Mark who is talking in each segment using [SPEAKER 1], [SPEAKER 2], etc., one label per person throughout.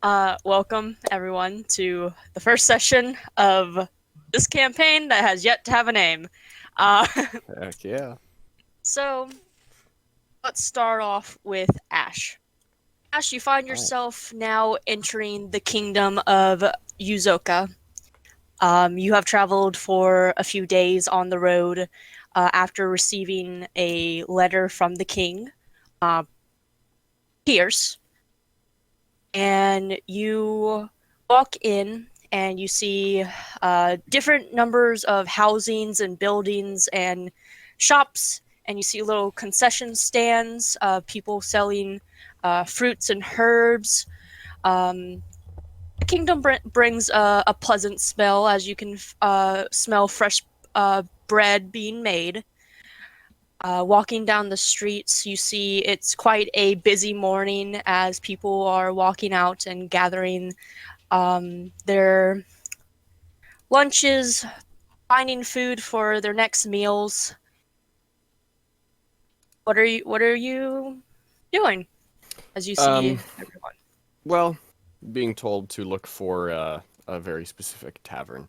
[SPEAKER 1] Welcome everyone to the first session of this campaign that has yet to have a name. Uh,
[SPEAKER 2] Heck yeah.
[SPEAKER 1] so let's start off with Ash. Ash, you find
[SPEAKER 2] Alright.
[SPEAKER 1] yourself now entering the kingdom of Yuzoka. You have traveled for a few days on the road after receiving a letter from the king, uh, Pierce, and you walk in and you see different numbers of housings and buildings and shops, and you see little concession stands, people selling fruits and herbs. um, the kingdom brings a pleasant smell, as you can smell fresh bread being made. Walking down the streets, you see it's quite a busy morning as people are walking out and gathering their lunches, finding food for their next meals. What are you doing as you see
[SPEAKER 2] Um,
[SPEAKER 1] everyone?
[SPEAKER 2] well, being told to look for a very specific tavern.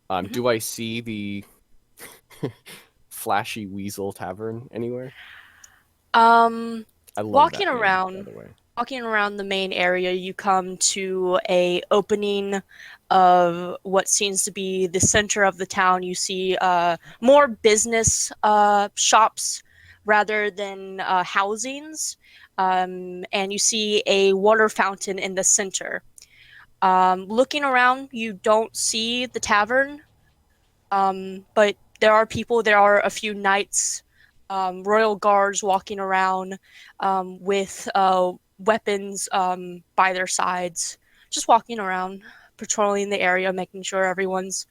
[SPEAKER 1] Mhm.
[SPEAKER 2] Do I see the Flashy Weasel Tavern anywhere?
[SPEAKER 1] Um,
[SPEAKER 2] I love
[SPEAKER 1] walking
[SPEAKER 2] that name, by
[SPEAKER 1] around,
[SPEAKER 2] the way.
[SPEAKER 1] walking around the main area, you come to a opening of what seems to be the center of the town. You see more business shops rather than housings, and you see a water fountain in the center. Looking around, you don't see the tavern, but there are people. There are a few knights, royal guards walking around with weapons by their sides, just walking around, patrolling the area, making sure everyone's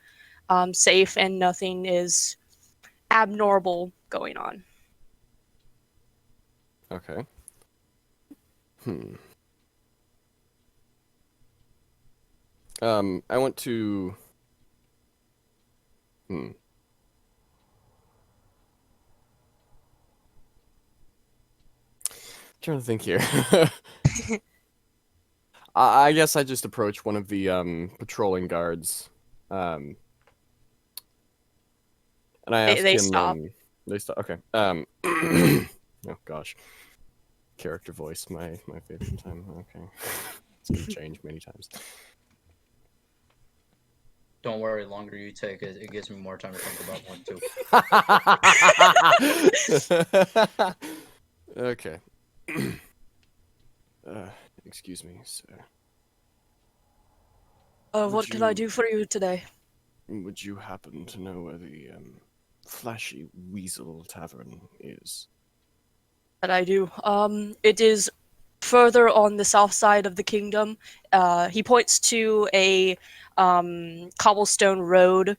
[SPEAKER 1] safe and nothing is abnormal going on.
[SPEAKER 2] Okay. Hmm. I want to. Hmm. Trying to think here. I guess I just approach one of the patrolling guards, um, and I
[SPEAKER 1] They
[SPEAKER 2] ask
[SPEAKER 1] they
[SPEAKER 2] him.
[SPEAKER 1] stop.
[SPEAKER 2] They start. Okay. Oh gosh. Character voice, my favorite time. Okay. It's gonna change many times.
[SPEAKER 3] Don't worry, the longer you take it, it gives me more time to think about one too.
[SPEAKER 2] Okay. Uh, excuse me, sir.
[SPEAKER 1] What can I do for you today?
[SPEAKER 2] Would you happen to know where the Flashy Weasel Tavern is?
[SPEAKER 1] That I do. It is further on the south side of the kingdom. He points to a cobblestone road.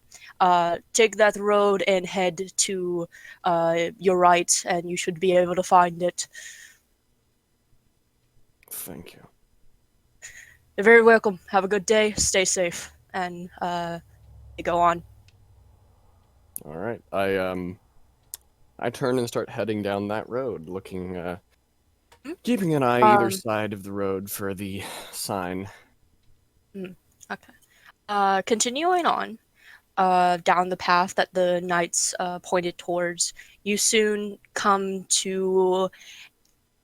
[SPEAKER 1] Take that road and head to your right, and you should be able to find it.
[SPEAKER 2] Thank you.
[SPEAKER 1] You're very welcome. Have a good day. Stay safe, and you go on.
[SPEAKER 2] All right. I turn and start heading down that road, looking
[SPEAKER 1] Hmm?
[SPEAKER 2] keeping an eye either
[SPEAKER 1] Um,
[SPEAKER 2] side of the road for the sign.
[SPEAKER 1] okay. Continuing on. Down the path that the knights pointed towards, you soon come to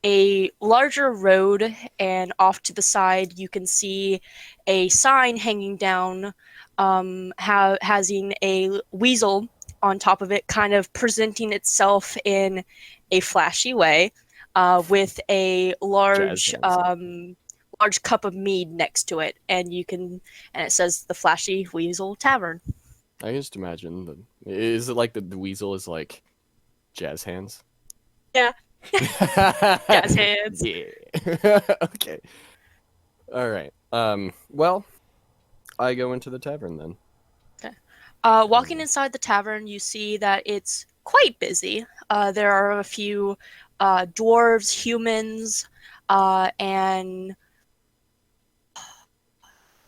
[SPEAKER 1] a larger road, and off to the side, you can see a sign hanging down, having a weasel on top of it, kind of presenting itself in a flashy way, with a
[SPEAKER 2] Jazz hands.
[SPEAKER 1] large cup of mead next to it, and it says the Flashy Weasel Tavern.
[SPEAKER 2] I just imagine the. Is it like the weasel is like jazz hands?
[SPEAKER 1] Yeah, jazz hands.
[SPEAKER 2] Yeah. Okay. All right. Well, I go into the tavern then.
[SPEAKER 1] Okay. Walking inside the tavern, you see that it's quite busy. There are a few dwarves, humans, and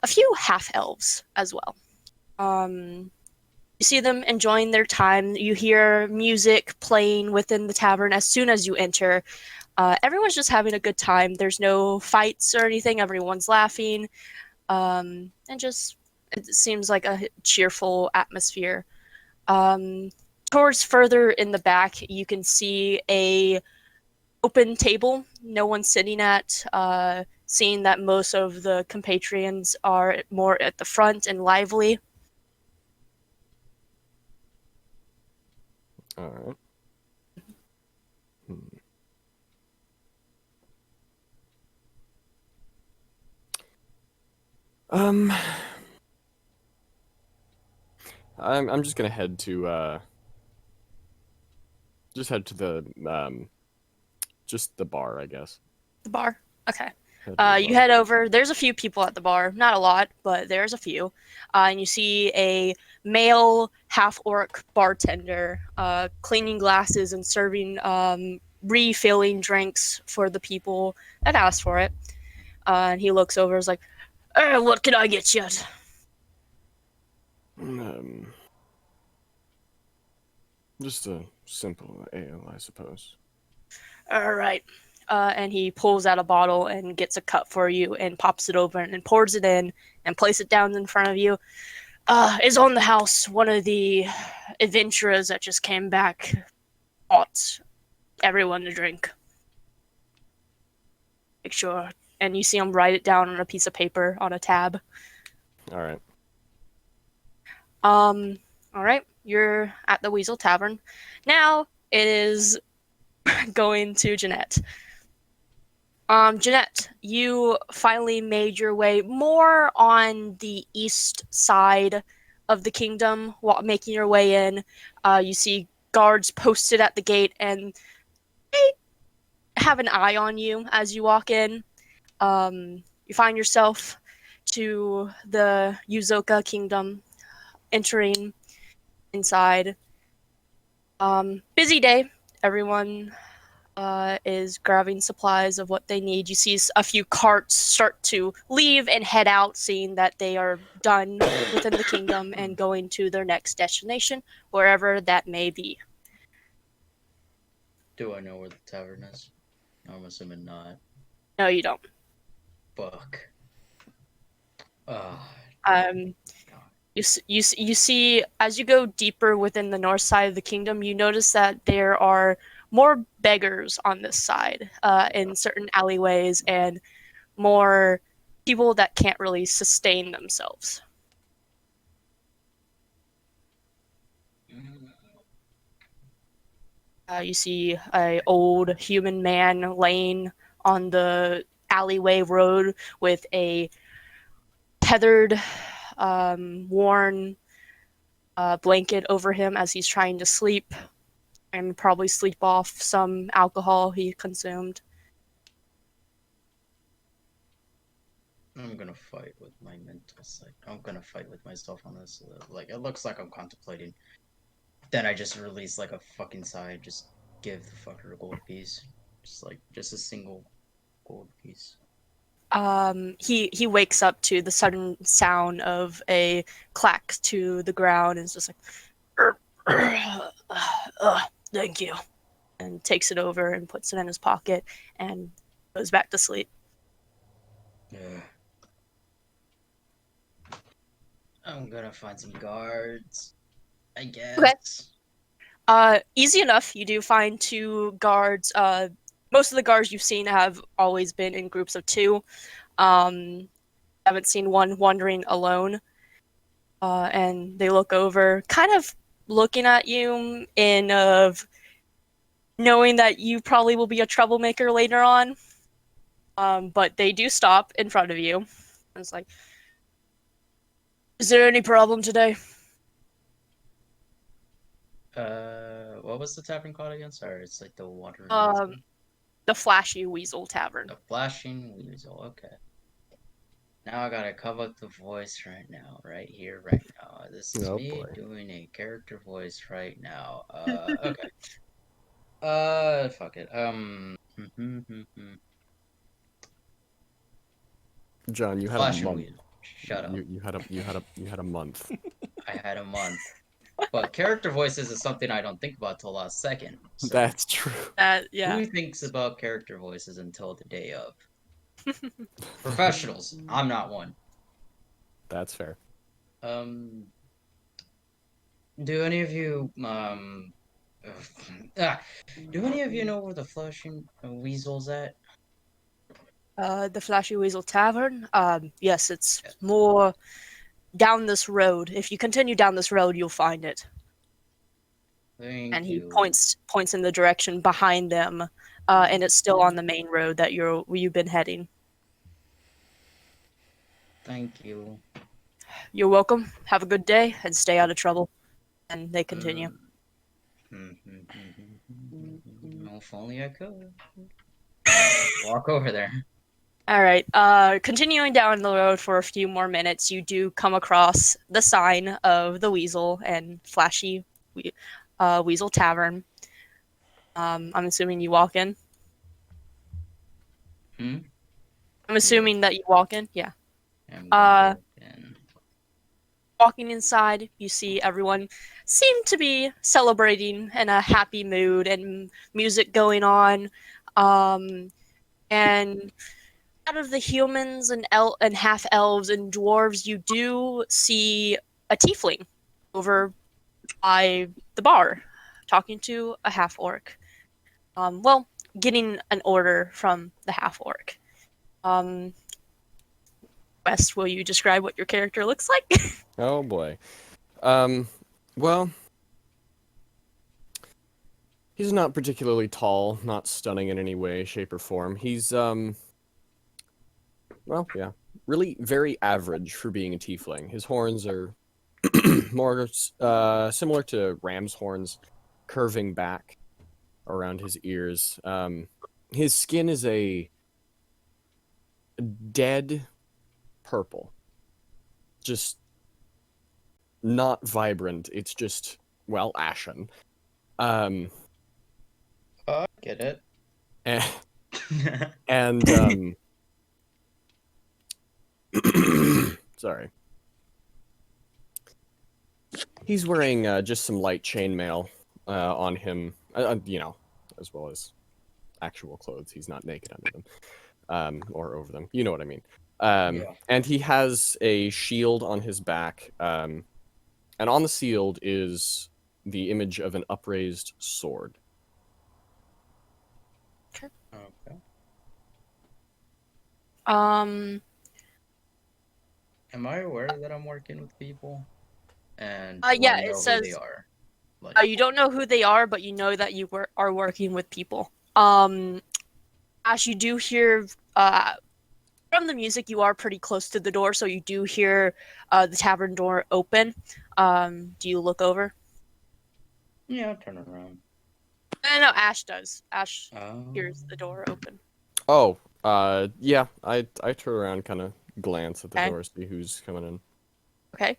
[SPEAKER 1] a few half elves as well. You see them enjoying their time. You hear music playing within the tavern as soon as you enter. Everyone's just having a good time. There's no fights or anything. Everyone's laughing, and just it seems like a cheerful atmosphere. Um, Towards further in the back, you can see a open table. No one's sitting at. Seeing that most of the compatriots are more at the front and lively.
[SPEAKER 2] All right. Hmm. Um, I'm just gonna head to just head to the just the bar, I guess.
[SPEAKER 1] The bar. Okay.
[SPEAKER 2] Head to the
[SPEAKER 1] You
[SPEAKER 2] bar.
[SPEAKER 1] head over. There's a few people at the bar. Not a lot, but there's a few. And you see a male half orc bartender cleaning glasses and serving, refilling drinks for the people that asked for it. And he looks over and is like, what can I get you?
[SPEAKER 2] Um, just a simple ale, I suppose.
[SPEAKER 1] All right. And he pulls out a bottle and gets a cup for you and pops it open and pours it in and places it down in front of you. Is on the house. One of the adventurers that just came back bought everyone to drink. Make sure. And you see him write it down on a piece of paper on a tab.
[SPEAKER 2] All right.
[SPEAKER 1] All right. You're at the Weasel Tavern. Now it is going to Jeanette. Jeanette, you finally made your way more on the east side of the kingdom while making your way in. You see guards posted at the gate, and they have an eye on you as you walk in. You find yourself to the Yuzoka kingdom, entering inside. Busy day. Everyone is grabbing supplies of what they need. You see a few carts start to leave and head out, seeing that they are done within the kingdom and going to their next destination, wherever that may be.
[SPEAKER 3] Do I know where the tavern is? I'm assuming not.
[SPEAKER 1] No, you don't.
[SPEAKER 3] Fuck. Uh,
[SPEAKER 1] Um, you see, as you go deeper within the north side of the kingdom, you notice that there are more beggars on this side, in certain alleyways, and more people that can't really sustain themselves. You see a old human man laying on the alleyway road with a tethered, worn blanket over him as he's trying to sleep and probably sleep off some alcohol he consumed.
[SPEAKER 3] I'm gonna fight with my mental side. I'm gonna fight with myself on this. Like, it looks like I'm contemplating. Then I just release like a fucking sigh. Just give the fucker a gold piece. Just a single gold piece.
[SPEAKER 1] He wakes up to the sudden sound of a clack to the ground and is just like, thank you, and takes it over and puts it in his pocket and goes back to sleep.
[SPEAKER 3] Yeah. I'm gonna find some guards, I guess.
[SPEAKER 1] Okay. Easy enough. You do find two guards. Most of the guards you've seen have always been in groups of two. Haven't seen one wandering alone. And they look over, kind of looking at you in of knowing that you probably will be a troublemaker later on. But they do stop in front of you. And it's like, is there any problem today?
[SPEAKER 3] What was the tavern called again? Sorry, it's like the water.
[SPEAKER 1] The Flashy Weasel Tavern.
[SPEAKER 3] The flashing weasel. Okay. Now I gotta cover up the voice right now, right here, right now. This is me doing a character voice right now. Okay. Fuck it.
[SPEAKER 2] John, you had
[SPEAKER 3] Flashing
[SPEAKER 2] a month.
[SPEAKER 3] weasel. Shut up.
[SPEAKER 2] You had a month.
[SPEAKER 3] I had a month. But character voices is something I don't think about till last second. So
[SPEAKER 2] That's true.
[SPEAKER 1] Yeah.
[SPEAKER 3] who thinks about character voices until the day of? Professionals. I'm not one.
[SPEAKER 2] That's fair.
[SPEAKER 3] Do any of you do any of you know where the Flushing Weasel's at?
[SPEAKER 1] The Flashy Weasel Tavern. Yes, it's more down this road. If you continue down this road, you'll find it.
[SPEAKER 3] Thank
[SPEAKER 1] And he
[SPEAKER 3] you.
[SPEAKER 1] points in the direction behind them, and it's still on the main road that you've been heading.
[SPEAKER 3] Thank you.
[SPEAKER 1] You're welcome. Have a good day and stay out of trouble. And they continue.
[SPEAKER 3] If only I could. Walk over there.
[SPEAKER 1] All right. Continuing down the road for a few more minutes, you do come across the sign of the Weasel and Flashy Weasel Tavern. I'm assuming you walk in.
[SPEAKER 3] Hmm?
[SPEAKER 1] I'm assuming that you walk in. Yeah.
[SPEAKER 3] I'm gonna walk in.
[SPEAKER 1] Walking inside, you see everyone seem to be celebrating in a happy mood and music going on. And out of the humans and half elves and dwarves, you do see a tiefling over by the bar, talking to a half orc. Well, getting an order from the half orc. West, will you describe what your character looks like?
[SPEAKER 2] Oh boy. Well, he's not particularly tall, not stunning in any way, shape, or form. He's well, yeah, really very average for being a tiefling. His horns are more similar to ram's horns, curving back around his ears. His skin is a dead purple, just not vibrant. It's just, well, ashen.
[SPEAKER 3] I get it.
[SPEAKER 2] And sorry. He's wearing just some light chainmail on him, you know, as well as actual clothes. He's not naked under them or over them. You know what I mean.
[SPEAKER 3] Yeah.
[SPEAKER 2] And he has a shield on his back, and on the shield is the image of an upraised sword.
[SPEAKER 3] Okay.
[SPEAKER 1] Um,
[SPEAKER 3] Am I aware that I'm working with people? And
[SPEAKER 1] yeah,
[SPEAKER 3] I
[SPEAKER 1] it
[SPEAKER 3] know
[SPEAKER 1] says
[SPEAKER 3] who they are. Like,
[SPEAKER 1] you don't know who they are, but you know that you are working with people. As you do hear from the music, you are pretty close to the door, so you do hear the tavern door open. Do you look over?
[SPEAKER 3] yeah, I'll turn around.
[SPEAKER 1] No, Ash does. Ash hears the door open.
[SPEAKER 2] Oh, yeah. I turn around, kind of glance at the
[SPEAKER 1] Okay.
[SPEAKER 2] door, see who's coming in.
[SPEAKER 1] Okay.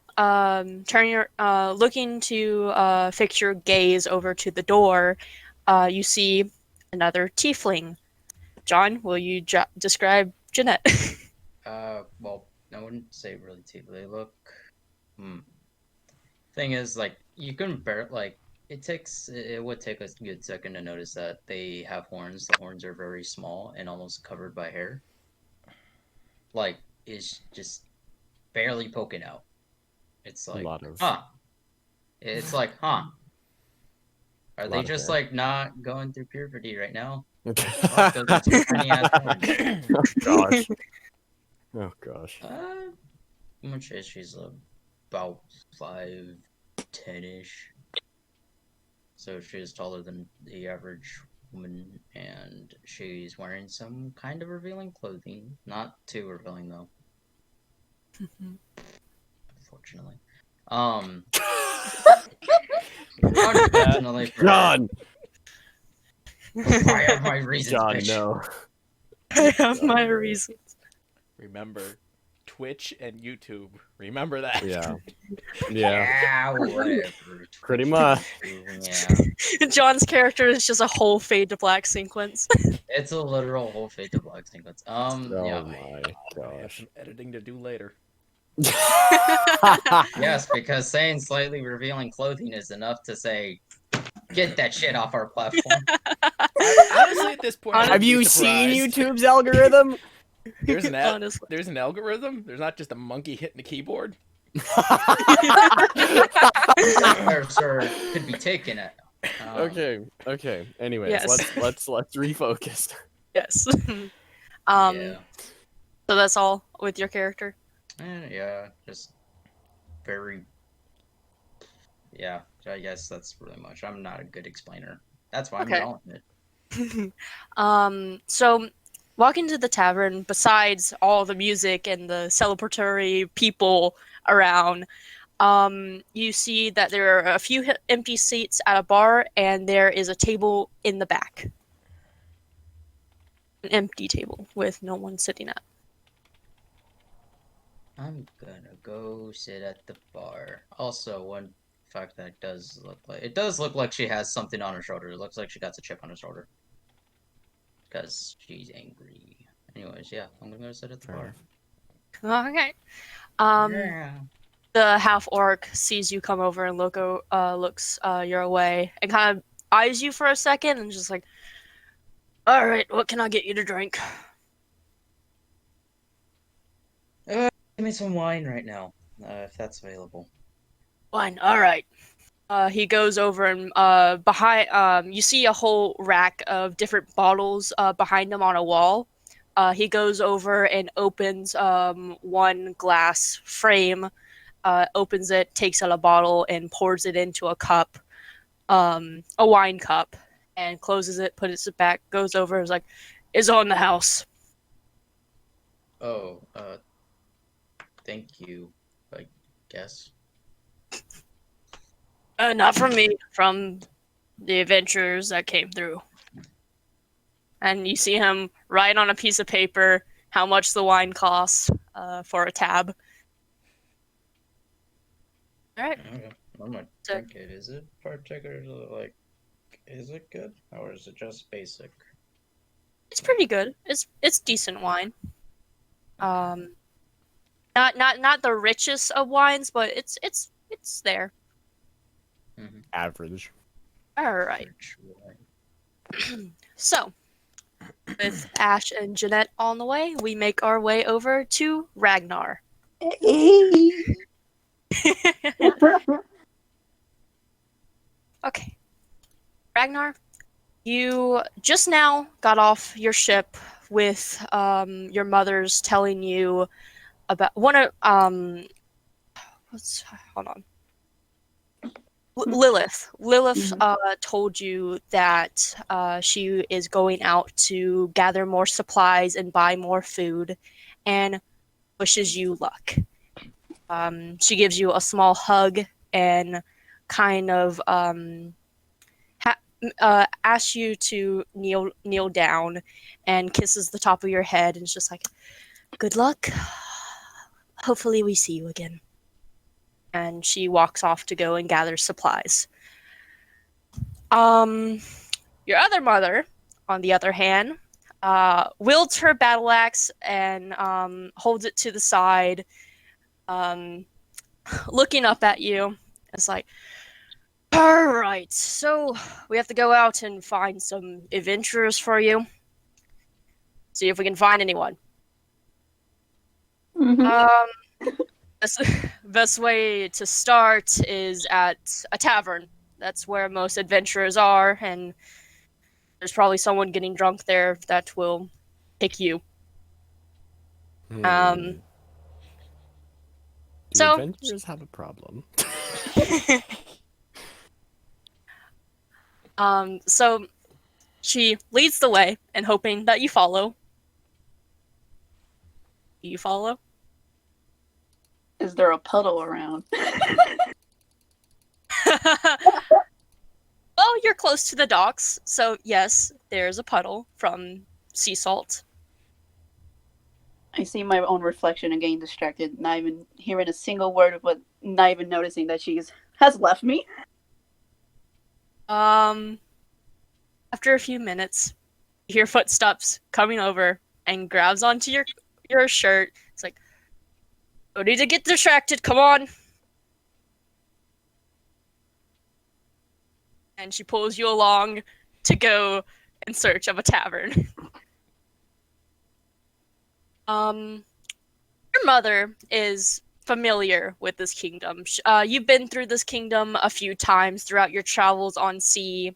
[SPEAKER 1] Looking to fix your gaze over to the door, you see another tiefling. John, will you describe Jeanette?
[SPEAKER 3] Well, I wouldn't say really they look. Thing is, like, you can bear like it would take a good second to notice that they have horns. The horns are very small and almost covered by hair. Like, it's just barely poking out. It's like, It's like, huh? Are they just like not going through puberty right now? Fuck, those are two tiny ass horns.
[SPEAKER 2] Oh gosh. Oh gosh.
[SPEAKER 3] How much is she's about 5'10"-ish. So she's taller than the average woman, and she's wearing some kind of revealing clothing. Not too revealing though. Unfortunately. Unfortunately for
[SPEAKER 2] John!
[SPEAKER 3] I have my reasons,
[SPEAKER 2] John,
[SPEAKER 3] bitch.
[SPEAKER 2] no.
[SPEAKER 1] I have my reasons.
[SPEAKER 4] Remember, Twitch and YouTube. Remember that.
[SPEAKER 2] Yeah. Yeah.
[SPEAKER 3] Yeah, whatever.
[SPEAKER 2] Pretty much.
[SPEAKER 3] Yeah.
[SPEAKER 1] John's character is just a whole fade to black sequence.
[SPEAKER 3] It's a literal whole fade to black sequence.
[SPEAKER 2] Oh
[SPEAKER 3] Yeah.
[SPEAKER 2] my
[SPEAKER 4] I have
[SPEAKER 2] gosh.
[SPEAKER 4] some editing to do later.
[SPEAKER 3] Yes, because saying slightly revealing clothing is enough to say, get that shit off our platform.
[SPEAKER 4] Honestly, at this point, I
[SPEAKER 2] Have
[SPEAKER 4] wouldn't
[SPEAKER 2] you
[SPEAKER 4] be
[SPEAKER 2] seen
[SPEAKER 4] surprised.
[SPEAKER 2] YouTube's algorithm?
[SPEAKER 1] Honestly.
[SPEAKER 4] There's an algorithm. There's not just a monkey hitting the keyboard.
[SPEAKER 3] Sir, could be taken at.
[SPEAKER 2] Okay. Anyways,
[SPEAKER 1] Yes.
[SPEAKER 2] let's refocus.
[SPEAKER 1] Yes.
[SPEAKER 3] Yeah.
[SPEAKER 1] So that's all with your character.
[SPEAKER 3] Yeah, just very. Yeah, I guess that's really much. I'm not a good explainer. That's why I'm
[SPEAKER 1] Okay.
[SPEAKER 3] calling it.
[SPEAKER 1] So walking to the tavern, besides all the music and the celebratory people around, you see that there are a few empty seats at a bar, and there is a table in the back. An empty table with no one sitting at.
[SPEAKER 3] I'm gonna go sit at the bar. Also, one fact that does look like she has something on her shoulder. It looks like she got a chip on her shoulder. Because she's angry. Anyways, yeah, I'm gonna go sit at the bar.
[SPEAKER 1] Okay.
[SPEAKER 3] Yeah.
[SPEAKER 1] The half orc sees you come over and looks your way and kind of eyes you for a second and just like, all right, what can I get you to drink?
[SPEAKER 3] Give me some wine right now, if that's available.
[SPEAKER 1] Wine. All right. He goes over and behind you see a whole rack of different bottles behind him on a wall. He goes over and opens one glass frame, opens it, takes out a bottle and pours it into a cup, a wine cup, and closes it, puts it back, goes over, is like, "Is on the house."
[SPEAKER 3] Oh, thank you, I guess.
[SPEAKER 1] Not from me, from the adventurers that came through. And you see him write on a piece of paper how much the wine costs for a tab. All right.
[SPEAKER 3] Okay, I'm gonna
[SPEAKER 1] So-
[SPEAKER 3] drink it. Is it particularly, like, is it good? Or is it just basic?
[SPEAKER 1] It's pretty good. It's decent wine. Not the richest of wines, but it's there.
[SPEAKER 3] Mm-hmm.
[SPEAKER 2] Average.
[SPEAKER 1] All right. So, with Ash and Jeanette on the way, we make our way over to Ragnar. Okay. Ragnar, you just now got off your ship with your mother's telling you about one of hold on. Lilith. Lilith told you that she is going out to gather more supplies and buy more food, and wishes you luck. She gives you a small hug and kind of asks you to kneel down and kisses the top of your head and is just like, "Good luck. Hopefully we see you again." And she walks off to go and gather supplies. Your other mother, on the other hand, wields her battle axe and holds it to the side, looking up at you. It's like, all right, so we have to go out and find some adventurers for you. See if we can find anyone. Best way to start is at a tavern. That's where most adventurers are, and there's probably someone getting drunk there that will pick you.
[SPEAKER 2] The
[SPEAKER 1] So
[SPEAKER 2] adventurers have a problem.
[SPEAKER 1] so she leads the way and hoping that you follow. Do you follow?
[SPEAKER 5] Is there a puddle around?
[SPEAKER 1] Well, you're close to the docks, so yes, there's a puddle from sea salt.
[SPEAKER 5] I see my own reflection and getting distracted, not even hearing a single word, but not even noticing that has left me.
[SPEAKER 1] After a few minutes, you hear footsteps coming over and grabs onto your shirt. It's like, No need to get distracted. Come on. And she pulls you along to go in search of a tavern. Your mother is familiar with this kingdom. You've been through this kingdom a few times throughout your travels on sea.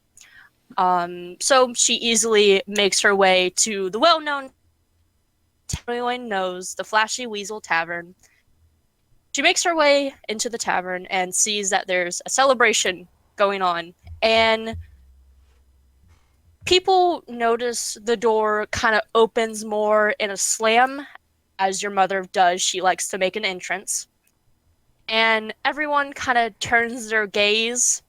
[SPEAKER 1] So she easily makes her way to the well-known, everyone knows, the Flashy Weasel Tavern. She makes her way into the tavern and sees that there's a celebration going on, and people notice the door kind of opens more in a slam, as your mother does. She likes to make an entrance, and everyone kind of turns their gaze,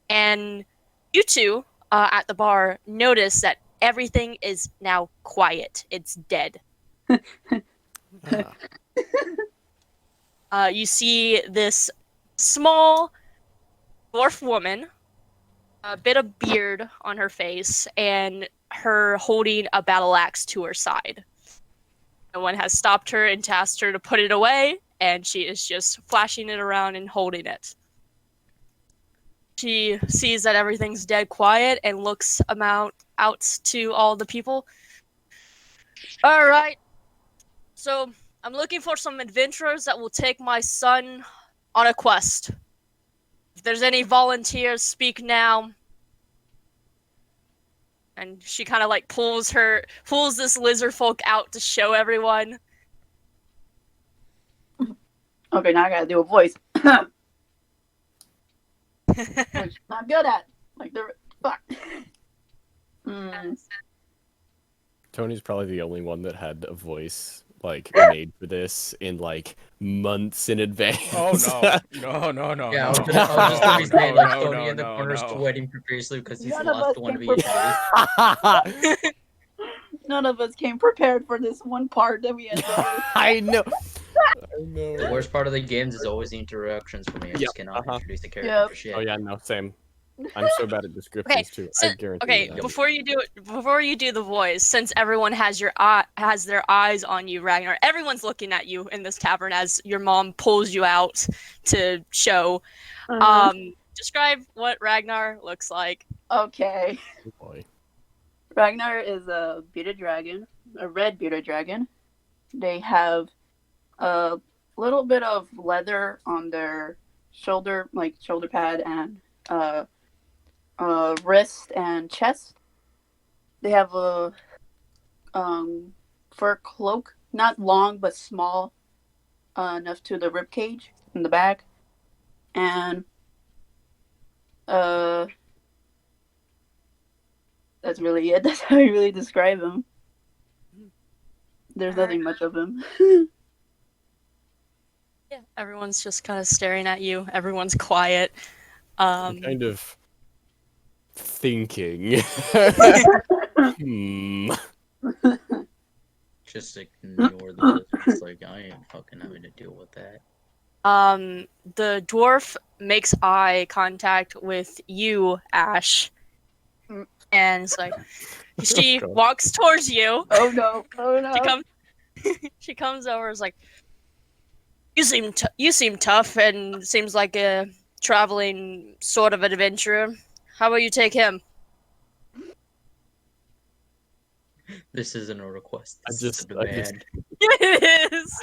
[SPEAKER 1] and you two at the bar notice that everything is now quiet. It's dead. You see this small dwarf woman, a bit of beard on her face, and her holding a battle axe to her side. No one has stopped her and tasked her to put it away, and she is just flashing it around and holding it. She sees that everything's dead quiet and looks out to all the people. All right. So I'm looking for some adventurers that will take my son on a quest. If there's any volunteers, speak now. And she kind of like pulls this lizard folk out to show everyone.
[SPEAKER 5] Okay, now I gotta do a voice. Which I'm not good at. Like the fuck.
[SPEAKER 2] Tony's probably the only one that had a voice like made for this in like months in advance.
[SPEAKER 4] Oh no.
[SPEAKER 3] Yeah, I was
[SPEAKER 4] no,
[SPEAKER 3] just gonna
[SPEAKER 4] no,
[SPEAKER 3] say,
[SPEAKER 4] no,
[SPEAKER 3] like,
[SPEAKER 4] no,
[SPEAKER 3] Tony
[SPEAKER 4] no,
[SPEAKER 3] in the
[SPEAKER 4] no,
[SPEAKER 3] corner
[SPEAKER 4] no.
[SPEAKER 3] sweating profusely because he's the
[SPEAKER 5] None of us
[SPEAKER 3] last one to
[SPEAKER 5] came
[SPEAKER 3] be introduced.
[SPEAKER 5] None of us came prepared for this one part that we had to do.
[SPEAKER 2] I know.
[SPEAKER 3] The worst part of the games is always the interactions for me. I just cannot introduce the character
[SPEAKER 5] Yep.
[SPEAKER 3] for shit.
[SPEAKER 2] Oh yeah, no, same. I'm so bad at descriptions
[SPEAKER 1] Okay,
[SPEAKER 2] too.
[SPEAKER 1] so-
[SPEAKER 2] I guarantee.
[SPEAKER 1] Okay,
[SPEAKER 2] that.
[SPEAKER 1] before you do the voice, since everyone has their eyes on you, Ragnar, everyone's looking at you in this tavern as your mom pulls you out to show. Describe what Ragnar looks like.
[SPEAKER 5] Okay.
[SPEAKER 2] Oh, boy.
[SPEAKER 5] Ragnar is a bearded dragon, a red bearded dragon. They have a little bit of leather on their shoulder, like shoulder pad, and wrist and chest. They have a fur cloak, not long but small enough to the rib cage in the back, and that's really it. That's how you really describe him. There's nothing much of him.
[SPEAKER 1] Yeah, everyone's just kind of staring at you. Everyone's quiet.
[SPEAKER 2] I'm kind of thinking.
[SPEAKER 3] Just ignore the lizards. Like, I ain't fucking having to deal with that.
[SPEAKER 1] The dwarf makes eye contact with you, Ash, and it's like she
[SPEAKER 2] God.
[SPEAKER 1] walks towards you.
[SPEAKER 5] Oh no! Oh no!
[SPEAKER 1] She comes over. Is like, you seem tough, and seems like a traveling sort of adventurer. How about you take him?
[SPEAKER 3] This isn't a request.
[SPEAKER 2] I
[SPEAKER 3] This
[SPEAKER 2] just-
[SPEAKER 3] is a demand.
[SPEAKER 1] It is.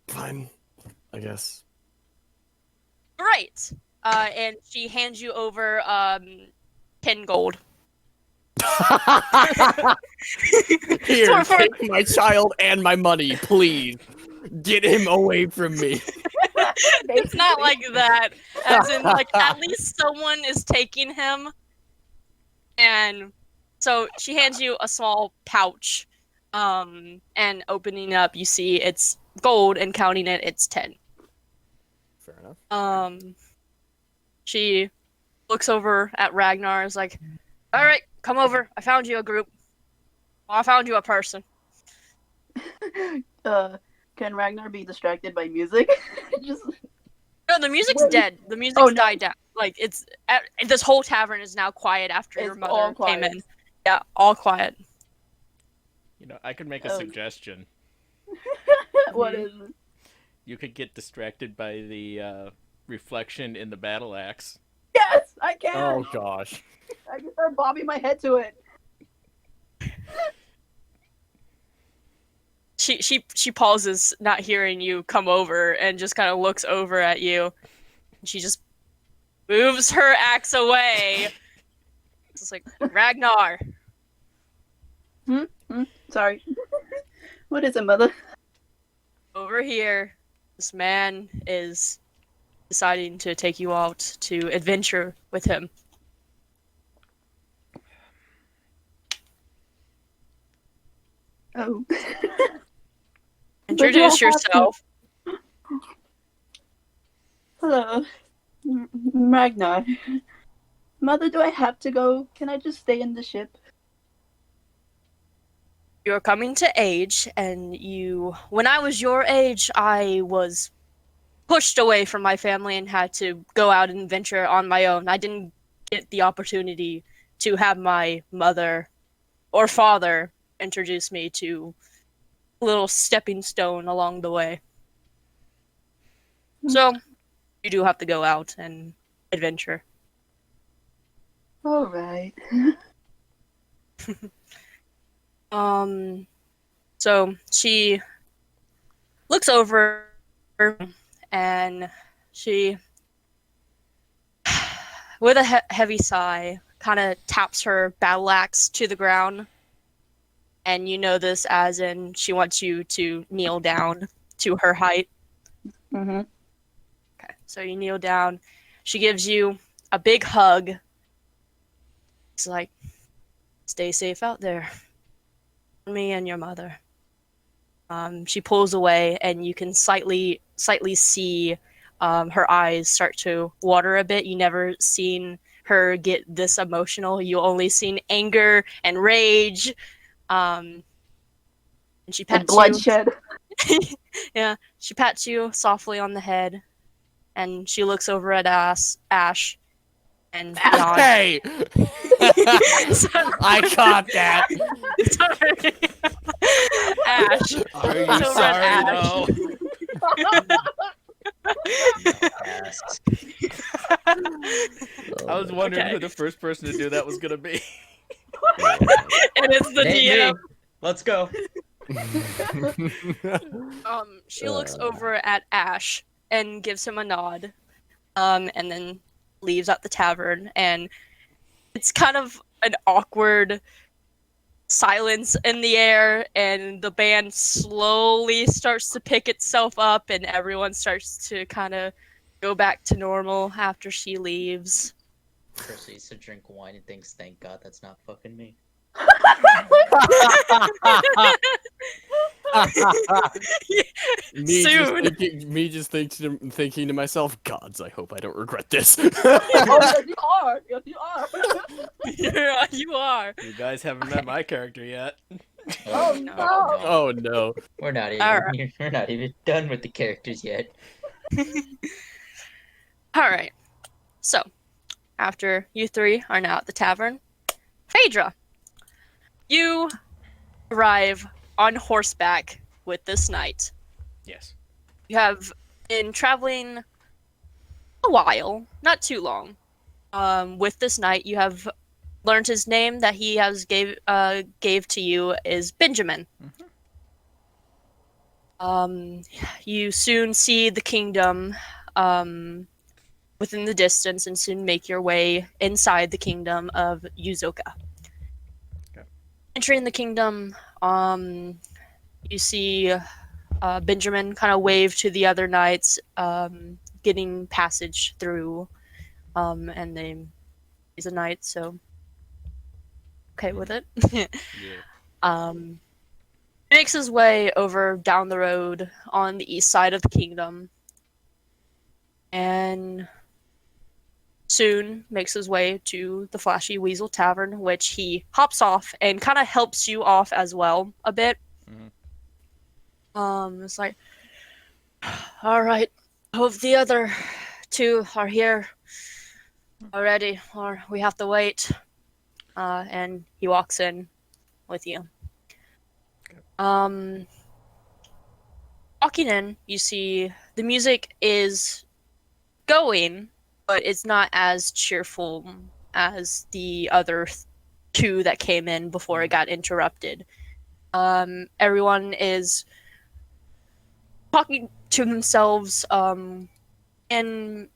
[SPEAKER 2] Fine, I guess.
[SPEAKER 1] Right. And she hands you over 10 gold.
[SPEAKER 2] Here,
[SPEAKER 1] For-
[SPEAKER 2] take my child and my money, please. Get him away from me.
[SPEAKER 1] It's not like that. As in, like, at least someone is taking him. And so she hands you a small pouch. And opening it up, you see it's gold, and counting it, it's 10.
[SPEAKER 2] Fair enough.
[SPEAKER 1] She looks over at Ragnar, is like, all right, come over. I found you a group. Well, I found you a person.
[SPEAKER 5] Can Ragnar be distracted by music? Just
[SPEAKER 1] No, the music's
[SPEAKER 5] Wait.
[SPEAKER 1] dead. The music's
[SPEAKER 5] Oh, no.
[SPEAKER 1] died down. Like, this whole tavern is now quiet after your
[SPEAKER 5] It's
[SPEAKER 1] mother
[SPEAKER 5] all
[SPEAKER 1] came
[SPEAKER 5] quiet.
[SPEAKER 1] in. Yeah, all quiet.
[SPEAKER 4] You know, I could make a
[SPEAKER 5] Oh.
[SPEAKER 4] suggestion.
[SPEAKER 5] What is it?
[SPEAKER 4] You could get distracted by the reflection in the battle axe.
[SPEAKER 5] Yes, I can.
[SPEAKER 2] Oh gosh.
[SPEAKER 5] I can start bobbing my head to it.
[SPEAKER 1] She pauses, not hearing you come over, and just kind of looks over at you. She just moves her axe away. It's like, Ragnar,
[SPEAKER 5] Sorry. What is it, mother?
[SPEAKER 1] over here. This man is deciding to take you out to adventure with him.
[SPEAKER 5] Oh.
[SPEAKER 1] Introduce
[SPEAKER 5] do I have to-
[SPEAKER 1] yourself.
[SPEAKER 5] Hello. Ragnar. Mother, do I have to go? Can I just stay in the ship?
[SPEAKER 1] You're coming to age, and when I was your age, I was pushed away from my family and had to go out and venture on my own. I didn't get the opportunity to have my mother or father introduce me to a little stepping stone along the way. So, you do have to go out and adventure.
[SPEAKER 5] All right.
[SPEAKER 1] So she looks over and she, with a heavy sigh, kind of taps her battle axe to the ground. And you know this as in she wants you to kneel down to her height.
[SPEAKER 5] Mm-hmm.
[SPEAKER 1] Okay, so you kneel down. She gives you a big hug. It's like, stay safe out there. Me and your mother. She pulls away, and you can slightly see her eyes start to water a bit. You never seen her get this emotional. You only seen anger and rage. And she pats
[SPEAKER 5] And bloodshed.
[SPEAKER 1] you. Yeah, she pats you softly on the head, and she looks over at Ash, and nods.
[SPEAKER 2] Hey! I caught that.
[SPEAKER 1] Sorry. Ash.
[SPEAKER 4] Are you
[SPEAKER 1] Over
[SPEAKER 4] sorry,
[SPEAKER 1] at
[SPEAKER 4] though?
[SPEAKER 3] Yes.
[SPEAKER 4] I was wondering
[SPEAKER 1] Okay.
[SPEAKER 4] who the first person to do that was gonna be.
[SPEAKER 1] And it's the
[SPEAKER 3] Hey,
[SPEAKER 1] DM.
[SPEAKER 3] me. Let's go.
[SPEAKER 1] She looks over at Ash and gives him a nod, and then leaves at the tavern, and it's kind of an awkward silence in the air, and the band slowly starts to pick itself up, and everyone starts to kind of go back to normal after she leaves.
[SPEAKER 3] Proceeds to drink wine and thinks, thank God that's not fucking me.
[SPEAKER 1] Soon.
[SPEAKER 2] Me just thinking to myself, gods, I hope I don't regret this.
[SPEAKER 5] Oh, yes, you are. Yes, you are.
[SPEAKER 1] Yeah, you are.
[SPEAKER 4] You guys haven't met my character yet.
[SPEAKER 5] Oh,
[SPEAKER 1] no.
[SPEAKER 5] no.
[SPEAKER 2] Oh no.
[SPEAKER 3] We're not even
[SPEAKER 1] Alright.
[SPEAKER 3] we're not even done with the characters yet.
[SPEAKER 1] Alright. So, after you three are now at the tavern, Phaedra, you arrive on horseback with this knight.
[SPEAKER 4] Yes.
[SPEAKER 1] You have been traveling a while, not too long. With this knight, you have learned his name that he has gave to you is Benjamin. You soon see the kingdom within the distance, and soon make your way inside the kingdom of Yuzoka.
[SPEAKER 4] Okay.
[SPEAKER 1] Entering the kingdom, you see Benjamin kind of wave to the other knights, getting passage through, and he's a knight, so okay with it.
[SPEAKER 4] Yeah.
[SPEAKER 1] Makes his way over down the road on the east side of the kingdom, and soon makes his way to the Flashy Weasel Tavern, which he hops off and kind of helps you off as well a bit. It's like, all right, hope the other two are here already, or we have to wait. And he walks in with you. On walking in, you see the music is going, but it's not as cheerful as the other two that came in before it got interrupted. Everyone is talking to themselves in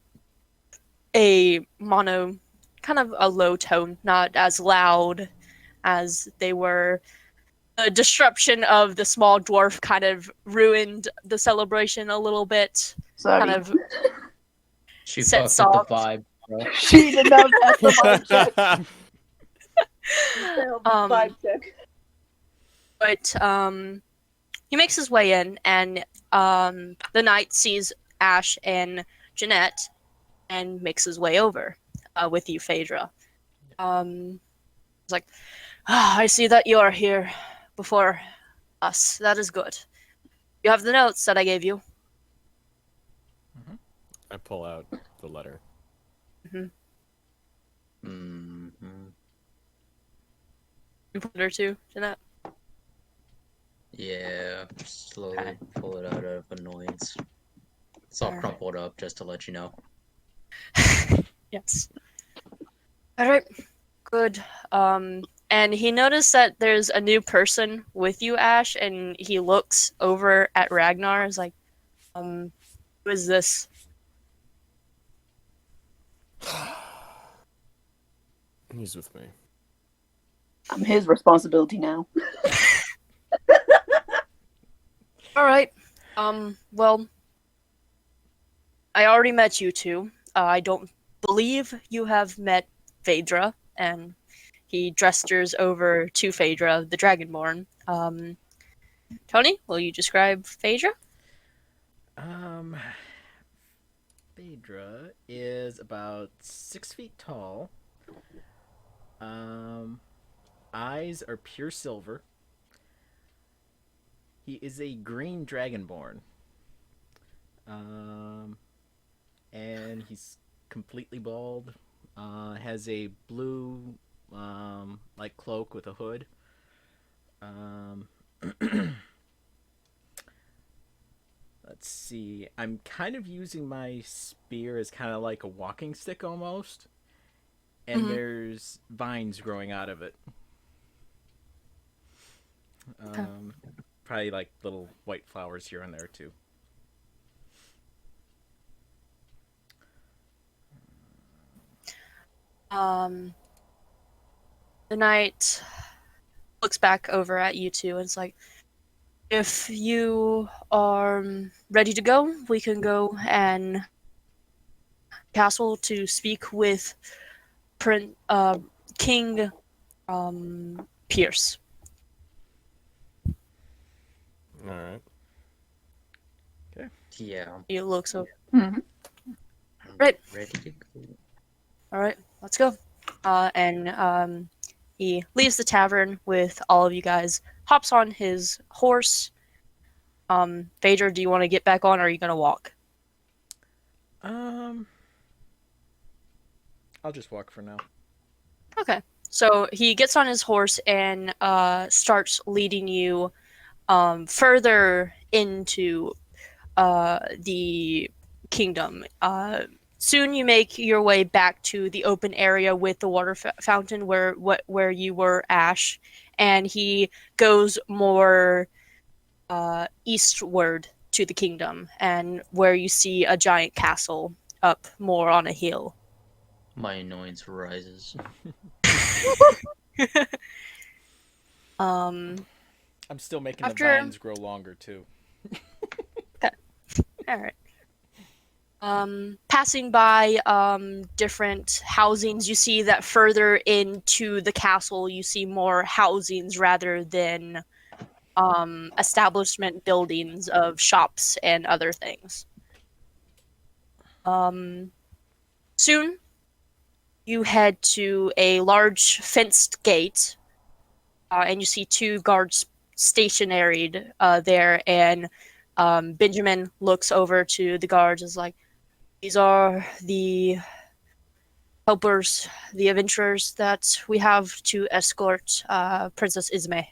[SPEAKER 1] a kind of a low tone, not as loud as they were. The disruption of the small dwarf kind of ruined the celebration a little bit.
[SPEAKER 5] Sorry.
[SPEAKER 1] Kind of
[SPEAKER 3] She
[SPEAKER 1] Set
[SPEAKER 3] fucked with the
[SPEAKER 1] soft.
[SPEAKER 3] vibe, bro.
[SPEAKER 5] She did not pass the vibe check. Failed the
[SPEAKER 1] Um,
[SPEAKER 5] vibe check.
[SPEAKER 1] but he makes his way in, and the knight sees Ash and Jeanette and makes his way over with you, Phaedra. He's like, I see that you are here before us. That is good. You have the notes that I gave you.
[SPEAKER 2] I pull out the letter.
[SPEAKER 3] Mm-hmm.
[SPEAKER 1] You put her too, Jeanette?
[SPEAKER 3] Yeah, slowly
[SPEAKER 1] Okay.
[SPEAKER 3] pull it out of annoyance. It's all
[SPEAKER 1] Alright.
[SPEAKER 3] crumpled up, just to let you know.
[SPEAKER 1] Yes. Alright. Good. And he noticed that there's a new person with you, Ash, and he looks over at Ragnar. Is like, who is this?
[SPEAKER 2] He's with me.
[SPEAKER 5] I'm his responsibility now.
[SPEAKER 1] Alright. Well, I already met you two. I don't believe you have met Phaedra, and he gestures over to Phaedra, the Dragonborn. Tony, will you describe Phaedra?
[SPEAKER 4] Phaedra is about 6 feet tall. Eyes are pure silver. He is a green dragonborn. And he's completely bald. Has a blue, like cloak with a hood. Let's see. I'm kind of using my spear as kind of like a walking stick almost. And there's vines growing out of it. Probably like little white flowers here and there too.
[SPEAKER 1] The knight looks back over at you two and it's like, if you are ready to go, we can go and castle to speak with King Pierce.
[SPEAKER 2] All right.
[SPEAKER 3] Yeah,
[SPEAKER 1] He looks over.
[SPEAKER 5] Mhm.
[SPEAKER 3] I'm
[SPEAKER 1] Right.
[SPEAKER 3] ready to go.
[SPEAKER 1] All right, let's go. And he leaves the tavern with all of you guys, hops on his horse. Phaedra, do you want to get back on, or are you going to walk?
[SPEAKER 4] I'll just walk for now.
[SPEAKER 1] Okay. So he gets on his horse and starts leading you further into the kingdom. Soon you make your way back to the open area with the water fountain where you were, Ash, and he goes more eastward to the kingdom, and where you see a giant castle up more on a hill.
[SPEAKER 3] My annoyance rises.
[SPEAKER 1] Um,
[SPEAKER 4] I'm still making
[SPEAKER 1] After-
[SPEAKER 4] the vines grow longer too.
[SPEAKER 1] all right. Passing by different housings, you see that further into the castle, you see more housings rather than establishment buildings of shops and other things. Soon, you head to a large fenced gate, and you see two guards stationaried there, and Benjamin looks over to the guards and is like, these are the helpers, the adventurers that we have to escort Princess Ismay.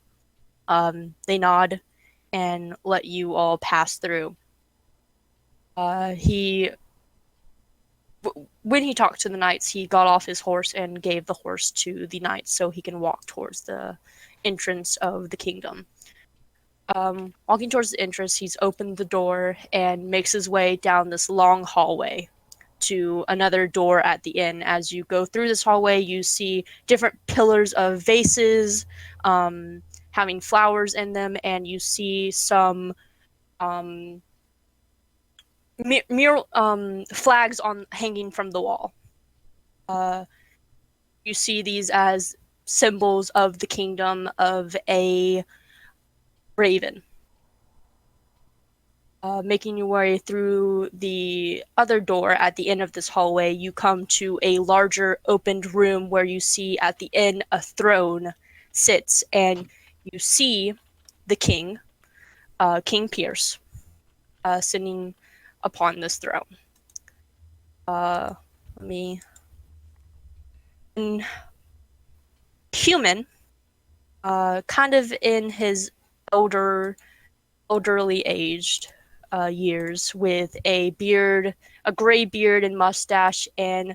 [SPEAKER 1] They nod, and let you all pass through. He when he talked to the knights, he got off his horse and gave the horse to the knights so he can walk towards the entrance of the kingdom. Walking towards the entrance, he's opened the door and makes his way down this long hallway to another door at the inn. As you go through this hallway, you see different pillars of vases having flowers in them, and you see some mural flags on hanging from the wall. You see these as symbols of the kingdom of a raven. Making your way through the other door at the end of this hallway, you come to a larger opened room where you see at the end a throne sits, and you see the king, King Pierce, sitting upon this throne. Human, kind of in his elderly aged years, with a beard, a gray beard and mustache, and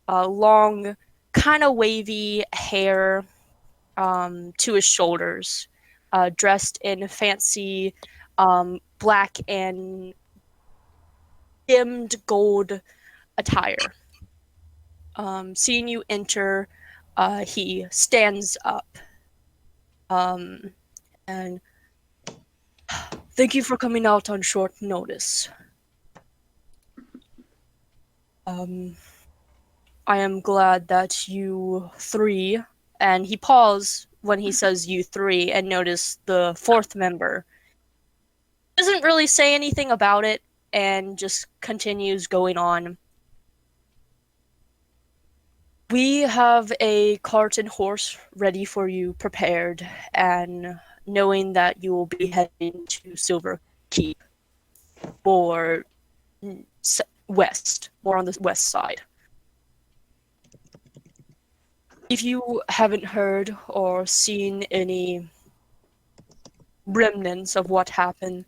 [SPEAKER 1] long, kind of wavy hair to his shoulders, dressed in fancy black and dimmed gold attire. Seeing you enter, he stands up and thank you for coming out on short notice. I am glad that you three, and he paused when he says you three, and notice the fourth member doesn't really say anything about it and just continues going on. We have a cart and horse ready for you, prepared, and knowing that you will be heading to Silver Keep or west, more on the west side. If you haven't heard or seen any remnants of what happened,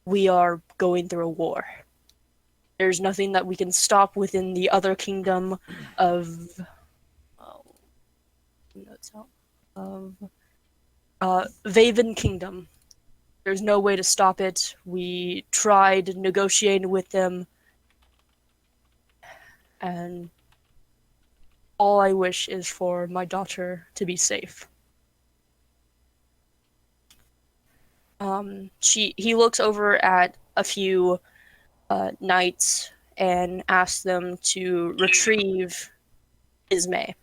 [SPEAKER 1] we are going through a war. There's nothing that we can stop within the other kingdom of Vaven Kingdom. There's no way to stop it. We tried negotiating with them, and all I wish is for my daughter to be safe. He looks over at a few knights and asks them to retrieve Ismay,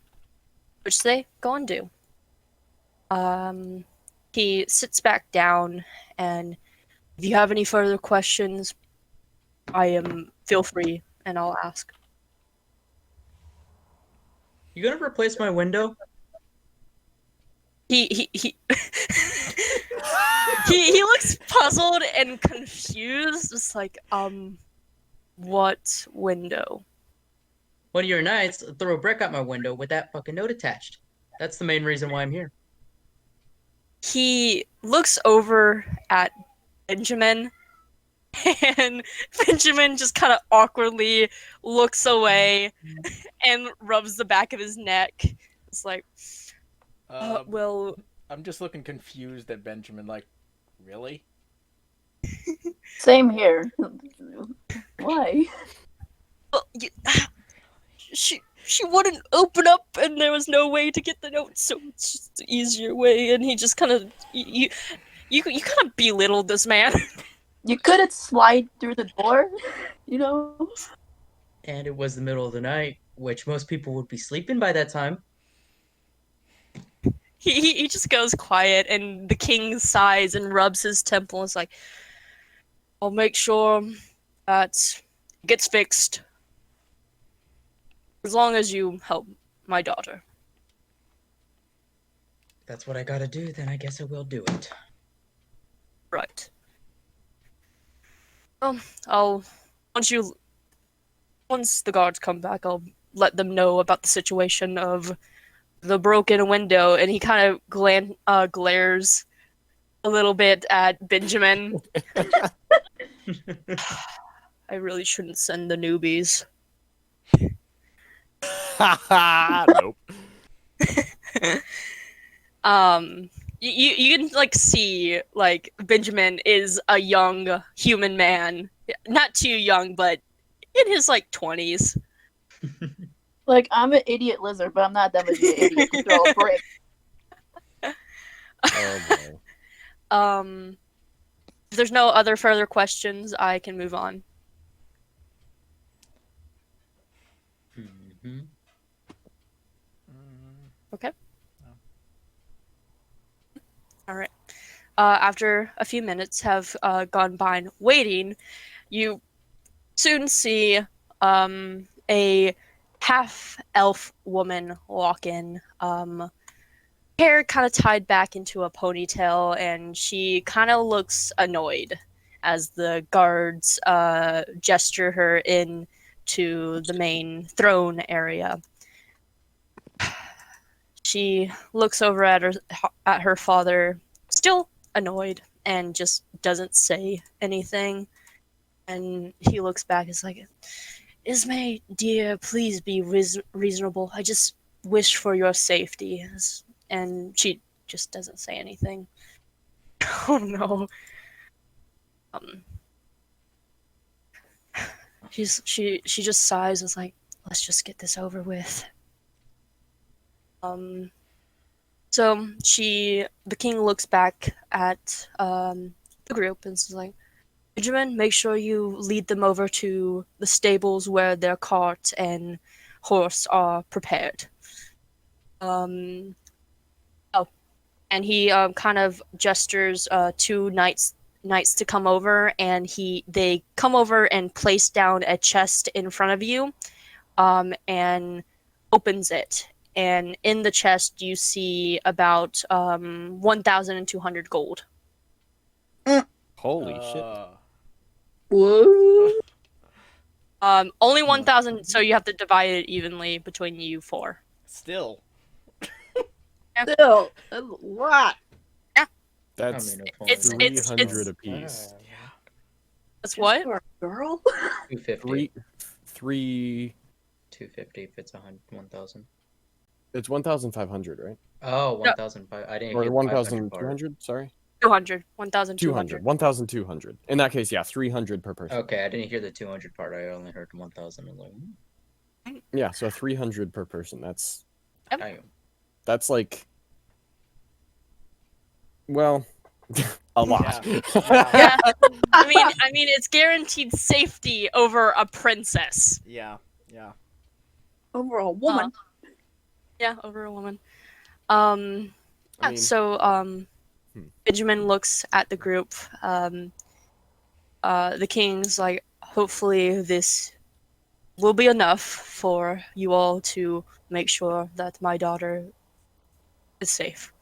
[SPEAKER 1] which they go and do. He sits back down, and if you have any further questions, feel free, and I'll ask.
[SPEAKER 3] You gonna replace my window?
[SPEAKER 1] He he looks puzzled and confused. Just like, what window?
[SPEAKER 3] One of your knights threw a brick out my window with that fucking note attached. That's the main reason why I'm here.
[SPEAKER 1] He looks over at Benjamin, and Benjamin just kind of awkwardly looks away and rubs the back of his neck. It's like, well,
[SPEAKER 4] I'm just looking confused at Benjamin. Like, really?
[SPEAKER 5] Same here. Why?
[SPEAKER 1] well, she wouldn't open up, and there was no way to get the note, so it's just the easier way. And he just kind of you kind of belittled this man.
[SPEAKER 5] You couldn't slide through the door, you know?
[SPEAKER 3] And it was the middle of the night, which most people would be sleeping by that time.
[SPEAKER 1] He just goes quiet, and the king sighs and rubs his temple. It's like, I'll make sure that it gets fixed. As long as you help my daughter.
[SPEAKER 3] That's what I gotta do, then I guess I will do it.
[SPEAKER 1] Right. Well, once the guards come back, I'll let them know about the situation of the broken window, and he kind of glares a little bit at Benjamin. I really shouldn't send the newbies.
[SPEAKER 2] Nope.
[SPEAKER 1] You can like see like Benjamin is a young human man, not too young, but in his like 20s.
[SPEAKER 5] Like, I'm an idiot lizard, but I'm not that much of an idiot to throw a brick.
[SPEAKER 2] Oh boy.
[SPEAKER 1] If there's no other further questions, I can move on.
[SPEAKER 3] Mhm.
[SPEAKER 1] Okay. All right. After a few minutes have gone by waiting, you soon see a half-elf woman walk in. Hair kind of tied back into a ponytail, and she kind of looks annoyed as the guards gesture her in to the main throne area. She looks over at her father, still annoyed, and just doesn't say anything. And he looks back, is like, Ismay, dear, please be reasonable. I just wish for your safety. And she just doesn't say anything. Oh no. She just sighs and is like, let's just get this over with. So the king looks back at the group and is like, Benjamin, make sure you lead them over to the stables where their cart and horse are prepared. Oh, and he kind of gestures two knights to come over, and they come over and place down a chest in front of you, and opens it. And in the chest, you see about 1,200 gold.
[SPEAKER 2] Holy shit.
[SPEAKER 5] What?
[SPEAKER 1] Only 1,000, so you have to divide it evenly between you four.
[SPEAKER 4] Still.
[SPEAKER 5] Still, that's a lot.
[SPEAKER 2] That's
[SPEAKER 3] I mean,
[SPEAKER 1] It's
[SPEAKER 2] 300 apiece.
[SPEAKER 4] Yeah.
[SPEAKER 1] That's what?
[SPEAKER 5] For a girl?
[SPEAKER 3] 250.
[SPEAKER 2] Three.
[SPEAKER 3] 250 if it's 1,000.
[SPEAKER 2] It's 1,500, right?
[SPEAKER 3] Oh, 1,005. I didn't
[SPEAKER 2] Or
[SPEAKER 3] hear the 500 part.
[SPEAKER 2] 1,200? Sorry.
[SPEAKER 1] 200.
[SPEAKER 2] 200.
[SPEAKER 1] 1,200.
[SPEAKER 2] 1,200. In that case, yeah, 300 per person.
[SPEAKER 3] Okay, I didn't hear the 200 part. I only heard 1,000. I was like,
[SPEAKER 2] Yeah, so 300 per person.
[SPEAKER 3] damn.
[SPEAKER 2] That's like, well, a lot.
[SPEAKER 1] Yeah. I mean, it's guaranteed safety over a princess.
[SPEAKER 4] Yeah. Yeah.
[SPEAKER 5] Over a woman.
[SPEAKER 1] Yeah, over a woman.
[SPEAKER 2] I mean,
[SPEAKER 1] So Benjamin looks at the group. The king's like, hopefully this will be enough for you all to make sure that my daughter is safe.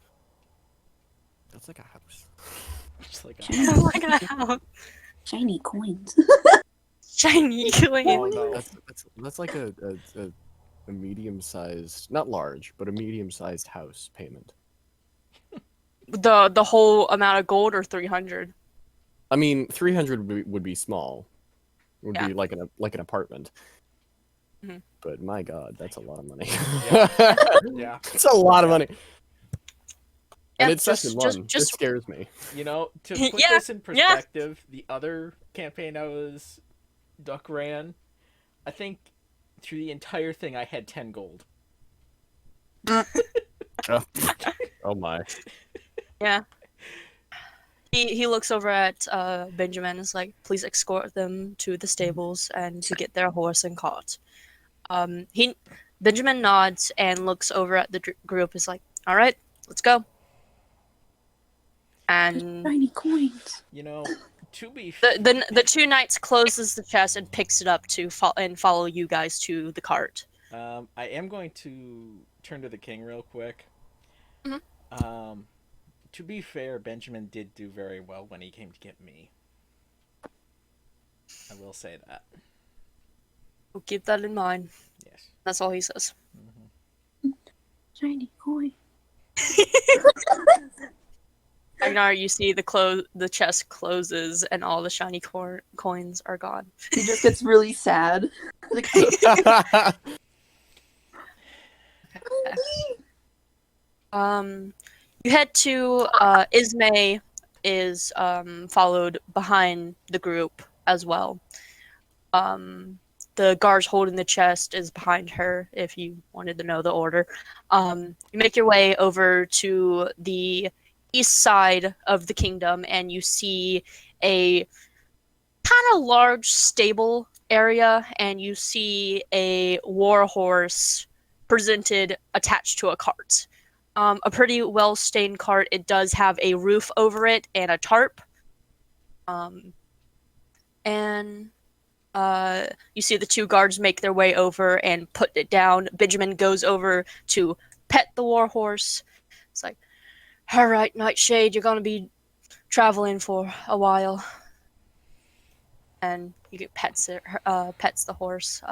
[SPEAKER 2] that's like a house.
[SPEAKER 4] Just like
[SPEAKER 1] Like a house.
[SPEAKER 5] Shiny coins.
[SPEAKER 1] Shiny
[SPEAKER 4] Oh,
[SPEAKER 1] coin.
[SPEAKER 4] no.
[SPEAKER 2] That's like a medium-sized, not large, but a medium-sized house payment.
[SPEAKER 1] The whole amount of gold, or 300?
[SPEAKER 2] I mean, 300 would be small. Would
[SPEAKER 1] Yeah.
[SPEAKER 2] be like an apartment.
[SPEAKER 1] Mhm.
[SPEAKER 2] But my God, that's a lot of money.
[SPEAKER 4] Yeah.
[SPEAKER 2] It's a lot of money. And
[SPEAKER 1] Yeah,
[SPEAKER 2] it's session one. This
[SPEAKER 1] just
[SPEAKER 2] scares me.
[SPEAKER 4] You know, to put
[SPEAKER 1] Yeah,
[SPEAKER 4] this in perspective, the other campaign I was duck ran, I think through the entire thing I had 10 gold.
[SPEAKER 2] Oh my.
[SPEAKER 1] Yeah. He looks over at Benjamin and is like, please escort them to the stables and to get their horse and cart. Benjamin nods and looks over at the group, is like, all right, let's go. And
[SPEAKER 5] Shiny coins.
[SPEAKER 4] You know, to be
[SPEAKER 1] the two knights closes the chest and picks it up to follow you guys to the cart.
[SPEAKER 4] I am going to turn to the king real quick.
[SPEAKER 1] Mhm.
[SPEAKER 4] To be fair, Benjamin did do very well when he came to get me. I will say that.
[SPEAKER 1] We'll keep that in mind.
[SPEAKER 4] Yes.
[SPEAKER 1] That's all he says.
[SPEAKER 5] Shiny coin.
[SPEAKER 1] Ragnar, you see the chest closes and all the shiny coins are gone.
[SPEAKER 5] He just gets really sad. Like,
[SPEAKER 1] You head to Ismay is followed behind the group as well. The guards holding the chest is behind her, if you wanted to know the order. You make your way over to the east side of the kingdom, and you see a kind of large stable area, and you see a war horse presented attached to a cart. A pretty well-stained cart. It does have a roof over it and a tarp. And you see the two guards make their way over and put it down. Benjamin goes over to pet the war horse. It's like, all right, Nightshade, you're gonna be traveling for a while. And he pets the horse,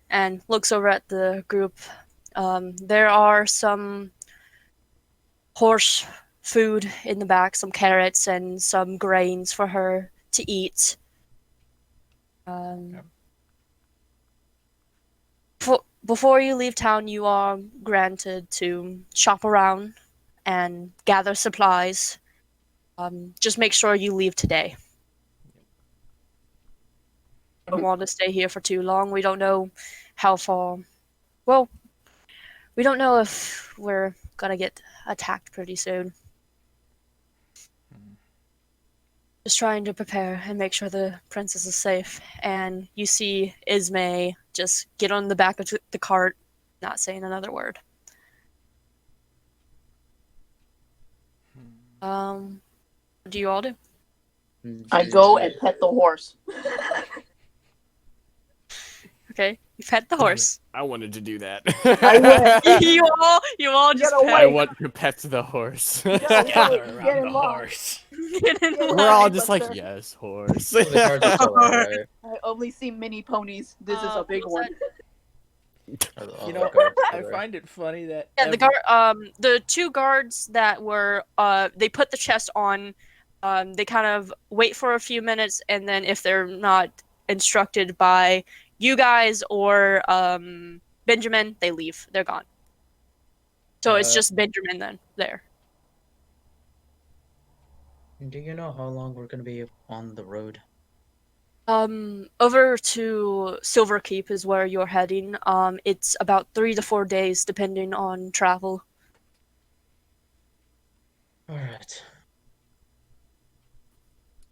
[SPEAKER 1] and looks over at the group. There are some horse food in the back, some carrots and some grains for her to eat. Before you leave town, you are granted to shop around and gather supplies. Just make sure you leave today. I don't want to stay here for too long. We don't know how far. Well, we don't know if we're gonna get attacked pretty soon. Just trying to prepare and make sure the princess is safe. And you see Ismay just get on the back of the cart, not saying another word. What do you all do?
[SPEAKER 5] I go and pet the horse.
[SPEAKER 1] Okay, you pet the horse.
[SPEAKER 2] I wanted to do that.
[SPEAKER 1] you all just
[SPEAKER 5] Get
[SPEAKER 1] pet.
[SPEAKER 2] I want to pet the horse.
[SPEAKER 4] Gather around
[SPEAKER 5] Get
[SPEAKER 4] the
[SPEAKER 5] in line.
[SPEAKER 4] horse.
[SPEAKER 2] We're all just like, yes, horse.
[SPEAKER 3] The cards are still out, right?
[SPEAKER 5] I only see mini ponies. This is a big
[SPEAKER 1] what was
[SPEAKER 5] one.
[SPEAKER 4] You know, I find it funny that
[SPEAKER 1] Yeah, the two guards that were they put the chest on. They kind of wait for a few minutes, and then if they're not instructed by you guys or Benjamin, they leave. They're gone. So it's just Benjamin then there.
[SPEAKER 3] Do you know how long we're gonna be on the road?
[SPEAKER 1] Over to Silver Keep is where you're heading. It's about 3 to 4 days, depending on travel.
[SPEAKER 3] Alright.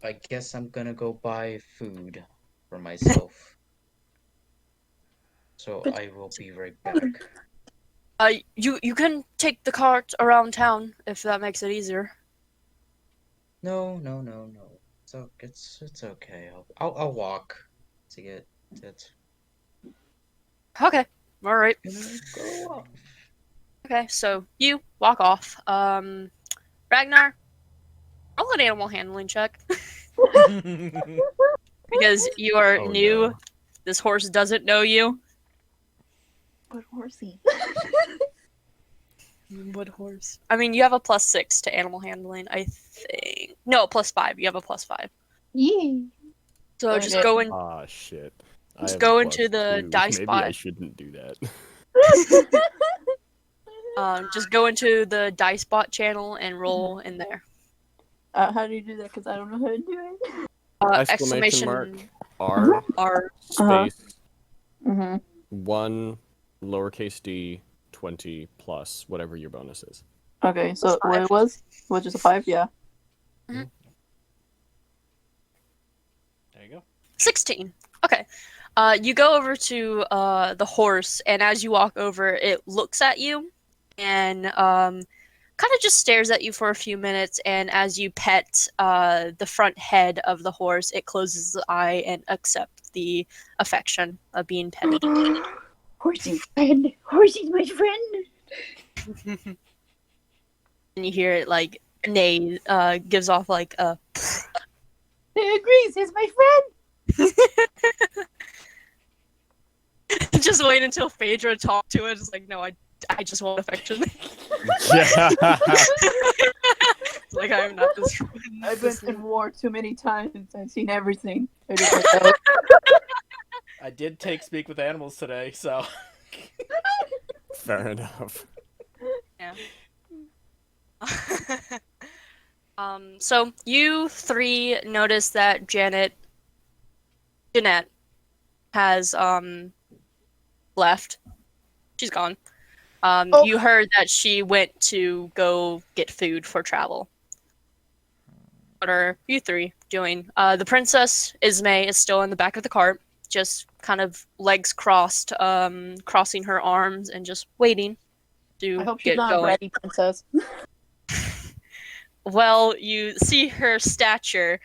[SPEAKER 3] I guess I'm gonna go buy food for myself. So I will be right back.
[SPEAKER 1] You can take the cart around town if that makes it easier.
[SPEAKER 3] No. So it's okay. I'll walk to get it.
[SPEAKER 1] Okay, all right.
[SPEAKER 3] Go off.
[SPEAKER 1] Okay, so you walk off. Ragnar, roll an animal handling check because you are
[SPEAKER 2] Oh,
[SPEAKER 1] new.
[SPEAKER 2] no.
[SPEAKER 1] This horse doesn't know you.
[SPEAKER 5] What horsey?
[SPEAKER 1] What horse? I mean, you have a +6 to animal handling, I think. No, +5. You have a +5.
[SPEAKER 5] Yeah.
[SPEAKER 1] So
[SPEAKER 5] Okay.
[SPEAKER 1] just go in.
[SPEAKER 2] Ah, shit. I
[SPEAKER 1] Just
[SPEAKER 2] have
[SPEAKER 1] go
[SPEAKER 2] a
[SPEAKER 1] into the
[SPEAKER 2] +2.
[SPEAKER 1] dice
[SPEAKER 2] Maybe
[SPEAKER 1] bot.
[SPEAKER 2] I shouldn't do that.
[SPEAKER 1] Just go into the dice bot channel and roll in there.
[SPEAKER 5] How do you do that? Because I don't know how to do it.
[SPEAKER 2] Exclamation mark. R
[SPEAKER 1] R.
[SPEAKER 2] space
[SPEAKER 5] Mm-hmm.
[SPEAKER 2] 1 lowercase d 20 plus whatever your bonus is.
[SPEAKER 5] Okay, so what
[SPEAKER 1] 5.
[SPEAKER 5] it was just a 5, yeah.
[SPEAKER 4] There you go.
[SPEAKER 1] 16. Okay. You go over to the horse, and as you walk over, it looks at you and kind of just stares at you for a few minutes. And as you pet the front head of the horse, it closes the eye and accepts the affection of being petted.
[SPEAKER 5] Horsey's friend. Horsey's my friend.
[SPEAKER 1] And you hear it like neigh, gives off like a.
[SPEAKER 5] It agrees. He's my friend.
[SPEAKER 1] Just wait until Phaedra talks to it. It's like, no, I just want affection.
[SPEAKER 2] Yeah.
[SPEAKER 1] Like I'm not this.
[SPEAKER 5] I've been in war too many times. I've seen everything. I just
[SPEAKER 4] I did take Speak with Animals today, so.
[SPEAKER 2] Fair enough.
[SPEAKER 1] Yeah. So you three notice that Jeanette has left. She's gone.
[SPEAKER 5] Oh.
[SPEAKER 1] You heard that she went to go get food for travel. What are you three doing? The princess Ismay is still in the back of the cart, just kind of legs crossed, crossing her arms and just waiting to
[SPEAKER 5] I hope she's
[SPEAKER 1] get
[SPEAKER 5] not a
[SPEAKER 1] going.
[SPEAKER 5] bratty princess.
[SPEAKER 1] Well, you see her stature.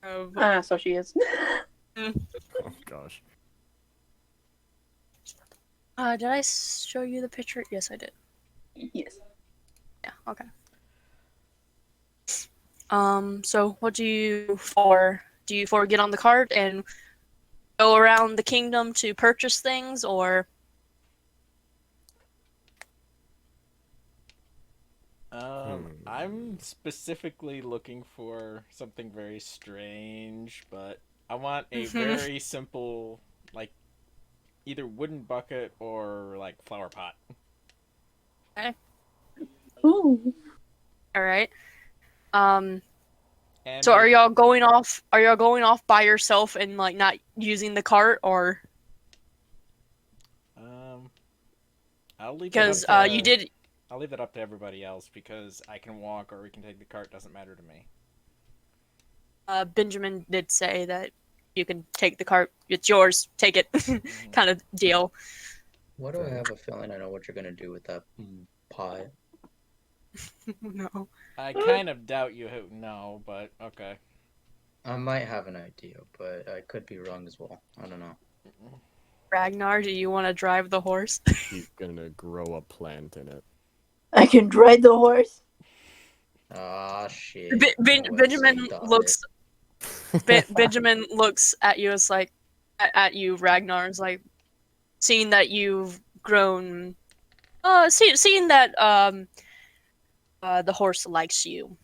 [SPEAKER 1] Of,
[SPEAKER 5] So she is.
[SPEAKER 2] Oh gosh.
[SPEAKER 1] did I show you the picture? Yes, I did.
[SPEAKER 5] Yes.
[SPEAKER 1] Yeah, okay. So what do you for? Do you for get on the cart and go around the kingdom to purchase things, or
[SPEAKER 4] I'm specifically looking for something very strange, but I want a very simple, like, either wooden bucket or, like, flower pot.
[SPEAKER 5] Ooh.
[SPEAKER 1] all right?
[SPEAKER 4] And
[SPEAKER 1] So are y'all going off? Are y'all going off by yourself and like not using the cart, or
[SPEAKER 4] I'll leave
[SPEAKER 1] because
[SPEAKER 4] it up to,
[SPEAKER 1] you did?
[SPEAKER 4] I'll leave it up to everybody else because I can walk or we can take the cart. Doesn't matter to me.
[SPEAKER 1] Benjamin did say that you can take the cart. It's yours. Take it, kind of deal.
[SPEAKER 3] Why do I have a feeling I know what you're gonna do with that pie?
[SPEAKER 1] No.
[SPEAKER 4] I kind of doubt you know, but okay.
[SPEAKER 3] I might have an idea, but I could be wrong as well. I don't know.
[SPEAKER 1] Ragnar, do you want to drive the horse?
[SPEAKER 2] He's gonna grow a plant in it.
[SPEAKER 5] I can ride the horse.
[SPEAKER 3] Ah, shit.
[SPEAKER 1] Benjamin looks. Benjamin looks at you as like, at you, Ragnar, is like, seeing that you've grown. Seeing that the horse likes you.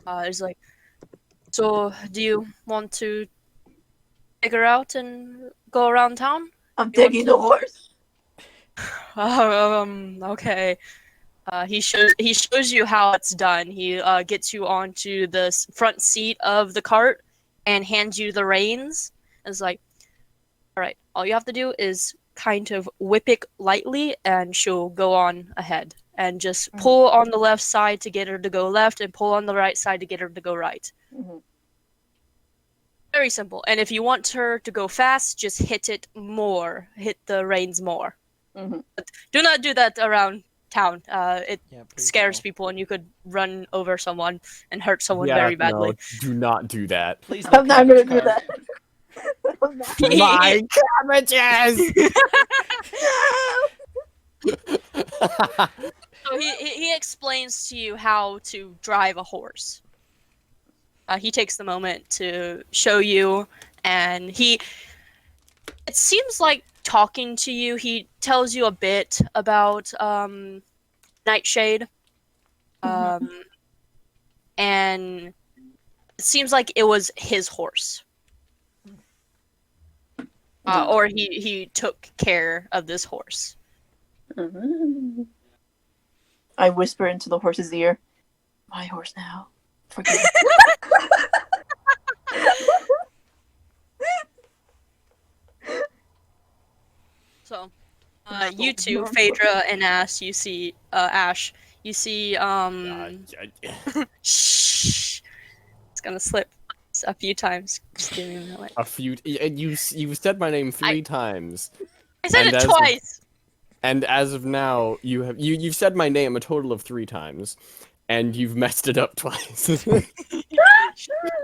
[SPEAKER 1] Is like, so do you want to take her out and go around town?
[SPEAKER 5] I'm
[SPEAKER 1] You want
[SPEAKER 5] taking the horse.
[SPEAKER 1] Okay. He shows you how it's done. He gets you onto the front seat of the cart and hands you the reins. And it's like, all right, all you have to do is kind of whip it lightly, and she'll go on ahead. And just pull on the left side to get her to go left, and pull on the right side to get her to go right.
[SPEAKER 5] Mm-hmm.
[SPEAKER 1] Very simple. And if you want her to go fast, just hit it more. Hit the reins more.
[SPEAKER 5] Mm-hmm.
[SPEAKER 1] But do not do that around town. It
[SPEAKER 4] Yeah, please
[SPEAKER 1] scares
[SPEAKER 4] no.
[SPEAKER 1] people, and you could run over someone and hurt someone
[SPEAKER 2] Yeah,
[SPEAKER 1] very badly.
[SPEAKER 2] No, do not do that.
[SPEAKER 4] Please
[SPEAKER 5] I'm not
[SPEAKER 4] cabbage
[SPEAKER 5] gonna do
[SPEAKER 4] cart.
[SPEAKER 5] that. I'm not.
[SPEAKER 2] My cabbages!
[SPEAKER 1] So he explains to you how to drive a horse. He takes the moment to show you, and it seems like talking to you. He tells you a bit about Nightshade, and it seems like it was his horse, or he took care of this horse.
[SPEAKER 5] I whisper into the horse's ear, "My horse now. Forgive me."
[SPEAKER 1] So, you two, Phaedra and Ash, you see, shh, it's gonna slip a few times. Just give me a minute.
[SPEAKER 2] A few. You said my name 3 times,
[SPEAKER 1] I said
[SPEAKER 2] and
[SPEAKER 1] it twice.
[SPEAKER 2] and as of now, you've said my name a total of 3 times, and you've messed it up twice.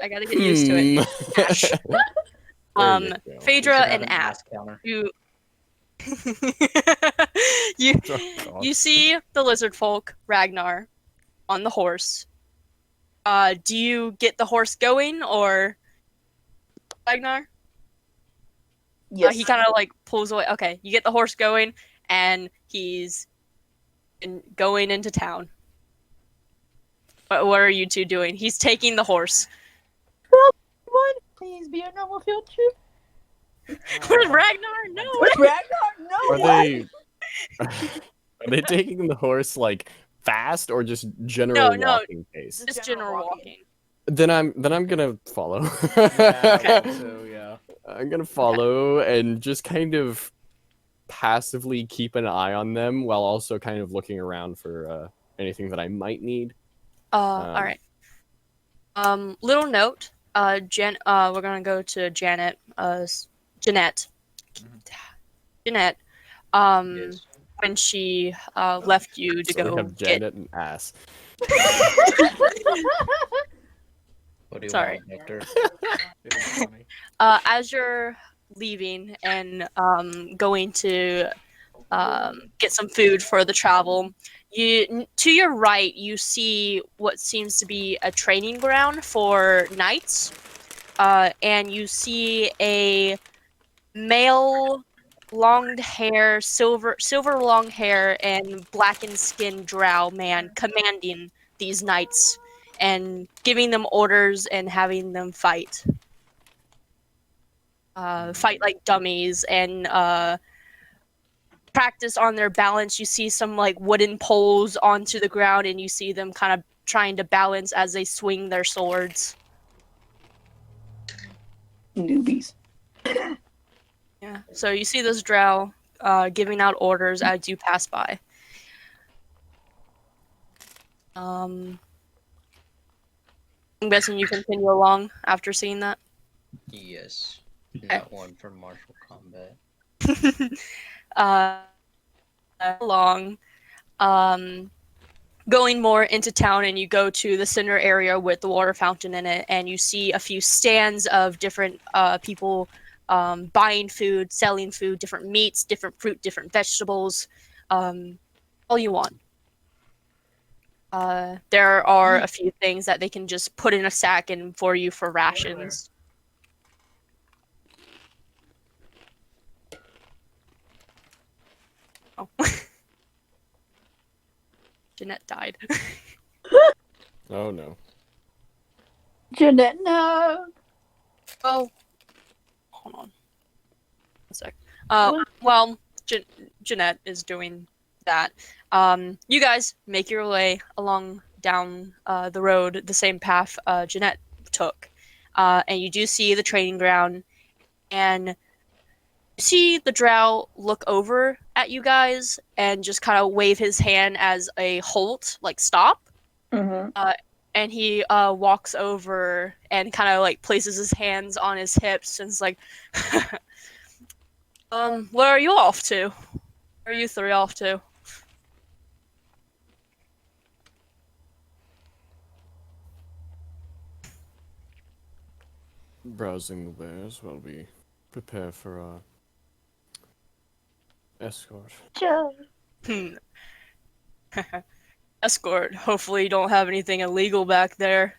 [SPEAKER 1] I gotta get used to it. Ash.
[SPEAKER 2] There you go.
[SPEAKER 1] Phaedra
[SPEAKER 3] Should have
[SPEAKER 1] and
[SPEAKER 3] an
[SPEAKER 1] Ash,
[SPEAKER 3] ass counter.
[SPEAKER 1] you
[SPEAKER 2] Oh, God.
[SPEAKER 1] you see the lizard folk, Ragnar, on the horse. Do you get the horse going, or Ragnar?
[SPEAKER 5] Yes.
[SPEAKER 1] He kind of like pulls away. Okay, you get the horse going, and he's going into town. What are you two doing? He's taking the horse.
[SPEAKER 5] One, please be a normal field trip.
[SPEAKER 1] Where's Ragnar? No.
[SPEAKER 5] Where's Ragnar? No.
[SPEAKER 2] Are
[SPEAKER 5] what?
[SPEAKER 2] they are they taking the horse like fast or just general
[SPEAKER 1] No.
[SPEAKER 2] walking pace?
[SPEAKER 1] Just general walking.
[SPEAKER 2] Then I'm gonna follow.
[SPEAKER 4] Yeah, so yeah.
[SPEAKER 2] I'm gonna follow and just kind of passively keep an eye on them while also kind of looking around for anything that I might need.
[SPEAKER 1] All right. Little note. We're gonna go to Janet. Jeanette. Jeanette.
[SPEAKER 3] Yes.
[SPEAKER 1] When she left you to
[SPEAKER 2] So we
[SPEAKER 1] go
[SPEAKER 2] have
[SPEAKER 1] get.
[SPEAKER 2] Janet and Ass.
[SPEAKER 3] What do you
[SPEAKER 1] Sorry.
[SPEAKER 3] want, Doctor?
[SPEAKER 4] It is funny.
[SPEAKER 1] As you're leaving and going to get some food for the travel, to your right you see what seems to be a training ground for knights, and you see a male, long hair, silver long hair, and blackened skin drow man commanding these knights and giving them orders and having them fight. Fight like dummies and practice on their balance. You see some like wooden poles onto the ground, and you see them kind of trying to balance as they swing their swords.
[SPEAKER 5] Newbies.
[SPEAKER 1] Yeah. So you see this drow giving out orders as you pass by. I'm guessing you continue along after seeing that.
[SPEAKER 3] Yes. Not one for martial combat.
[SPEAKER 1] Along, going more into town, and you go to the center area with the water fountain in it, and you see a few stands of different people buying food, selling food, different meats, different fruit, different vegetables, all you want. There are a few things that they can just put in a sack and for you for rations. Oh. Jeanette died.
[SPEAKER 2] Oh no.
[SPEAKER 5] Jeanette, no.
[SPEAKER 1] Oh, hold on. A sec. Well, Jeanette is doing that. You guys make your way along down the road, the same path Jeanette took, and you do see the training ground, and you see the drow look over at you guys and just kind of wave his hand as a halt, like stop.
[SPEAKER 5] Mm-hmm.
[SPEAKER 1] And he walks over and kind of like places his hands on his hips and is like, where are you off to? Where are you three off to?
[SPEAKER 2] Browsing the wares while we prepare for our escort.
[SPEAKER 1] Escort. Hopefully you don't have anything illegal back there.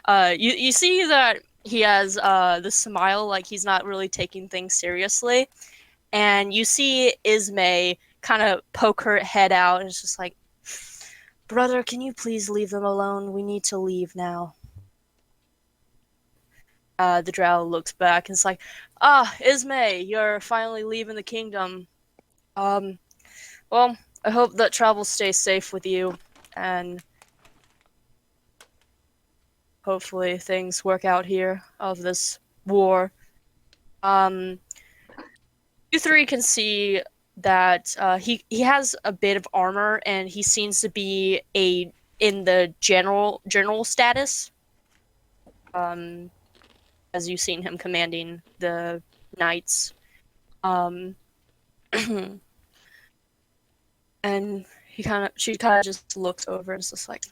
[SPEAKER 1] You see that he has the smile, like he's not really taking things seriously. And you see Ismay kind of poke her head out and it's just like, brother, can you please leave them alone? We need to leave now. The drow looks back and it's like, Ismay, you're finally leaving the kingdom. Well, I hope that travel stays safe with you, and hopefully things work out here of this war. You three can see that he has a bit of armor, and he seems to be in the general status. As you've seen him commanding the knights. And she kind of just looks over and is just like,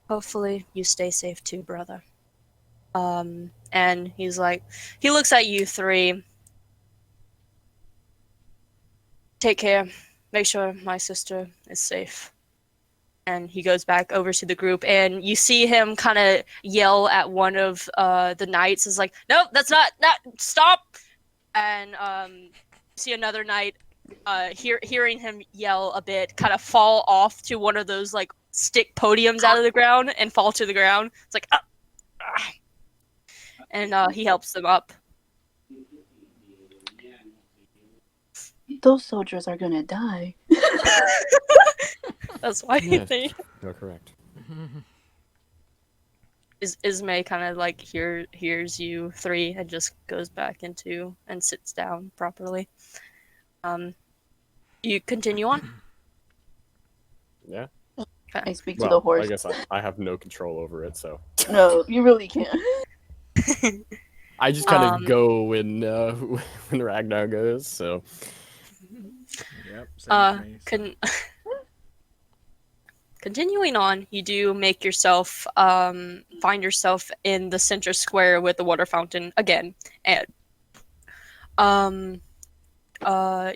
[SPEAKER 1] hopefully you stay safe too, brother. And he's like, he looks at you three. Take care. Make sure my sister is safe. And he goes back over to the group, and you see him kind of yell at one of the knights. Is like, no, that's not, stop. And see another knight hearing him yell a bit, kind of fall off to one of those like stick podiums out of the ground and fall to the ground. It's like, and he helps them up.
[SPEAKER 5] Those soldiers are gonna die.
[SPEAKER 1] That's why
[SPEAKER 2] Yes,
[SPEAKER 1] they.
[SPEAKER 2] you're correct.
[SPEAKER 1] Ismay kind of like hears you three and just goes back into and sits down properly. You continue on.
[SPEAKER 2] Yeah.
[SPEAKER 5] I speak to the
[SPEAKER 2] Well,
[SPEAKER 5] horse.
[SPEAKER 2] I guess I have no control over it, so
[SPEAKER 5] No, you really can't.
[SPEAKER 2] I just kind of go when Ragnar goes. So
[SPEAKER 4] Yep. Same with me, so.
[SPEAKER 1] Continuing on, you do make yourself find yourself in the center square with the water fountain again, and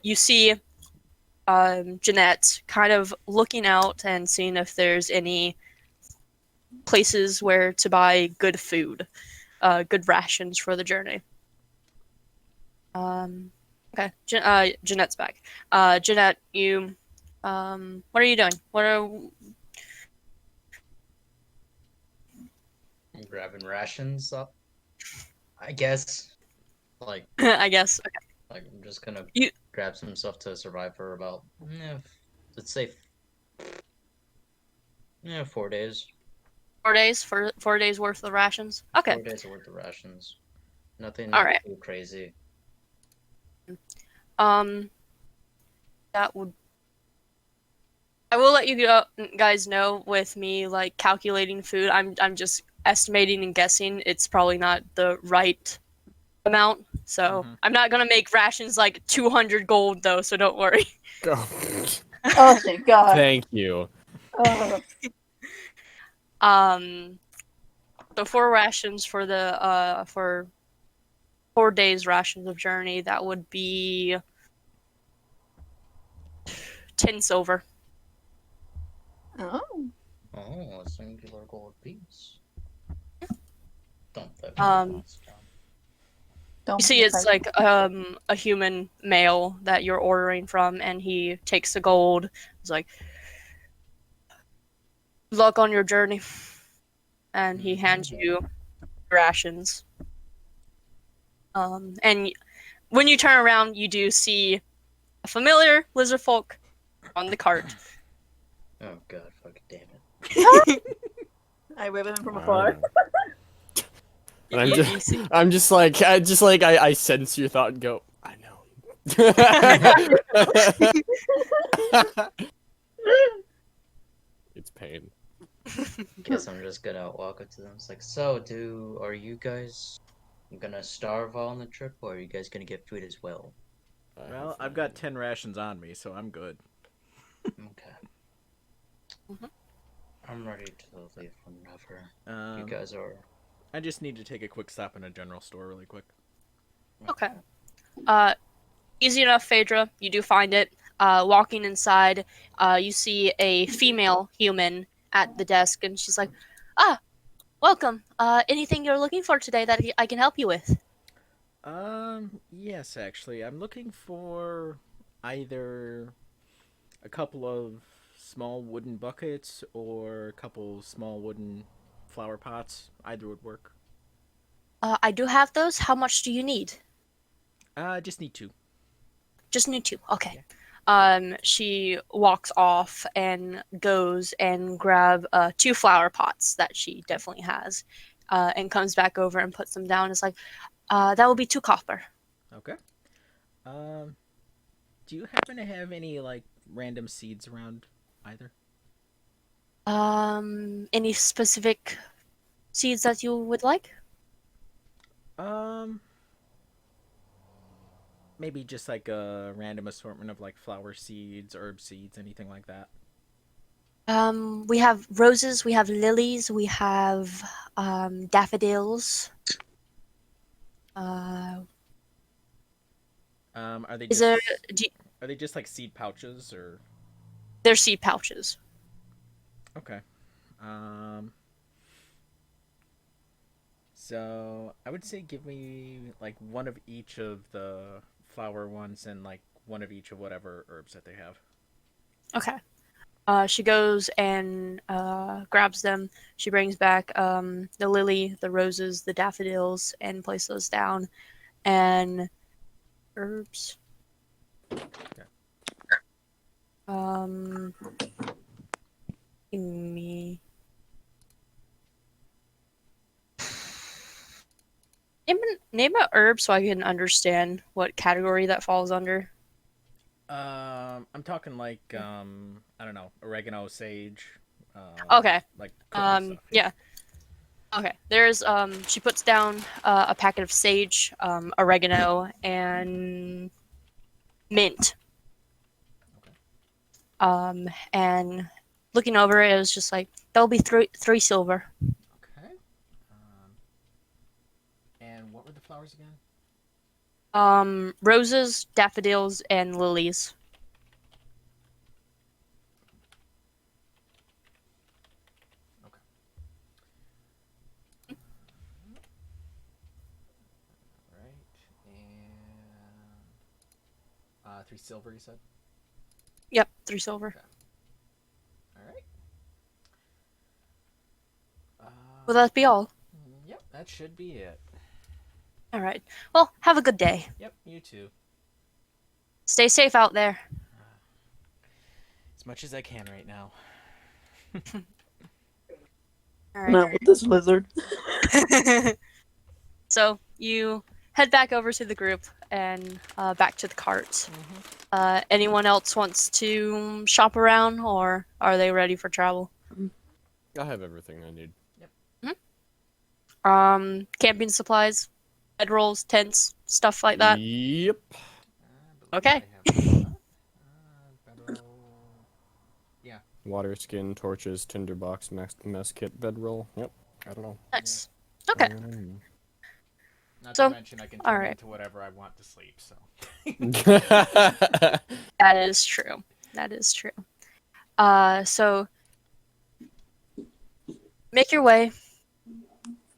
[SPEAKER 1] you see Jeanette kind of looking out and seeing if there's any places where to buy good food, good rations for the journey. Okay, Jeanette's back. Jeanette, you, what are you doing?
[SPEAKER 3] I'm grabbing rations up. I guess. Like,
[SPEAKER 1] I guess. Okay.
[SPEAKER 3] like I'm just gonna
[SPEAKER 1] You-
[SPEAKER 3] grab some stuff to survive for about, let's say, 4 days.
[SPEAKER 1] 4 days for 4 days worth of rations. Okay.
[SPEAKER 3] 4 days worth of rations. Nothing
[SPEAKER 1] All right.
[SPEAKER 3] too crazy.
[SPEAKER 1] That would. I will let you guys know with me like calculating food. I'm just estimating and guessing. It's probably not the right amount, so I'm not gonna make rations like 200 gold though. So don't worry.
[SPEAKER 2] go.
[SPEAKER 5] Oh, thank God.
[SPEAKER 2] Thank you.
[SPEAKER 1] The 4 rations for the for 4 days rations of journey, that would be 10 silver.
[SPEAKER 5] Oh.
[SPEAKER 3] Oh, a singular gold piece. Dump that
[SPEAKER 1] Um,
[SPEAKER 3] cost down.
[SPEAKER 5] Don't
[SPEAKER 1] You see, it's like a human male that you're ordering from, and he takes the gold. He's like, "Luck on your journey," and he hands you rations. And when you turn around, you do see a familiar lizard folk on the cart.
[SPEAKER 3] Oh God, fucking damn it!
[SPEAKER 5] I rib him from afar.
[SPEAKER 2] And
[SPEAKER 1] You see-
[SPEAKER 2] I'm just like I sense your thought and go, I know. It's pain.
[SPEAKER 3] Guess I'm just gonna walk up to them. It's like, so, are you guys gonna starve on the trip, or are you guys gonna get food as well?
[SPEAKER 4] Well, I've got 10 rations on me, so I'm good.
[SPEAKER 3] Okay. I'm ready to leave whenever. You guys are.
[SPEAKER 4] I just need to take a quick stop in a general store really quick.
[SPEAKER 1] Okay. Easy enough, Phaedra. You do find it. Walking inside, you see a female human at the desk, and she's like, "Ah, welcome. Anything you're looking for today that I can help you with?"
[SPEAKER 4] Yes, actually. I'm looking for either a couple of small wooden buckets or a couple small wooden flower pots. Either would work.
[SPEAKER 1] I do have those. How much do you need?
[SPEAKER 4] Just need 2.
[SPEAKER 1] Just need 2. Okay. She walks off and goes and grab 2 flower pots that she definitely has, and comes back over and puts them down. It's like, that will be 2 copper.
[SPEAKER 4] Okay. Do you happen to have any, like, random seeds around either?
[SPEAKER 1] Any specific seeds that you would like?
[SPEAKER 4] Maybe just like a random assortment of like flower seeds, herb seeds, anything like that.
[SPEAKER 1] We have roses, we have lilies, we have daffodils.
[SPEAKER 4] Are they
[SPEAKER 1] Is
[SPEAKER 4] just
[SPEAKER 1] there?
[SPEAKER 4] are they just like seed pouches or?
[SPEAKER 1] They're seed pouches.
[SPEAKER 4] Okay. So I would say give me like one of each of the flower ones and like one of each of whatever herbs that they have.
[SPEAKER 1] Okay. She goes and grabs them. She brings back the lily, the roses, the daffodils, and places those down. And herbs. Give me. Name a herb so I can understand what category that falls under.
[SPEAKER 4] I'm talking like I don't know, oregano, sage.
[SPEAKER 1] Okay.
[SPEAKER 4] Like cooking stuff.
[SPEAKER 1] Yeah. Okay. There's she puts down a packet of sage, oregano, and mint. And looking over it, it was just like that'll be three silver.
[SPEAKER 4] Okay. And what were the flowers again?
[SPEAKER 1] Roses, daffodils, and lilies.
[SPEAKER 4] Okay. All right. And 3 silver, you said?
[SPEAKER 1] Yep, 3 silver.
[SPEAKER 4] Okay. All right.
[SPEAKER 1] Will that be all?
[SPEAKER 4] Yep, that should be it.
[SPEAKER 1] All right. Well, have a good day.
[SPEAKER 4] Yep, you too.
[SPEAKER 1] Stay safe out there.
[SPEAKER 4] As much as I can right now.
[SPEAKER 1] All right.
[SPEAKER 5] Not with this lizard.
[SPEAKER 1] So you head back over to the group and back to the cart. Anyone else wants to shop around, or are they ready for travel?
[SPEAKER 2] I have everything I need.
[SPEAKER 1] Camping supplies, bedrolls, tents, stuff like that.
[SPEAKER 2] Yep.
[SPEAKER 1] Okay.
[SPEAKER 4] Yeah.
[SPEAKER 2] Water skin, torches, tinderbox, mess kit, bedroll. Yep. I don't know.
[SPEAKER 1] Nice. Okay.
[SPEAKER 4] Not
[SPEAKER 1] So,
[SPEAKER 4] to mention I can
[SPEAKER 1] all
[SPEAKER 4] turn
[SPEAKER 1] right.
[SPEAKER 4] into whatever I want to sleep, so.
[SPEAKER 1] That is true. That is true. So make your way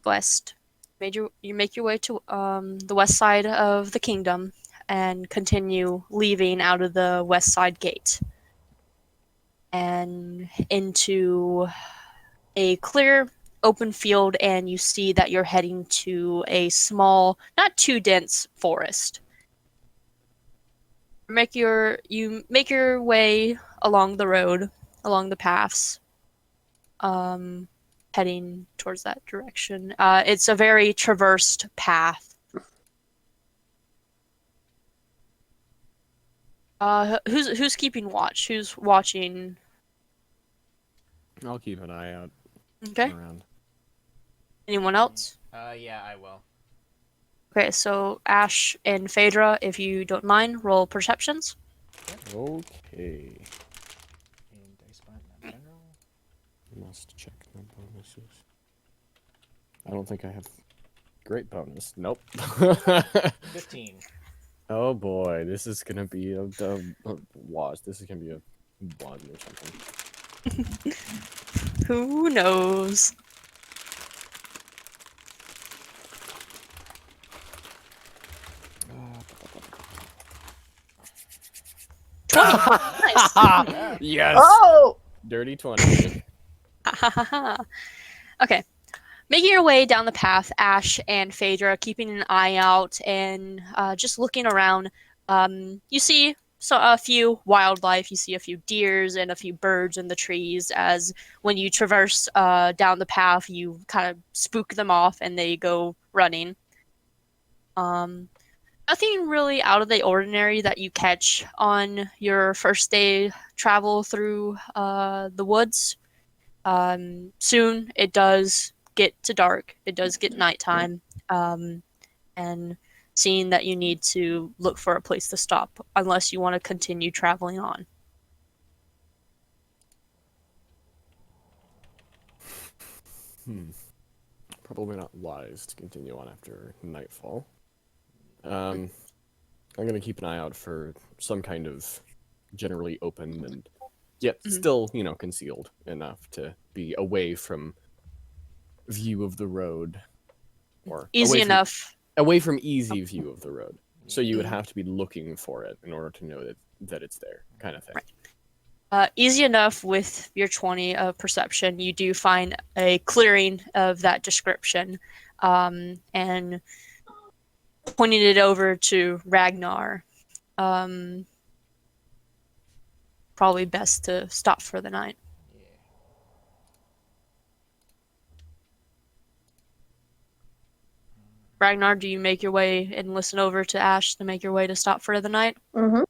[SPEAKER 1] west. You make your way to the west side of the kingdom and continue leaving out of the west side gate and into a clear open field, and you see that you're heading to a small, not too dense forest. You make your way along the road, along the paths, heading towards that direction. It's a very traversed path. Who's keeping watch? Who's watching?
[SPEAKER 2] I'll keep an eye out
[SPEAKER 1] Okay.
[SPEAKER 2] around.
[SPEAKER 1] Anyone else?
[SPEAKER 4] Yeah, I will.
[SPEAKER 1] Okay, so Ash and Phaedra, if you don't mind, roll perceptions.
[SPEAKER 2] Okay.
[SPEAKER 4] And dice button in general.
[SPEAKER 2] Must check my bonuses. I don't think I have great bonus. Nope.
[SPEAKER 4] 15.
[SPEAKER 2] Oh boy, this is gonna be a wash. This is gonna be a one or something.
[SPEAKER 1] Who knows? Nice.
[SPEAKER 2] Yes.
[SPEAKER 5] Oh!
[SPEAKER 2] Dirty 20.
[SPEAKER 1] Okay. Making your way down the path, Ash and Phaedra, keeping an eye out and just looking around. You see a few wildlife. You see a few deers and a few birds in the trees. As when you traverse down the path, you kind of spook them off and they go running. Nothing really out of the ordinary that you catch on your first day travel through the woods. Soon it does get to dark. It does get nighttime. And seeing that you need to look for a place to stop unless you want to continue traveling on.
[SPEAKER 2] Probably not wise to continue on after nightfall. I'm gonna keep an eye out for some kind of generally open and yet still, concealed enough to be away from view of the road, or
[SPEAKER 1] Easy enough.
[SPEAKER 2] away from easy view of the road. So you would
[SPEAKER 1] Mhm.
[SPEAKER 2] have to be looking for it in order to know that it's there, kind of thing.
[SPEAKER 1] Easy enough with your 20 of perception. You do find a clearing of that description, and pointing it over to Ragnar. Um, Probably best to stop for the night.
[SPEAKER 4] Yeah.
[SPEAKER 1] Ragnar, do you make your way and listen over to Ash to make your way to stop for the night?
[SPEAKER 5] Mm-hmm.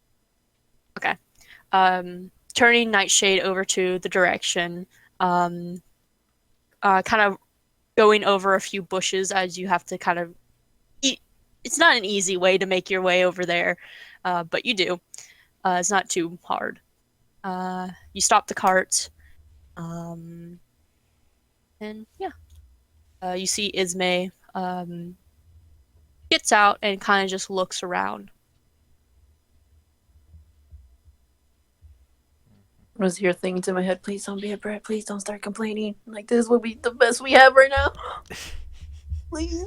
[SPEAKER 1] Turning Nightshade over to the direction, kind of going over a few bushes as you have to kind of eat. It's not an easy way to make your way over there, but you do. It's not too hard. You stop the cart, and yeah, you see Ismay gets out and kind of just looks around.
[SPEAKER 5] Was your thing to my head? Please don't be a brat. Please don't start complaining. Like this will be the best we have right now. Please.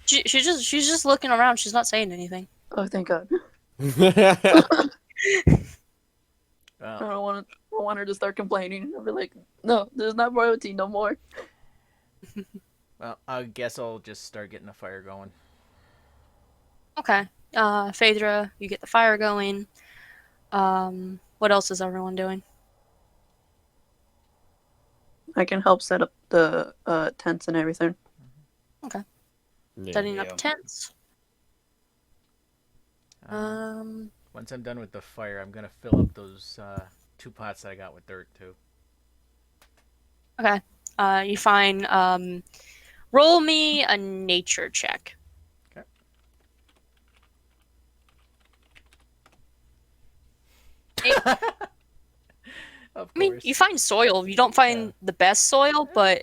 [SPEAKER 1] She's just looking around. She's not saying anything.
[SPEAKER 5] Oh, thank God. I
[SPEAKER 4] Well,
[SPEAKER 5] don't want her to start complaining. I'll be like, no, there's not royalty no more.
[SPEAKER 4] well, I guess I'll just start getting the fire going.
[SPEAKER 1] Okay. Phaedra, you get the fire going. What else is everyone doing?
[SPEAKER 5] I can help set up the tents and everything.
[SPEAKER 2] Yeah.
[SPEAKER 1] Setting up
[SPEAKER 3] Yeah.
[SPEAKER 1] tents.
[SPEAKER 4] Once I'm done with the fire, I'm gonna fill up those 2 pots that I got with dirt too.
[SPEAKER 1] Okay. You find, roll me a nature check.
[SPEAKER 4] Okay. Of
[SPEAKER 1] I mean,
[SPEAKER 4] course.
[SPEAKER 1] you find soil. You don't find
[SPEAKER 4] Yeah.
[SPEAKER 1] the best soil, but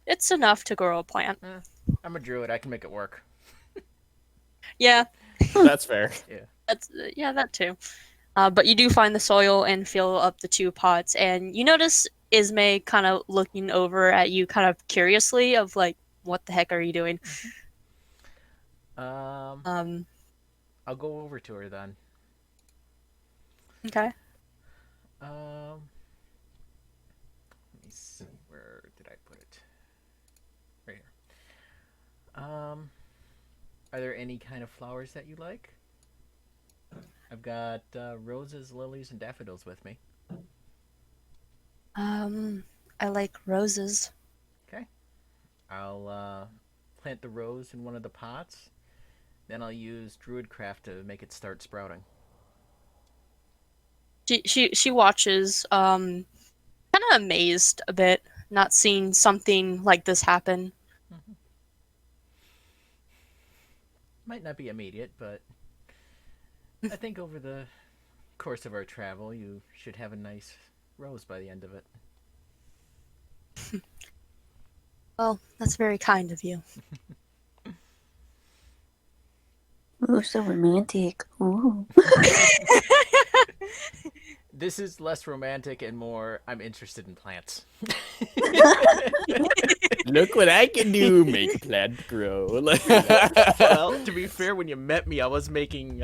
[SPEAKER 1] it's enough to grow a plant.
[SPEAKER 4] I'm a druid. I can make it work.
[SPEAKER 1] Yeah,
[SPEAKER 2] That's fair.
[SPEAKER 1] that's yeah, that too. But you do find the soil and fill up the 2 pots, and you notice Ismay kind of looking over at you, kind of curiously, of like, what the heck are you doing?
[SPEAKER 4] I'll go over to her then.
[SPEAKER 1] Okay.
[SPEAKER 4] Let me see. Where did I put it? Right here. Are there any kind of flowers that you like? I've got roses, lilies, and daffodils with me.
[SPEAKER 1] I like roses.
[SPEAKER 4] Okay. I'll plant the rose in one of the pots. Then I'll use Druidcraft to make it start sprouting.
[SPEAKER 1] She watches, kind of amazed a bit, not seeing something like this happen.
[SPEAKER 4] Might not be immediate, but I think over the course of our travel, you should have a nice rose by the end of it.
[SPEAKER 1] Well, that's very kind of you.
[SPEAKER 5] Ooh, so romantic. Ooh.
[SPEAKER 4] This is less romantic and more I'm interested in plants.
[SPEAKER 2] Look what I can do! Make a plant grow.
[SPEAKER 4] Well, to be fair, when you met me, I was making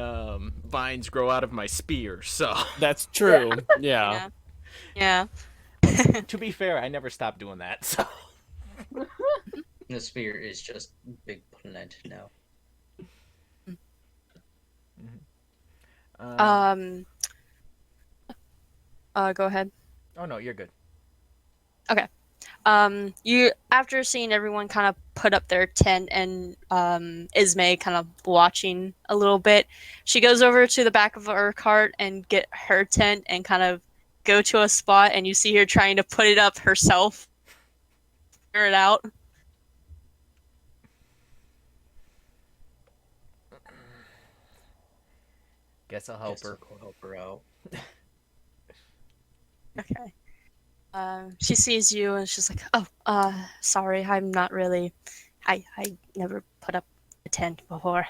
[SPEAKER 4] vines grow out of my spear, so...
[SPEAKER 2] That's true. Yeah.
[SPEAKER 1] Yeah.
[SPEAKER 4] To be fair, I never stopped doing that, so...
[SPEAKER 3] The spear is just big plant now.
[SPEAKER 1] Go ahead.
[SPEAKER 4] Oh no, you're good.
[SPEAKER 1] You, after seeing everyone kind of put up their tent and Ismay kind of watching a little bit, she goes over to the back of her cart and get her tent and kind of go to a spot, and you see her trying to put it up herself. Figure it out.
[SPEAKER 4] Guess I'll help
[SPEAKER 3] Guess
[SPEAKER 4] her.
[SPEAKER 3] I'll help her out.
[SPEAKER 1] Okay. She sees you and she's like, "Oh, sorry, I'm not really. I never put up a tent before."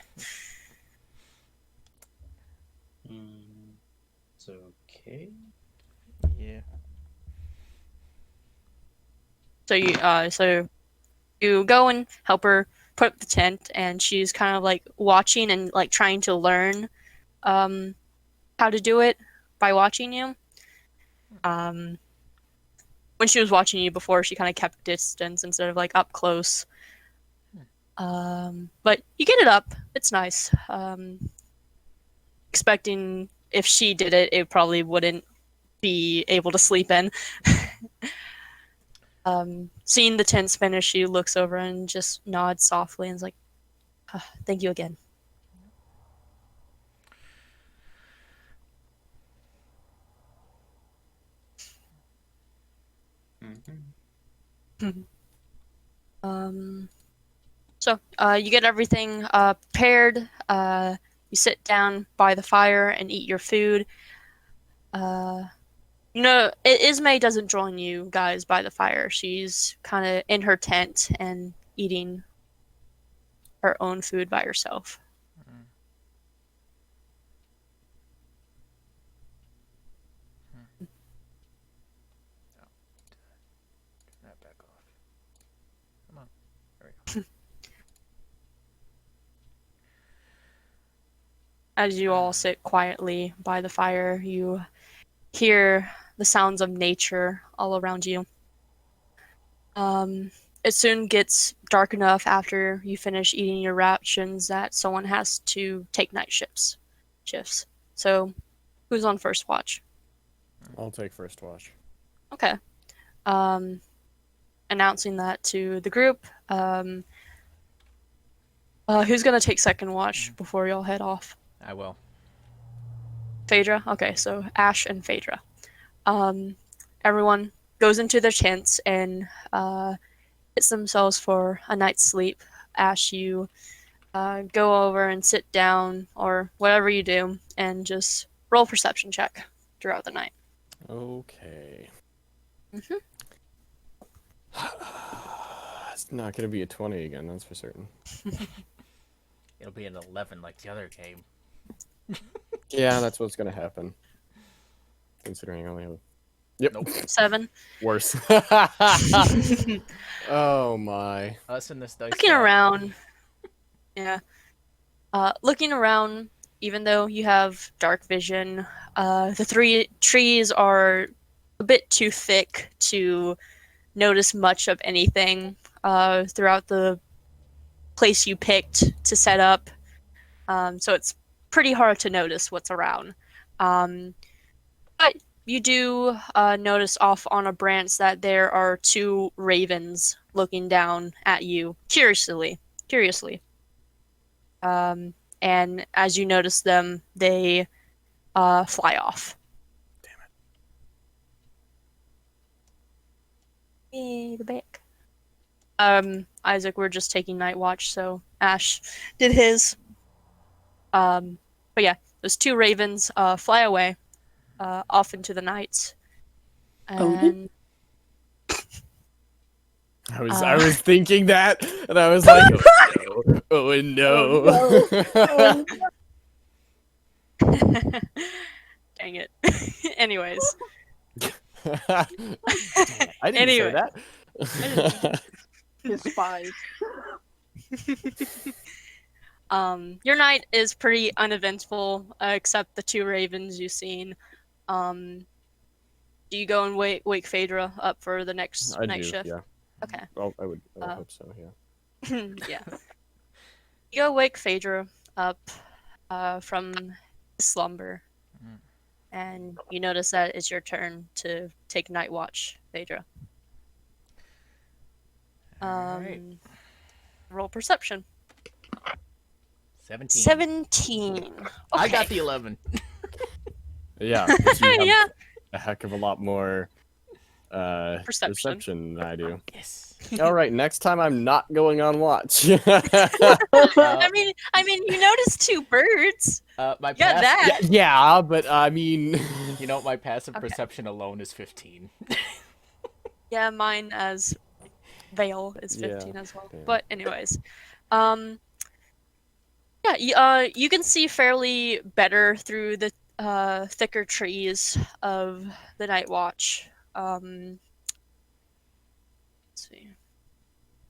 [SPEAKER 3] It's okay.
[SPEAKER 4] Yeah.
[SPEAKER 1] So you go and help her put up the tent, and she's kind of like watching and like trying to learn how to do it by watching you. When she was watching you before, she kind of kept distance instead of like up close. But you get it up. It's nice. Expecting if she did it, it probably wouldn't be able to sleep in. Seeing the tents finish, she looks over and just nods softly and is like, "Thank you again." So you get everything prepared. You sit down by the fire and eat your food. Ismay doesn't join you guys by the fire. She's kind of in her tent and eating her own food by herself.
[SPEAKER 4] Turn that back off. Come on. There we go.
[SPEAKER 1] As you all sit quietly by the fire, you hear the sounds of nature all around you. It soon gets dark enough after you finish eating your rations that someone has to take night shifts. So, who's on first watch?
[SPEAKER 2] I'll take first watch.
[SPEAKER 1] Okay. Announcing that to the group. Who's gonna take second watch before y'all head off?
[SPEAKER 4] I will.
[SPEAKER 1] Phaedra? Okay, so Ash and Phaedra. Everyone goes into their tents and gets themselves for a night's sleep. Ash, you go over and sit down, or whatever you do, and just roll a perception check throughout the night.
[SPEAKER 2] Okay. It's not going to be a 20 again, that's for certain.
[SPEAKER 4] It'll be an 11 like the other game.
[SPEAKER 2] Yeah, that's what's going to happen. Considering I only have... Yep.
[SPEAKER 4] Nope.
[SPEAKER 1] 7.
[SPEAKER 2] Worse. Oh my.
[SPEAKER 4] Us and this dice.
[SPEAKER 1] Looking around. Yeah. Looking around, even though you have dark vision, the 3 trees are a bit too thick to notice much of anything throughout the place you picked to set up. So it's pretty hard to notice what's around. But you do notice off on a branch that there are 2 ravens looking down at you curiously. And as you notice them, they fly off. Damn it. Yay, the back. Isaac, we're just taking night watch, so Ash did his. But yeah, those 2 ravens fly away off into the night. And
[SPEAKER 2] I was thinking that, and I was like, oh no.
[SPEAKER 1] Dang it. Anyways.
[SPEAKER 2] I didn't
[SPEAKER 1] Anyway.
[SPEAKER 2] say that.
[SPEAKER 5] Despise.
[SPEAKER 1] Your night is pretty uneventful, except the 2 ravens you've seen. Do you go and wake Phaedra up for the next night shift?
[SPEAKER 2] Yeah.
[SPEAKER 1] Okay.
[SPEAKER 2] Well, I would hope so, yeah.
[SPEAKER 1] Yeah. You go wake Phaedra up from slumber, and you notice that it's your turn to take night watch, Phaedra.
[SPEAKER 4] Alright.
[SPEAKER 1] Roll perception.
[SPEAKER 4] 17.
[SPEAKER 1] 17. Okay.
[SPEAKER 4] I got the 11.
[SPEAKER 2] Yeah, 'cause you have
[SPEAKER 1] Yeah.
[SPEAKER 2] a heck of a lot more
[SPEAKER 1] Perception.
[SPEAKER 2] perception than I do.
[SPEAKER 4] Yes.
[SPEAKER 2] All right, next time I'm not going on watch.
[SPEAKER 1] I mean, you noticed 2 birds.
[SPEAKER 4] My
[SPEAKER 1] You got that.
[SPEAKER 2] Yeah, but I mean,
[SPEAKER 4] You know, my passive
[SPEAKER 1] Okay.
[SPEAKER 4] perception alone is 15.
[SPEAKER 1] Yeah, mine as Vale is
[SPEAKER 2] Yeah,
[SPEAKER 1] 15 as well.
[SPEAKER 2] yeah.
[SPEAKER 1] But anyways, you can see fairly better through the thicker trees of the night watch. Let's see.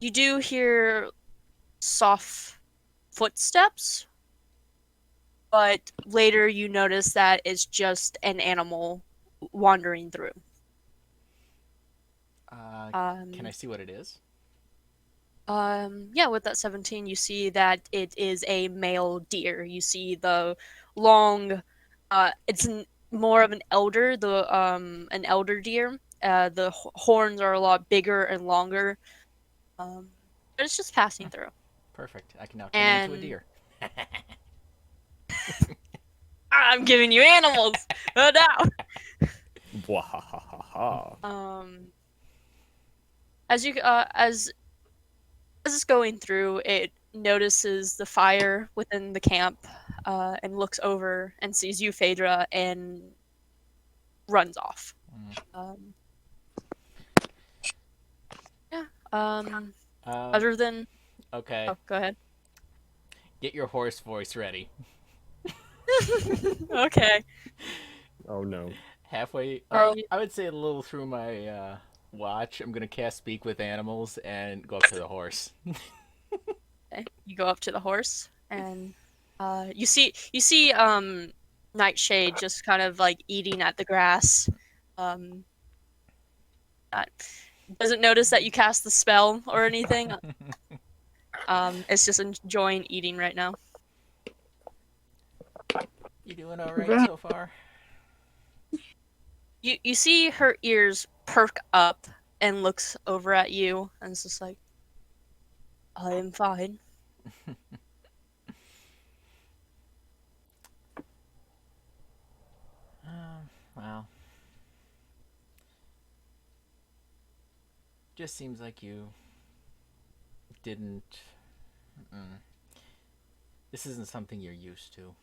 [SPEAKER 1] You do hear soft footsteps, but later you notice that it's just an animal wandering through.
[SPEAKER 4] Can I see what it is?
[SPEAKER 1] Yeah, with that 17, you see that it is a male deer. You see the long, it's more of an elder deer. The horns are a lot bigger and longer. But it's just passing through.
[SPEAKER 4] Perfect. I can now turn into a
[SPEAKER 1] And
[SPEAKER 4] deer.
[SPEAKER 1] I'm giving you animals, no doubt.
[SPEAKER 2] Wahahaha.
[SPEAKER 1] As you as it's going through, it notices the fire within the camp, and looks over and sees you, Phaedra, and runs off. Um, yeah. Other than
[SPEAKER 4] Okay.
[SPEAKER 1] oh, go ahead.
[SPEAKER 4] Get your horse voice ready.
[SPEAKER 1] Okay.
[SPEAKER 2] Oh no.
[SPEAKER 4] Halfway,
[SPEAKER 1] Are you,
[SPEAKER 4] I would say a little through my watch, I'm gonna cast Speak with Animals and go up to the horse.
[SPEAKER 1] okay. You go up to the horse, and you see Nightshade just kind of like eating at the grass. Um, not, doesn't notice that you cast the spell or anything. It's just enjoying eating right now.
[SPEAKER 4] You doing all right so far?
[SPEAKER 1] You see her ears perk up and looks over at you, and it's just like, I am fine.
[SPEAKER 4] Well, just seems like you didn't. This isn't something you're used to.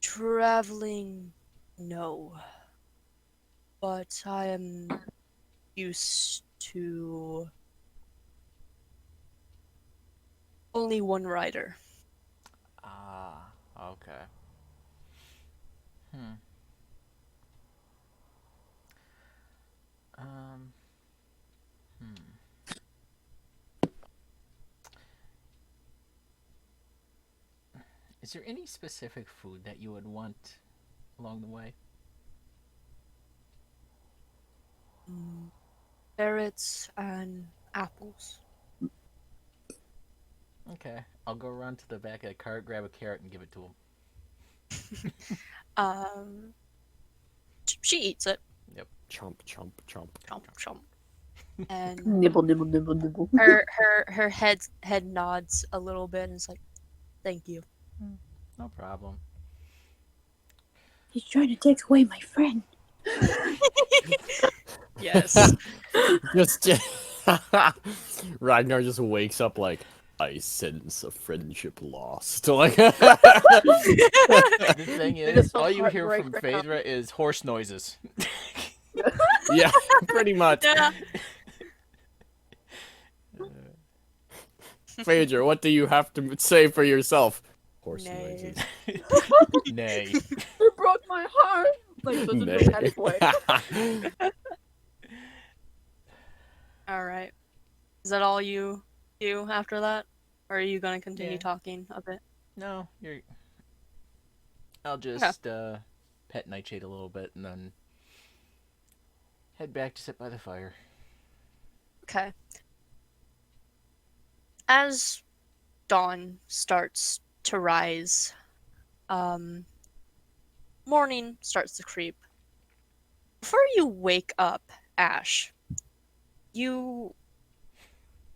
[SPEAKER 1] Traveling, no. But I am used to only one rider.
[SPEAKER 4] Ah, okay. Hmm. Um. Is there any specific food that you would want along the way?
[SPEAKER 1] Carrots and apples.
[SPEAKER 4] Okay, I'll go around to the back of the cart, grab a carrot, and give it to him.
[SPEAKER 1] She eats it.
[SPEAKER 4] Yep.
[SPEAKER 2] Chomp, chomp, chomp.
[SPEAKER 1] Chomp, chomp. And
[SPEAKER 5] Nibble, nibble, nibble, nibble.
[SPEAKER 1] her head nods a little bit and is like, thank you.
[SPEAKER 4] No problem.
[SPEAKER 5] He's trying to take away my friend.
[SPEAKER 1] Yes.
[SPEAKER 2] Just Ragnar just wakes up like, I sense a friendship lost. Like,
[SPEAKER 4] The thing is,
[SPEAKER 5] Just so
[SPEAKER 4] all you hear
[SPEAKER 5] heartbreak
[SPEAKER 4] from
[SPEAKER 5] right now.
[SPEAKER 4] Phaedra is horse noises.
[SPEAKER 2] yeah, pretty much.
[SPEAKER 1] Yeah.
[SPEAKER 2] Phaedra, what do you have to say for yourself? Horse
[SPEAKER 1] Nay.
[SPEAKER 2] noises.
[SPEAKER 4] Nay.
[SPEAKER 5] You broke my heart. Like, such a
[SPEAKER 2] Nay.
[SPEAKER 5] dramatic way.
[SPEAKER 1] All right. Is that all you do after that? Or are you going to continue
[SPEAKER 4] Yeah.
[SPEAKER 1] talking a bit?
[SPEAKER 4] No, you're. I'll just pet Nightshade a little bit and then head back to sit by the fire.
[SPEAKER 1] Okay. As dawn starts to rise, morning starts to creep. Before you wake up, Ash, in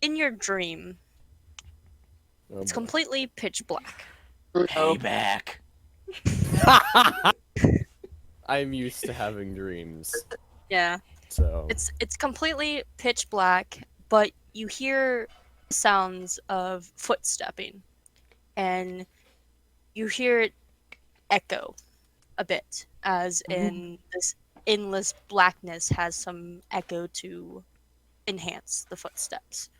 [SPEAKER 1] your dream,
[SPEAKER 2] Oh,
[SPEAKER 1] it's
[SPEAKER 2] boy.
[SPEAKER 1] completely pitch black.
[SPEAKER 4] Payback.
[SPEAKER 2] I'm used to having dreams,
[SPEAKER 1] Yeah.
[SPEAKER 2] so
[SPEAKER 1] It's completely pitch black, but you hear sounds of footstepping, and you hear it echo a bit, as in this endless blackness has some echo to enhance the footsteps.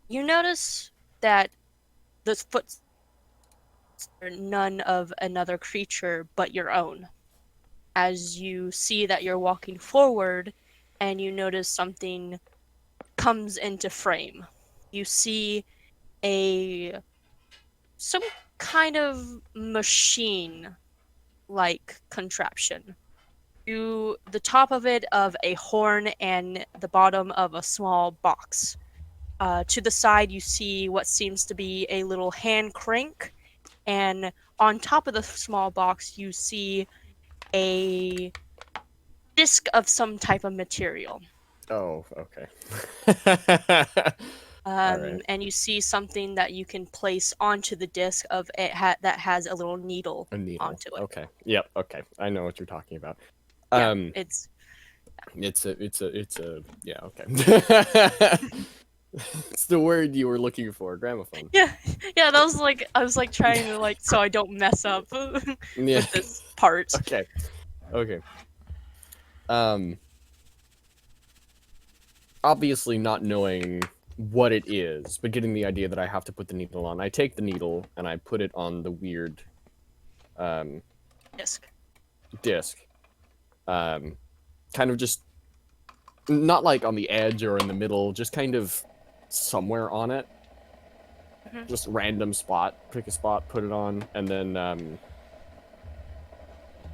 [SPEAKER 1] You notice that the footsteps are none of another creature but your own. As you see that you're walking forward, and you notice something comes into frame. You see some kind of machine like contraption. The top of it of a horn and the bottom of a small box. To the side, you see what seems to be a little hand crank, and on top of the small box, you see a disc of some type of material.
[SPEAKER 2] Oh, okay. All right.
[SPEAKER 1] And you see something that you can place onto the disc of it that has a little needle
[SPEAKER 2] A needle.
[SPEAKER 1] onto it.
[SPEAKER 2] Okay. Yep. Okay. I know what you're talking about.
[SPEAKER 1] Yeah, it's
[SPEAKER 2] It's a. Yeah. Okay. It's the word you were looking for. Gramophone.
[SPEAKER 1] yeah, yeah. That was like I was like trying to like so I don't mess up
[SPEAKER 2] Yeah.
[SPEAKER 1] with this part.
[SPEAKER 2] Okay. Okay. Um. Obviously, not knowing what it is, but getting the idea that I have to put the needle on. I take the needle and I put it on the weird
[SPEAKER 1] Disc.
[SPEAKER 2] disc. Kind of just not like on the edge or in the middle, just kind of somewhere on it.
[SPEAKER 1] Mhm.
[SPEAKER 2] Just random spot. Pick a spot, put it on, and then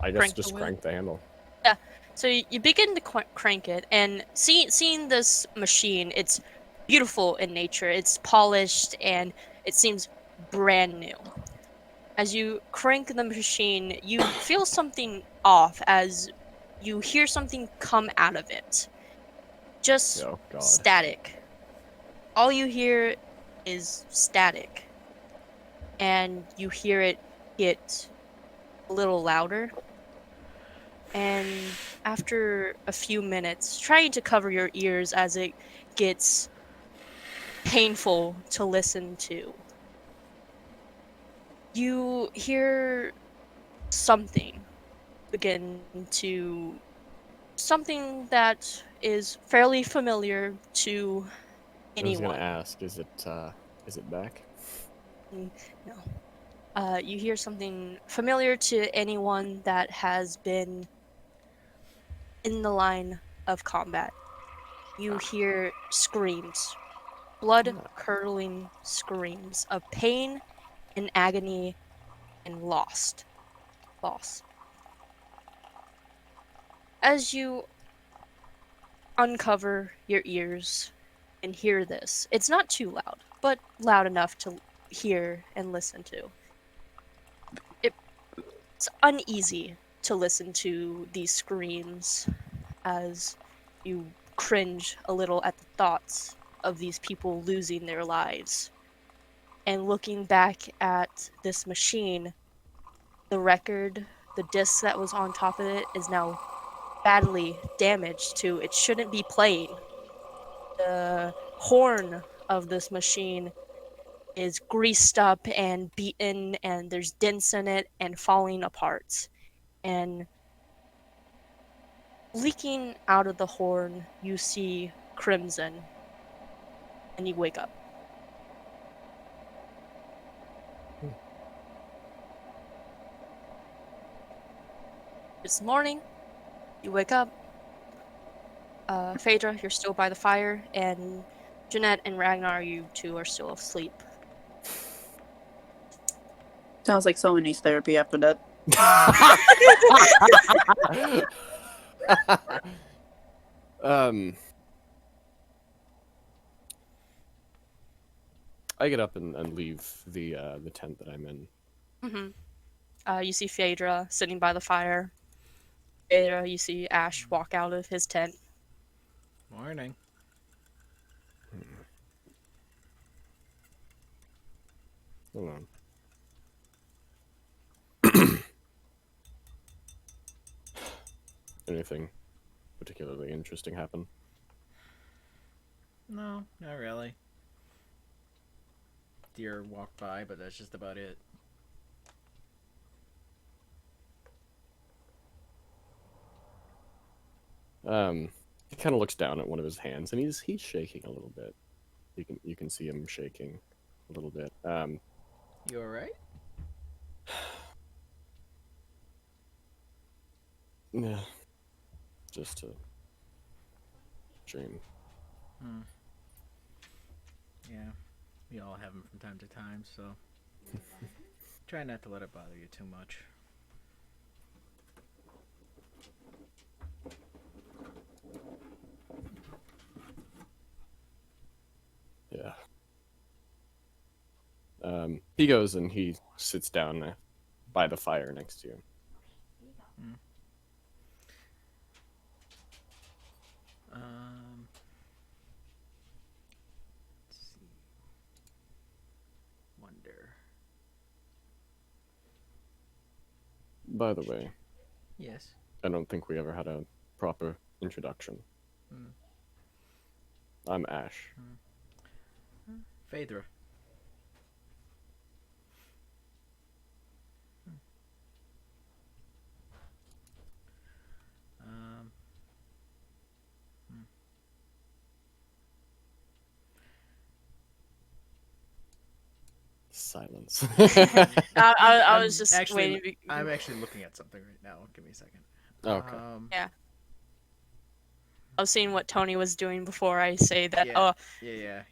[SPEAKER 2] I guess
[SPEAKER 1] Crank the
[SPEAKER 2] just
[SPEAKER 1] wheel.
[SPEAKER 2] crank the handle.
[SPEAKER 1] Yeah. So you begin to crank it, and seeing this machine, it's beautiful in nature. It's polished, and it seems brand new. As you crank the machine, you feel something off as you hear something come out of it. Just
[SPEAKER 2] Oh God.
[SPEAKER 1] static. All you hear is static. And you hear it get a little louder. And after a few minutes, trying to cover your ears as it gets painful to listen to, you hear something begin to something that is fairly familiar to
[SPEAKER 2] I was gonna
[SPEAKER 1] anyone.
[SPEAKER 2] ask, is it back?
[SPEAKER 1] No. You hear something familiar to anyone that has been in the line of combat. You hear screams, blood curdling screams of pain and agony and loss. As you uncover your ears and hear this, it's not too loud, but loud enough to hear and listen to. It's uneasy to listen to these screams as you cringe a little at the thoughts of these people losing their lives. And looking back at this machine, the record, the disc that was on top of it, is now badly damaged to it shouldn't be playing. The horn of this machine is greased up and beaten, and there's dents in it and falling apart. And leaking out of the horn, you see crimson, and you wake up. It's morning. You wake up. Phaedra, you're still by the fire, and Jeanette and Ragnar, you two are still asleep.
[SPEAKER 5] Sounds like someone needs therapy after that.
[SPEAKER 2] um, I get up and leave the tent that I'm in.
[SPEAKER 1] You see Phaedra sitting by the fire. Phaedra, you see Ash walk out of his tent.
[SPEAKER 4] Morning.
[SPEAKER 2] Hold on. Anything particularly interesting happen?
[SPEAKER 4] No, not really. Deer walked by, but that's just about it.
[SPEAKER 2] He kind of looks down at one of his hands, and he's shaking a little bit. You can see him shaking a little bit.
[SPEAKER 4] You alright?
[SPEAKER 2] Yeah, just a dream.
[SPEAKER 4] We all have them from time to time, so try not to let it bother you too much.
[SPEAKER 2] Yeah. He goes and he sits down by the fire next to you.
[SPEAKER 4] Let's see. Wonder.
[SPEAKER 2] By the way,
[SPEAKER 4] Yes.
[SPEAKER 2] I don't think we ever had a proper introduction. I'm Ash.
[SPEAKER 4] Phaedra.
[SPEAKER 2] Silence.
[SPEAKER 1] I was just
[SPEAKER 4] actually,
[SPEAKER 1] waiting.
[SPEAKER 4] I'm actually looking at something right now. Give me a second.
[SPEAKER 2] Okay.
[SPEAKER 1] I was seeing what Tony was doing before I say that.
[SPEAKER 4] Yeah.
[SPEAKER 1] Oh,
[SPEAKER 4] Yeah.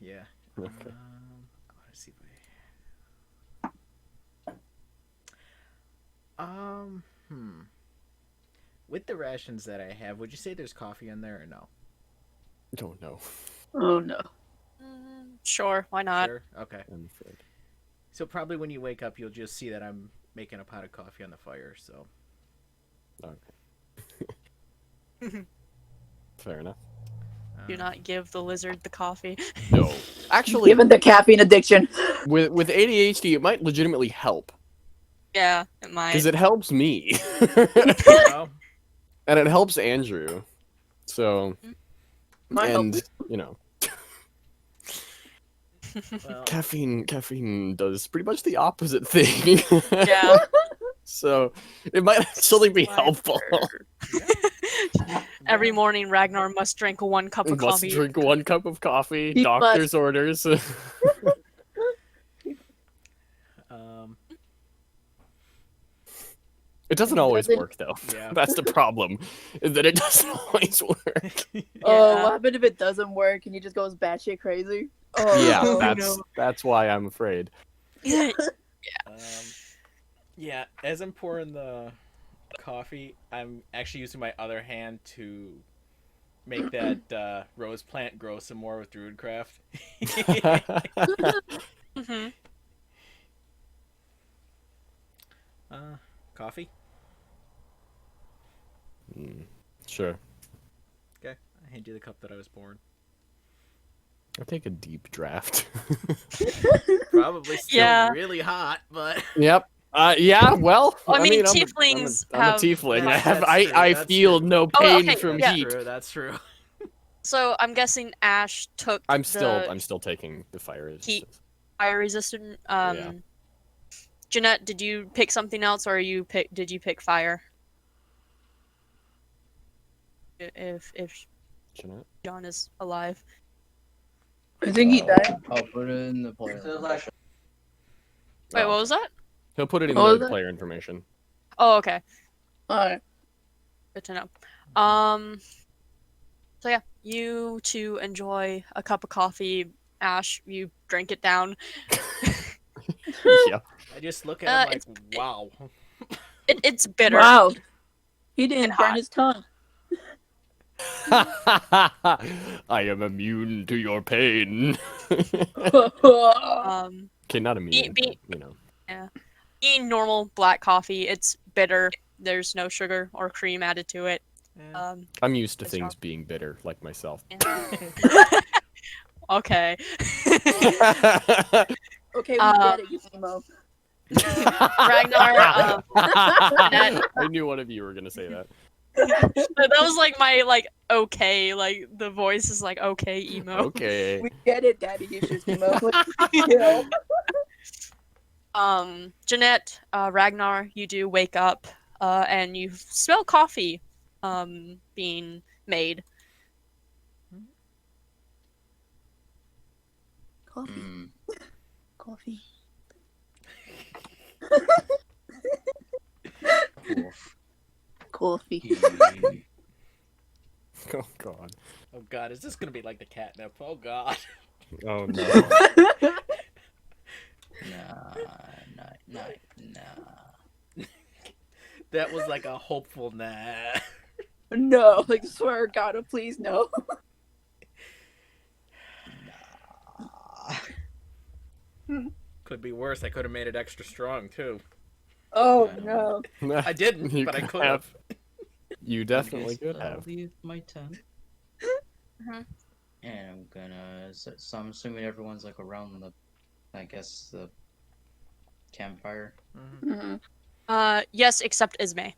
[SPEAKER 2] Okay.
[SPEAKER 4] Let's see. With the rations that I have, would you say there's coffee in there or no?
[SPEAKER 2] Don't know.
[SPEAKER 5] Oh no.
[SPEAKER 1] sure, why not?
[SPEAKER 4] Sure. Okay.
[SPEAKER 2] I'm afraid.
[SPEAKER 4] So probably when you wake up, you'll just see that I'm making a pot of coffee on the fire. So.
[SPEAKER 2] Okay. Fair enough.
[SPEAKER 1] Do not give the lizard the coffee.
[SPEAKER 2] No. Actually,
[SPEAKER 5] Given the caffeine addiction.
[SPEAKER 2] with ADHD, it might legitimately help.
[SPEAKER 1] Yeah, it might.
[SPEAKER 2] Because it helps me.
[SPEAKER 4] Well,
[SPEAKER 2] And it helps Andrew. So,
[SPEAKER 5] Might help
[SPEAKER 2] and, you know,
[SPEAKER 4] well,
[SPEAKER 2] caffeine does pretty much the opposite thing.
[SPEAKER 1] Yeah.
[SPEAKER 2] So, it might actually be helpful.
[SPEAKER 1] Every morning, Ragnar must drink 1 cup of
[SPEAKER 2] Must
[SPEAKER 1] coffee.
[SPEAKER 2] drink 1 cup of coffee,
[SPEAKER 5] He
[SPEAKER 2] doctor's orders. It doesn't always
[SPEAKER 5] doesn't-
[SPEAKER 2] work, though.
[SPEAKER 4] Yeah.
[SPEAKER 2] That's the problem, is that it doesn't always work.
[SPEAKER 5] Oh,
[SPEAKER 1] Yeah.
[SPEAKER 5] what happened if it doesn't work and he just goes batshit crazy? Oh,
[SPEAKER 2] Yeah,
[SPEAKER 5] no.
[SPEAKER 2] that's why I'm afraid.
[SPEAKER 4] Yeah, as I'm pouring the coffee, I'm actually using my other hand to make that rose plant grow some more with Druidcraft.
[SPEAKER 1] Mhm.
[SPEAKER 4] Coffee?
[SPEAKER 2] Sure.
[SPEAKER 4] Okay, I hand you the cup that I was pouring.
[SPEAKER 2] I'll take a deep draft.
[SPEAKER 4] Probably still
[SPEAKER 1] Yeah.
[SPEAKER 4] really hot, but
[SPEAKER 2] Yep. Yeah, well,
[SPEAKER 1] I mean,
[SPEAKER 2] I'm
[SPEAKER 1] tieflings
[SPEAKER 2] I'm a
[SPEAKER 1] have-
[SPEAKER 2] tiefling.
[SPEAKER 4] That's-
[SPEAKER 2] I have
[SPEAKER 4] that's true,
[SPEAKER 2] I
[SPEAKER 4] that's
[SPEAKER 2] feel
[SPEAKER 4] true.
[SPEAKER 2] no
[SPEAKER 1] Oh,
[SPEAKER 2] pain
[SPEAKER 1] okay,
[SPEAKER 2] from
[SPEAKER 1] yeah.
[SPEAKER 2] heat.
[SPEAKER 4] That's true.
[SPEAKER 1] So I'm guessing Ash took
[SPEAKER 2] I'm
[SPEAKER 1] the
[SPEAKER 2] still taking the fire resistance.
[SPEAKER 1] fire resistant.
[SPEAKER 2] Yeah.
[SPEAKER 1] Jeanette, did you pick something else, or did you pick fire? If
[SPEAKER 2] Jeanette?
[SPEAKER 1] John is alive.
[SPEAKER 5] I think he died.
[SPEAKER 3] I'll put it in the player.
[SPEAKER 1] Wait,
[SPEAKER 2] Oh,
[SPEAKER 1] what was that?
[SPEAKER 2] He'll put it in
[SPEAKER 5] What was
[SPEAKER 2] the
[SPEAKER 5] that?
[SPEAKER 2] player information.
[SPEAKER 1] Oh, okay.
[SPEAKER 5] Alright.
[SPEAKER 1] Good to know. So yeah, you two enjoy a cup of coffee. Ash, you drink it down.
[SPEAKER 2] Yeah.
[SPEAKER 4] I just look at him
[SPEAKER 1] It's-
[SPEAKER 4] like, wow.
[SPEAKER 1] It's bitter.
[SPEAKER 5] Wow. He didn't
[SPEAKER 1] And
[SPEAKER 5] burn
[SPEAKER 1] hot.
[SPEAKER 5] his tongue.
[SPEAKER 2] I am immune to your pain.
[SPEAKER 1] Um,
[SPEAKER 2] Okay, not immune,
[SPEAKER 1] be-
[SPEAKER 2] but, you know.
[SPEAKER 1] Being normal black coffee, it's bitter. There's no sugar or cream added to it.
[SPEAKER 4] Yeah.
[SPEAKER 2] I'm used to
[SPEAKER 1] It's
[SPEAKER 2] things
[SPEAKER 1] wrong.
[SPEAKER 2] being bitter, like myself.
[SPEAKER 1] Okay.
[SPEAKER 5] Okay, we
[SPEAKER 1] Uh,
[SPEAKER 5] get it, you emo.
[SPEAKER 1] Ragnar,
[SPEAKER 2] I knew one of you were gonna say that.
[SPEAKER 1] that was like my okay, like the voice is like okay emo.
[SPEAKER 2] Okay.
[SPEAKER 5] We get it, daddy issues, emo. Yeah.
[SPEAKER 1] Jeanette, Ragnar, you do wake up, and you smell coffee, being made.
[SPEAKER 5] Coffee.
[SPEAKER 3] Mm.
[SPEAKER 5] Coffee. Coffee.
[SPEAKER 2] Oh god.
[SPEAKER 4] Oh god, is this gonna be like the catnip? Oh god.
[SPEAKER 2] Oh no.
[SPEAKER 3] Nah.
[SPEAKER 4] That was like a hopeful nah.
[SPEAKER 5] No, like swear to God, please no.
[SPEAKER 3] Nah.
[SPEAKER 4] Could be worse. I could have made it extra strong too.
[SPEAKER 5] Oh
[SPEAKER 3] I don't
[SPEAKER 5] no.
[SPEAKER 4] I didn't,
[SPEAKER 2] You
[SPEAKER 4] but I
[SPEAKER 2] could
[SPEAKER 4] could have.
[SPEAKER 2] You definitely could have.
[SPEAKER 3] Leave my tent.
[SPEAKER 1] Mhm.
[SPEAKER 3] And I'm gonna. So I'm assuming everyone's like around the, I guess the campfire
[SPEAKER 4] Mhm.
[SPEAKER 5] Mhm.
[SPEAKER 1] Yes, except Ismay.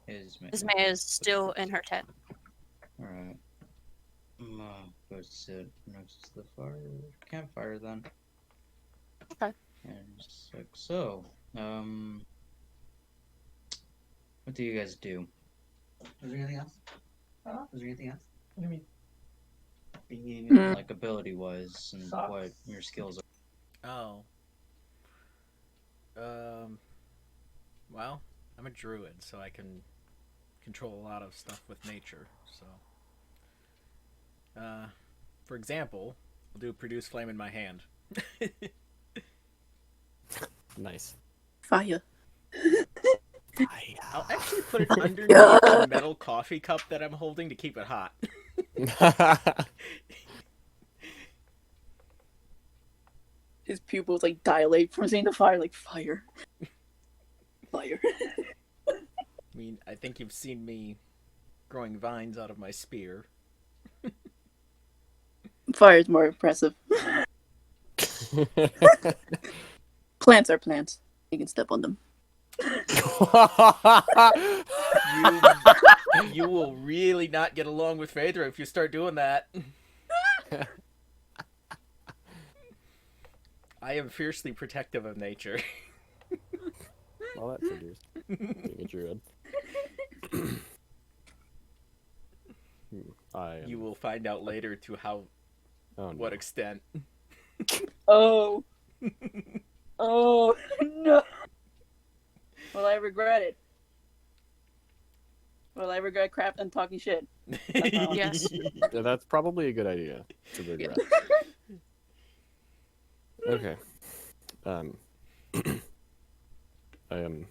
[SPEAKER 3] is.
[SPEAKER 1] Ismay is still in her tent.
[SPEAKER 3] All right. Go sit next to the campfire then.
[SPEAKER 1] Okay.
[SPEAKER 3] And just like so. What do you guys do?
[SPEAKER 6] Is there anything else? Is there anything else? What do you mean?
[SPEAKER 5] Mm.
[SPEAKER 3] Like ability wise and
[SPEAKER 6] Socks.
[SPEAKER 3] what your skills are.
[SPEAKER 4] Oh. Well, I'm a druid, so I can control a lot of stuff with nature. So, for example, I'll do produce flame in my hand.
[SPEAKER 2] Nice.
[SPEAKER 5] Fire.
[SPEAKER 4] I'll actually put it
[SPEAKER 5] Yeah.
[SPEAKER 4] underneath the metal coffee cup that I'm holding to keep it hot.
[SPEAKER 5] His pupils like dilate from seeing the fire, like fire. Fire.
[SPEAKER 4] I mean, I think you've seen me growing vines out of my spear.
[SPEAKER 5] Fire is more impressive. Plants are plants. You can step on them.
[SPEAKER 4] You will really not get along with Phaedra if you start doing that. I am fiercely protective of nature.
[SPEAKER 2] Well, that figures. Being a druid.
[SPEAKER 4] You will find out later to
[SPEAKER 2] Oh, no.
[SPEAKER 4] what extent.
[SPEAKER 5] Oh. Oh no. Will I regret it? Will I regret crap and talking shit?
[SPEAKER 1] Yes.
[SPEAKER 2] Yeah, that's probably a good idea to regret. Okay. I am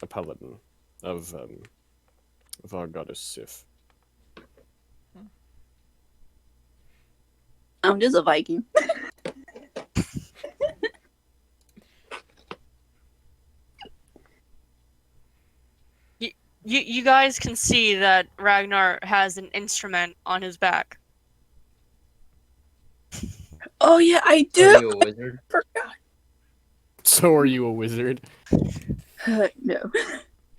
[SPEAKER 2] a paladin of our goddess Sif.
[SPEAKER 5] I'm just a Viking.
[SPEAKER 1] You guys can see that Ragnar has an instrument on his back.
[SPEAKER 5] Oh yeah, I
[SPEAKER 3] So are
[SPEAKER 5] do.
[SPEAKER 3] you a wizard?
[SPEAKER 5] Forgot.
[SPEAKER 2] So are you a wizard?
[SPEAKER 5] No.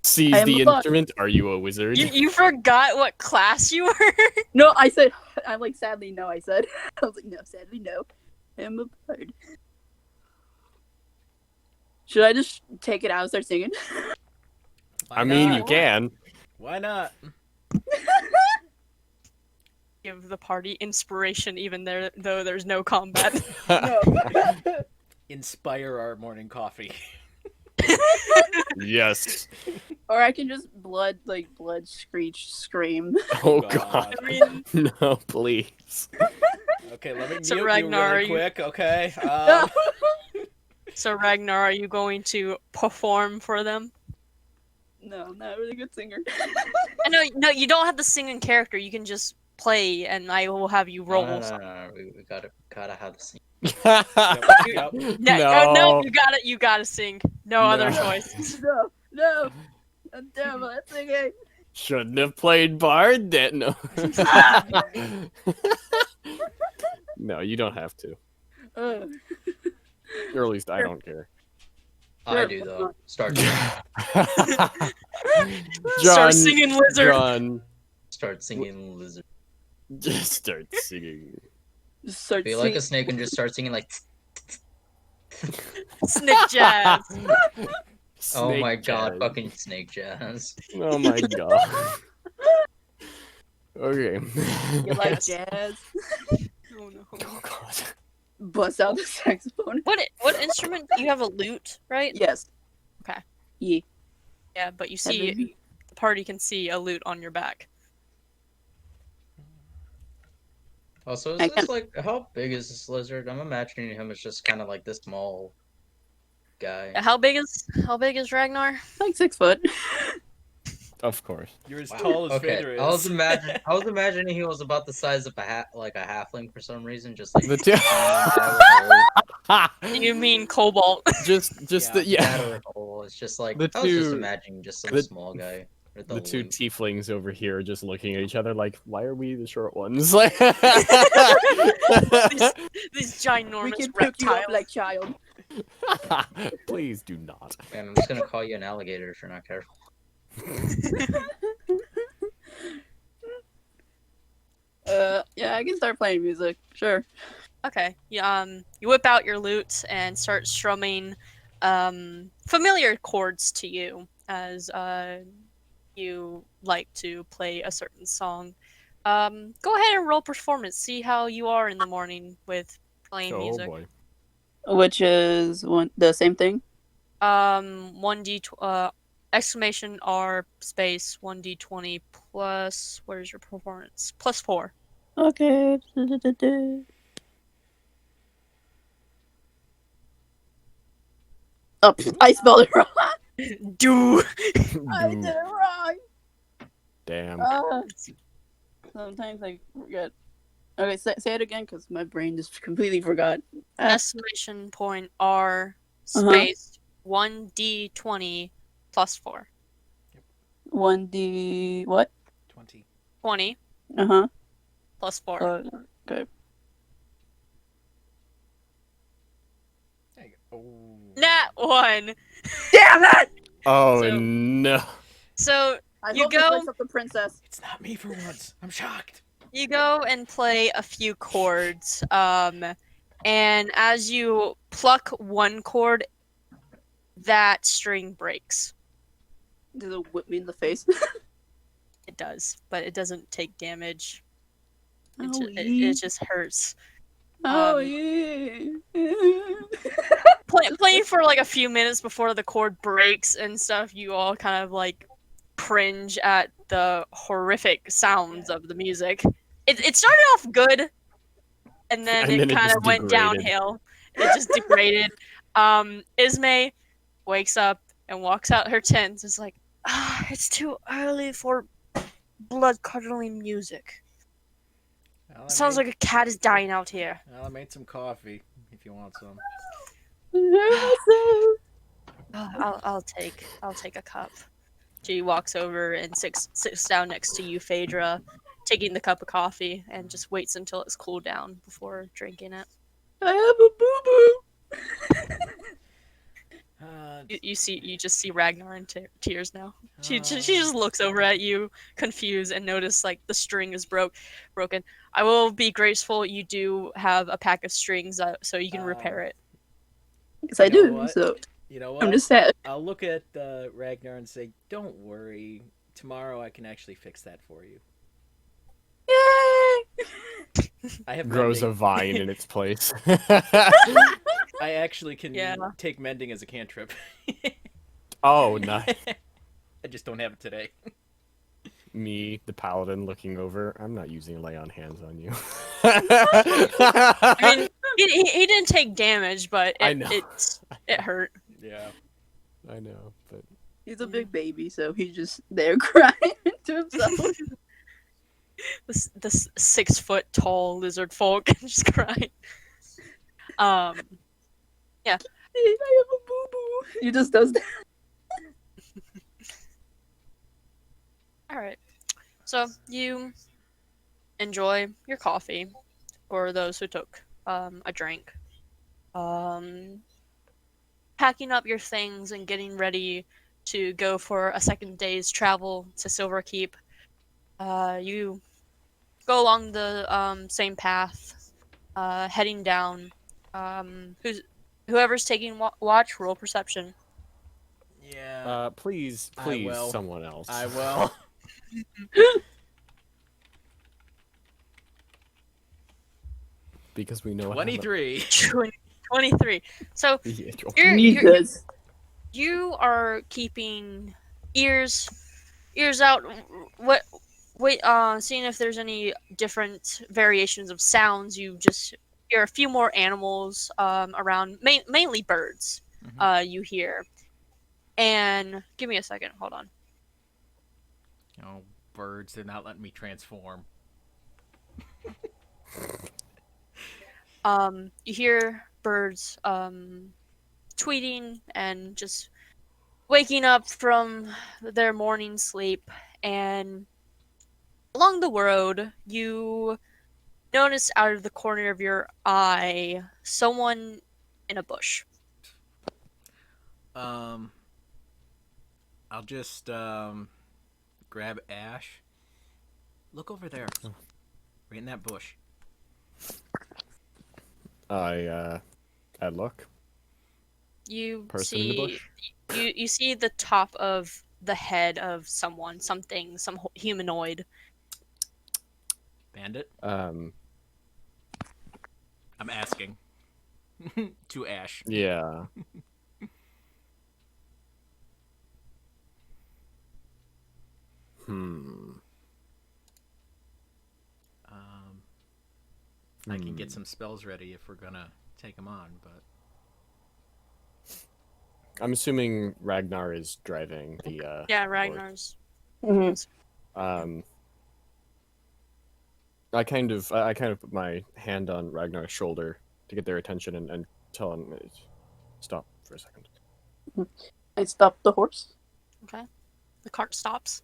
[SPEAKER 2] Seize
[SPEAKER 5] I am
[SPEAKER 2] the
[SPEAKER 5] a bard.
[SPEAKER 2] instrument. Are you a wizard?
[SPEAKER 1] You forgot what class you were?
[SPEAKER 5] No, I said. I'm like sadly no. I said. I was like no, sadly no. I am a bard. Should I just take it out and start singing?
[SPEAKER 4] Why
[SPEAKER 2] I mean,
[SPEAKER 4] not?
[SPEAKER 2] you can.
[SPEAKER 4] Why not?
[SPEAKER 1] Give the party inspiration even though there's no combat.
[SPEAKER 5] No.
[SPEAKER 4] Inspire our morning coffee.
[SPEAKER 2] Yes.
[SPEAKER 5] Or I can just blood screech scream.
[SPEAKER 2] Oh
[SPEAKER 4] God.
[SPEAKER 2] god.
[SPEAKER 1] I mean,
[SPEAKER 2] No, please.
[SPEAKER 4] Okay, let me
[SPEAKER 1] So
[SPEAKER 4] mute
[SPEAKER 1] Ragnar,
[SPEAKER 4] you
[SPEAKER 1] are
[SPEAKER 4] really
[SPEAKER 1] you-
[SPEAKER 4] quick, okay?
[SPEAKER 1] so Ragnar, are you going to perform for them?
[SPEAKER 5] No, I'm not a really good singer.
[SPEAKER 1] No, you don't have to sing in character. You can just play, and I will have you roll.
[SPEAKER 3] No. We gotta have the scene.
[SPEAKER 4] Yep.
[SPEAKER 1] No, you gotta sing. No other
[SPEAKER 2] No.
[SPEAKER 1] choice.
[SPEAKER 5] No. I'm terrible at singing.
[SPEAKER 2] Shouldn't have played Bard then. No. No, you don't have to.
[SPEAKER 5] Uh,
[SPEAKER 2] Or at least I don't care.
[SPEAKER 3] I do though. Start
[SPEAKER 1] Start singing lizard.
[SPEAKER 2] John,
[SPEAKER 3] singing lizard.
[SPEAKER 2] just start singing.
[SPEAKER 5] just start
[SPEAKER 3] Be like a snake and just start singing like.
[SPEAKER 1] Snake jazz.
[SPEAKER 3] Oh
[SPEAKER 2] Snake
[SPEAKER 3] my god,
[SPEAKER 2] jazz.
[SPEAKER 3] fucking snake jazz.
[SPEAKER 2] Oh my god. Okay.
[SPEAKER 5] You like
[SPEAKER 1] Yes.
[SPEAKER 5] jazz?
[SPEAKER 1] Oh no.
[SPEAKER 2] Oh god.
[SPEAKER 5] Bust out the saxophone.
[SPEAKER 1] What instrument? You have a lute, right?
[SPEAKER 5] Yes.
[SPEAKER 1] Okay.
[SPEAKER 5] Yeah.
[SPEAKER 1] Yeah, but you
[SPEAKER 5] Every-
[SPEAKER 1] see, the party can see a lute on your back.
[SPEAKER 3] Also, is
[SPEAKER 5] I
[SPEAKER 3] this
[SPEAKER 5] can-
[SPEAKER 3] like how big is this lizard? I'm imagining him as just kind of like this small. guy.
[SPEAKER 1] How big is Ragnar?
[SPEAKER 5] Like 6 foot.
[SPEAKER 2] Of course.
[SPEAKER 4] You're as
[SPEAKER 3] Wow.
[SPEAKER 4] tall as
[SPEAKER 3] Okay,
[SPEAKER 4] Vader is.
[SPEAKER 3] I was imagining he was about the size of a halfling for some reason, just like
[SPEAKER 2] The two-
[SPEAKER 1] You mean Cobalt?
[SPEAKER 2] just
[SPEAKER 3] that or a hole. It's just like
[SPEAKER 2] The
[SPEAKER 3] I was just
[SPEAKER 2] two-
[SPEAKER 3] imagining just some
[SPEAKER 2] the-
[SPEAKER 3] small guy. With
[SPEAKER 2] the two
[SPEAKER 3] loot.
[SPEAKER 2] tieflings over here are just looking at each other like, why are we the short ones? Like,
[SPEAKER 1] these
[SPEAKER 5] We
[SPEAKER 1] ginormous
[SPEAKER 5] can pick you
[SPEAKER 1] reptiles.
[SPEAKER 5] up like child.
[SPEAKER 2] please do not.
[SPEAKER 3] Man, I'm just gonna call you an alligator if you're not careful.
[SPEAKER 5] Yeah, I can start playing music. Sure.
[SPEAKER 1] Okay. You whip out your lute and start strumming familiar chords to you as you like to play a certain song. Go ahead and roll performance. See how you are in the morning with playing
[SPEAKER 2] Oh
[SPEAKER 1] music.
[SPEAKER 2] boy.
[SPEAKER 5] Which is the same thing.
[SPEAKER 1] 1d exclamation R space 1d20 plus, where's your performance? Plus 4.
[SPEAKER 5] Okay. Oh, I spelled it wrong.
[SPEAKER 1] Do.
[SPEAKER 5] I did it wrong.
[SPEAKER 2] Damn.
[SPEAKER 5] Sometimes I forget. Okay, say it again because my brain just completely forgot.
[SPEAKER 1] Exclamation point R
[SPEAKER 5] Uh-huh.
[SPEAKER 1] space 1d20 plus 4.
[SPEAKER 5] 1D what?
[SPEAKER 4] 20.
[SPEAKER 1] 20
[SPEAKER 5] Uh-huh.
[SPEAKER 1] plus 4.
[SPEAKER 5] Okay.
[SPEAKER 4] There you go. Oh.
[SPEAKER 1] Nat 1.
[SPEAKER 5] Damn it!
[SPEAKER 2] Oh
[SPEAKER 1] So-
[SPEAKER 2] no.
[SPEAKER 1] So
[SPEAKER 5] I
[SPEAKER 1] You
[SPEAKER 5] hope this
[SPEAKER 1] go-
[SPEAKER 5] wakes up the princess.
[SPEAKER 4] It's not me for once. I'm shocked.
[SPEAKER 1] you go and play a few chords, and as you pluck one chord, that string breaks.
[SPEAKER 5] Does it whip me in the face?
[SPEAKER 1] It does, but it doesn't take damage. It,
[SPEAKER 5] Oh,
[SPEAKER 1] ju- it,
[SPEAKER 5] yeah.
[SPEAKER 1] it just hurts.
[SPEAKER 5] Oh,
[SPEAKER 1] um,
[SPEAKER 5] yeah.
[SPEAKER 1] Playing for like a few minutes before the chord breaks and stuff, you all kind of like cringe at the horrific sounds of the music. It started off good, and then
[SPEAKER 2] And
[SPEAKER 1] it
[SPEAKER 2] then it
[SPEAKER 1] kind of
[SPEAKER 2] just
[SPEAKER 1] went
[SPEAKER 2] degraded.
[SPEAKER 1] downhill. It just degraded. Ismay wakes up and walks out her tent. It's like, it's too early for blood curdling music.
[SPEAKER 4] Well,
[SPEAKER 1] Sounds like a cat is dying out here.
[SPEAKER 4] Well, I made some coffee if you want some.
[SPEAKER 1] I'll take a cup. She walks over and sits down next to you, Phaedra, taking the cup of coffee, and just waits until it's cooled down before drinking it.
[SPEAKER 5] I have a boo-boo.
[SPEAKER 1] You just see Ragnar in tears now. She just looks over at you, confused, and notice like the string is broken. I will be graceful. You do have a pack of strings, so you can repair it.
[SPEAKER 5] Yes, I
[SPEAKER 4] You know
[SPEAKER 5] do.
[SPEAKER 4] what?
[SPEAKER 5] So
[SPEAKER 4] You know what?
[SPEAKER 5] I'm just sad.
[SPEAKER 4] I'll look at Ragnar and say, "Don't worry. Tomorrow I can actually fix that for you."
[SPEAKER 5] Yay!
[SPEAKER 4] I have
[SPEAKER 2] Grows a
[SPEAKER 4] mending.
[SPEAKER 2] vine in its place.
[SPEAKER 4] I actually can
[SPEAKER 1] Yeah.
[SPEAKER 4] take mending as a cantrip.
[SPEAKER 2] Oh, nice.
[SPEAKER 4] I just don't have it today.
[SPEAKER 2] Me, the paladin, looking over. I'm not using lay on hands on you.
[SPEAKER 1] I mean, he didn't take damage, but
[SPEAKER 2] I know.
[SPEAKER 1] it hurt.
[SPEAKER 4] Yeah.
[SPEAKER 2] I know, but
[SPEAKER 5] He's a big baby, so he's just there crying to himself.
[SPEAKER 1] This 6 foot tall lizard folk just crying.
[SPEAKER 5] I have a boo boo. He just does that.
[SPEAKER 1] All right. So you enjoy your coffee, for those who took a drink. Packing up your things and getting ready to go for a second day's travel to Silverkeep. You go along the same path, heading down. Whoever's taking watch, roll perception.
[SPEAKER 4] Yeah.
[SPEAKER 2] please,
[SPEAKER 4] I will.
[SPEAKER 2] someone else.
[SPEAKER 4] I will.
[SPEAKER 2] Because we know how much-
[SPEAKER 4] 23.
[SPEAKER 1] 23. So
[SPEAKER 2] Yeah,
[SPEAKER 5] Jesus.
[SPEAKER 1] you are keeping ears out. Seeing if there's any different variations of sounds. You just hear a few more animals around, mainly birds. you hear. And give me a second. Hold on.
[SPEAKER 4] Oh, birds! They're not letting me transform.
[SPEAKER 1] You hear birds tweeting and just waking up from their morning sleep, and along the road you notice out of the corner of your eye someone in a bush.
[SPEAKER 4] I'll just grab Ash. Look over there, right in that bush.
[SPEAKER 2] I look.
[SPEAKER 1] You
[SPEAKER 2] Person in the
[SPEAKER 1] see
[SPEAKER 2] bush.
[SPEAKER 1] you see the top of the head of someone, something, some humanoid.
[SPEAKER 4] Bandit.
[SPEAKER 2] Um,
[SPEAKER 4] I'm asking. To Ash.
[SPEAKER 2] yeah.
[SPEAKER 4] I can get some spells ready if we're gonna take him on, but
[SPEAKER 2] I'm assuming Ragnar is driving the.
[SPEAKER 1] Yeah,
[SPEAKER 2] board.
[SPEAKER 1] Ragnar's.
[SPEAKER 2] I kind of put my hand on Ragnar's shoulder to get their attention and tell him, stop for a second.
[SPEAKER 5] I stopped the horse.
[SPEAKER 1] Okay. The cart stops.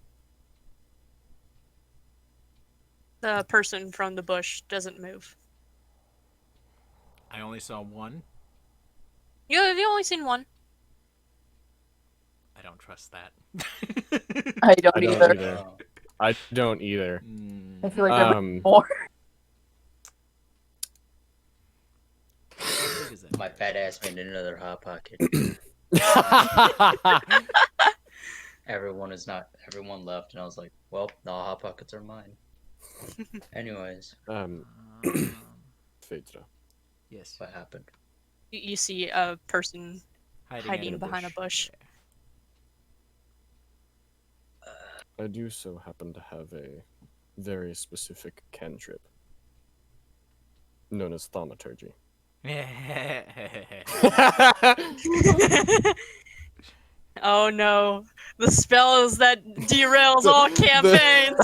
[SPEAKER 1] The person from the bush doesn't move.
[SPEAKER 4] I only saw one.
[SPEAKER 1] You've only seen one.
[SPEAKER 4] I don't trust that.
[SPEAKER 5] I don't
[SPEAKER 2] I don't
[SPEAKER 5] either.
[SPEAKER 2] either. I don't either.
[SPEAKER 5] I feel like there might be more.
[SPEAKER 4] How big is it?
[SPEAKER 3] My fat ass made another hot pocket. Everyone left, and I was like, well, the hot pockets are mine. Anyways,
[SPEAKER 2] Phaedra.
[SPEAKER 4] Yes.
[SPEAKER 3] what happened?
[SPEAKER 1] You see a person hiding
[SPEAKER 4] in a
[SPEAKER 1] behind a bush.
[SPEAKER 2] I do so happen to have a very specific cantrip known as thaumaturgy.
[SPEAKER 1] Oh no. The spells that derails all campaigns.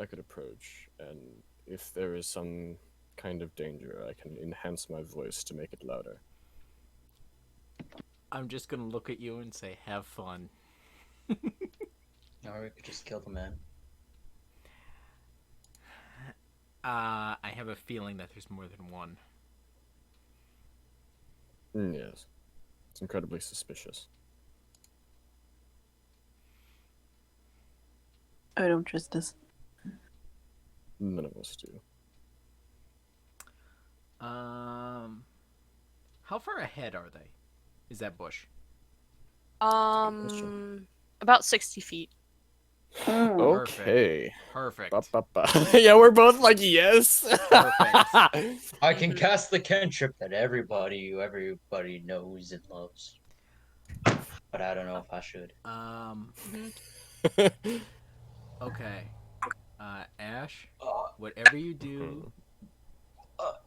[SPEAKER 2] I could approach, and if there is some kind of danger, I can enhance my voice to make it louder.
[SPEAKER 4] I'm just gonna look at you and say, have fun.
[SPEAKER 3] Or we could just kill the man.
[SPEAKER 4] I have a feeling that there's more than one.
[SPEAKER 2] Yes. It's incredibly suspicious.
[SPEAKER 5] I don't trust this.
[SPEAKER 2] None of us do.
[SPEAKER 4] How far ahead are they? Is that bush?
[SPEAKER 1] About 60 feet.
[SPEAKER 2] Okay.
[SPEAKER 4] Perfect.
[SPEAKER 2] Yeah, we're both like, yes.
[SPEAKER 4] Perfect.
[SPEAKER 3] I can cast the cantrip that everybody knows and loves. But I don't know if I should.
[SPEAKER 4] Okay. Ash, whatever you do,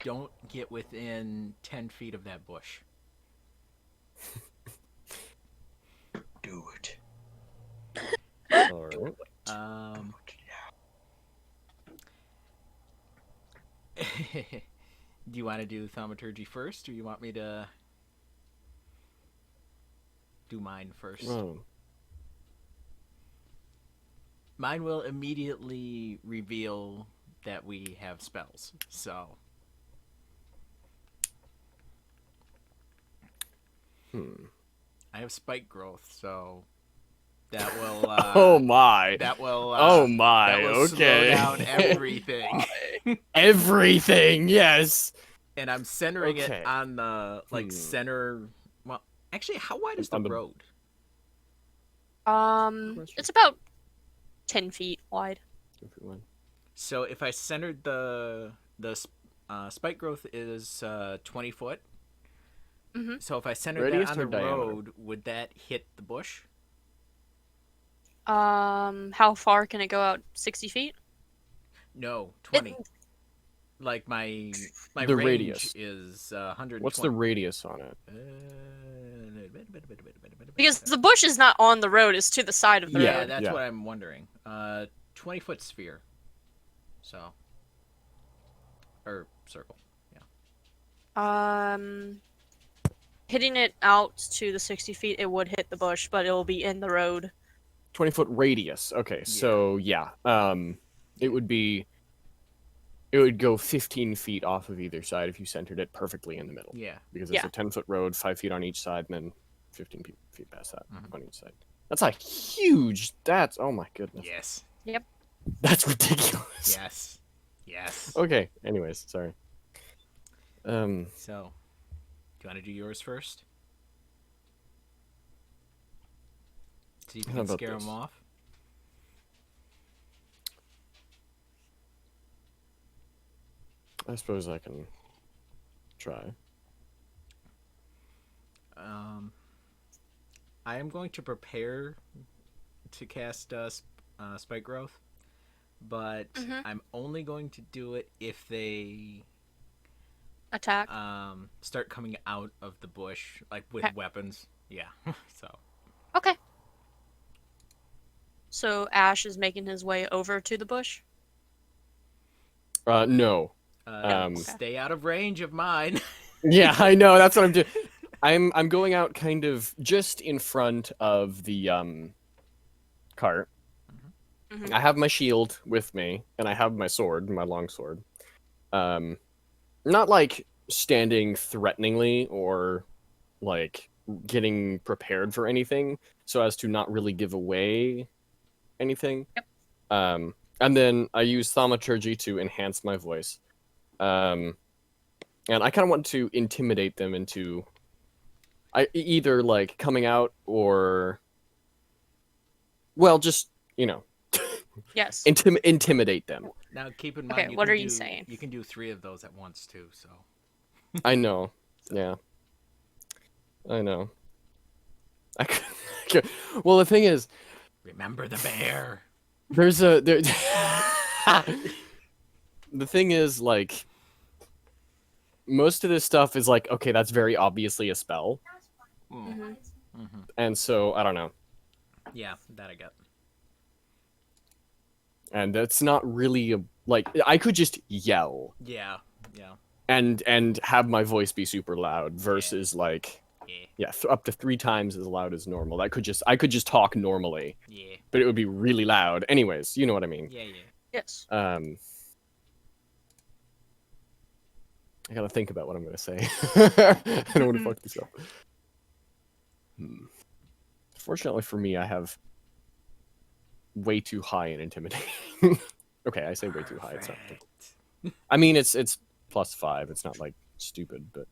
[SPEAKER 4] don't get within 10 feet of that bush.
[SPEAKER 3] Do it.
[SPEAKER 2] All right.
[SPEAKER 4] Do you want to do thaumaturgy first, or you want me to do mine first?
[SPEAKER 2] Oh.
[SPEAKER 4] Mine will immediately reveal that we have spells, so... I have spike growth, so that will.
[SPEAKER 2] Oh my!
[SPEAKER 4] That will.
[SPEAKER 2] Oh my!
[SPEAKER 4] That will
[SPEAKER 2] Okay.
[SPEAKER 4] slow down everything.
[SPEAKER 2] Everything, yes.
[SPEAKER 4] And I'm centering
[SPEAKER 2] Okay.
[SPEAKER 4] it on the center. Well, actually, how wide is the road?
[SPEAKER 1] It's about 10 feet wide.
[SPEAKER 4] So if I centered the spike growth is 20 foot.
[SPEAKER 1] Mm-hmm.
[SPEAKER 4] So if I centered
[SPEAKER 2] Radius
[SPEAKER 4] that on
[SPEAKER 2] or
[SPEAKER 4] the
[SPEAKER 2] diameter?
[SPEAKER 4] road, would that hit the bush?
[SPEAKER 1] How far can it go out? 60 feet?
[SPEAKER 4] No, 20. Like my
[SPEAKER 2] The
[SPEAKER 4] range
[SPEAKER 2] radius.
[SPEAKER 4] is 120.
[SPEAKER 2] What's the radius on it?
[SPEAKER 1] Because the bush is not on the road; it's to the side of the
[SPEAKER 4] yeah,
[SPEAKER 1] road.
[SPEAKER 4] that's
[SPEAKER 2] yeah.
[SPEAKER 4] what I'm wondering. 20-foot sphere. So, or circle.
[SPEAKER 1] Hitting it out to the 60 feet, it would hit the bush, but it will be in the road.
[SPEAKER 2] 20-foot radius. Okay, so yeah. It would go 15 feet off of either side if you centered it perfectly in the middle.
[SPEAKER 4] Yeah.
[SPEAKER 2] Because it's
[SPEAKER 1] Yeah.
[SPEAKER 2] a 10-foot road, 5 feet on each side, and then 15 feet past that
[SPEAKER 4] Mhm.
[SPEAKER 2] on each side. That's a huge. That's oh my goodness.
[SPEAKER 4] Yes.
[SPEAKER 2] That's ridiculous.
[SPEAKER 4] Yes. Yes.
[SPEAKER 2] Okay. Anyways, sorry.
[SPEAKER 4] So, do you want to do yours first? See if you
[SPEAKER 2] How
[SPEAKER 4] can
[SPEAKER 2] about
[SPEAKER 4] scare
[SPEAKER 2] this?
[SPEAKER 4] them off.
[SPEAKER 2] I suppose I can try.
[SPEAKER 4] I am going to prepare to cast Spike Growth, but
[SPEAKER 1] Mhm.
[SPEAKER 4] I'm only going to do it if they
[SPEAKER 1] Attack.
[SPEAKER 4] start coming out of the bush, like with
[SPEAKER 1] Okay.
[SPEAKER 4] weapons. Yeah. So.
[SPEAKER 1] Okay. So Ash is making his way over to the bush.
[SPEAKER 2] No.
[SPEAKER 1] Okay.
[SPEAKER 4] Stay out of range of mine.
[SPEAKER 2] Yeah, I know. That's what I'm doing. I'm going out kind of just in front of the cart.
[SPEAKER 1] Mhm.
[SPEAKER 2] I have my shield with me, and I have my sword, my long sword. Not like standing threateningly or like getting prepared for anything, so as to not really give away anything.
[SPEAKER 1] Yep.
[SPEAKER 2] And then I use thaumaturgy to enhance my voice. And I kind of want to intimidate them into either like coming out or, well, just
[SPEAKER 1] Yes.
[SPEAKER 2] intimidate them.
[SPEAKER 4] Now keep in
[SPEAKER 1] Okay,
[SPEAKER 4] mind.
[SPEAKER 1] what
[SPEAKER 4] can
[SPEAKER 1] are you
[SPEAKER 4] do-
[SPEAKER 1] saying?
[SPEAKER 4] You can do 3 of those at once too. So.
[SPEAKER 2] I know. Yeah. I know. Well, the thing is,
[SPEAKER 4] Remember the bear.
[SPEAKER 2] there. The thing is, like, most of this stuff is like, okay, that's very obviously a spell,
[SPEAKER 1] Mhm.
[SPEAKER 2] and so I don't know,
[SPEAKER 4] Yeah, that I get.
[SPEAKER 2] and that's not really like I could just yell
[SPEAKER 4] Yeah. Yeah.
[SPEAKER 2] and have my voice be super loud versus like
[SPEAKER 4] Yeah.
[SPEAKER 2] up to 3 times as loud as normal. I could just talk normally,
[SPEAKER 4] Yeah.
[SPEAKER 2] but it would be really loud. Anyways, you know what I mean.
[SPEAKER 4] Yeah. Yeah.
[SPEAKER 1] Yes.
[SPEAKER 2] I gotta think about what I'm gonna say. I don't want to fuck this up. Fortunately for me, I have way too high in intimidating. Okay, I say way too high. It's not.
[SPEAKER 4] Perfect.
[SPEAKER 2] I mean, it's +5. It's not like stupid, but.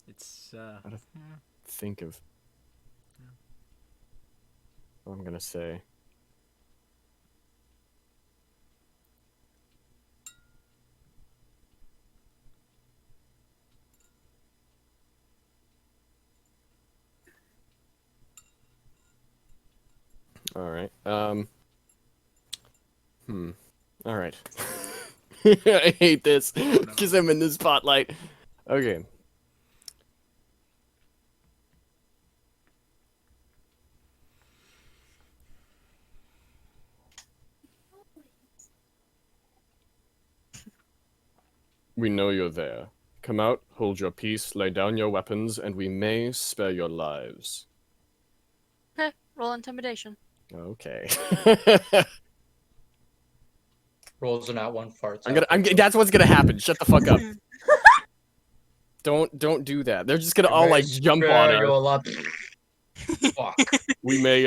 [SPEAKER 4] It's
[SPEAKER 2] Gotta think of what I'm gonna say. All right. All right. I hate this because I'm in the spotlight. Okay. We know you're there. Come out, hold your peace, lay down your weapons, and we may spare your lives.
[SPEAKER 1] Okay. Roll intimidation.
[SPEAKER 2] Okay.
[SPEAKER 3] Rolls an out one farts.
[SPEAKER 2] That's what's gonna happen. Shut the fuck up. Don't do that. They're just gonna all like jump on us.
[SPEAKER 3] Fuck.
[SPEAKER 2] We may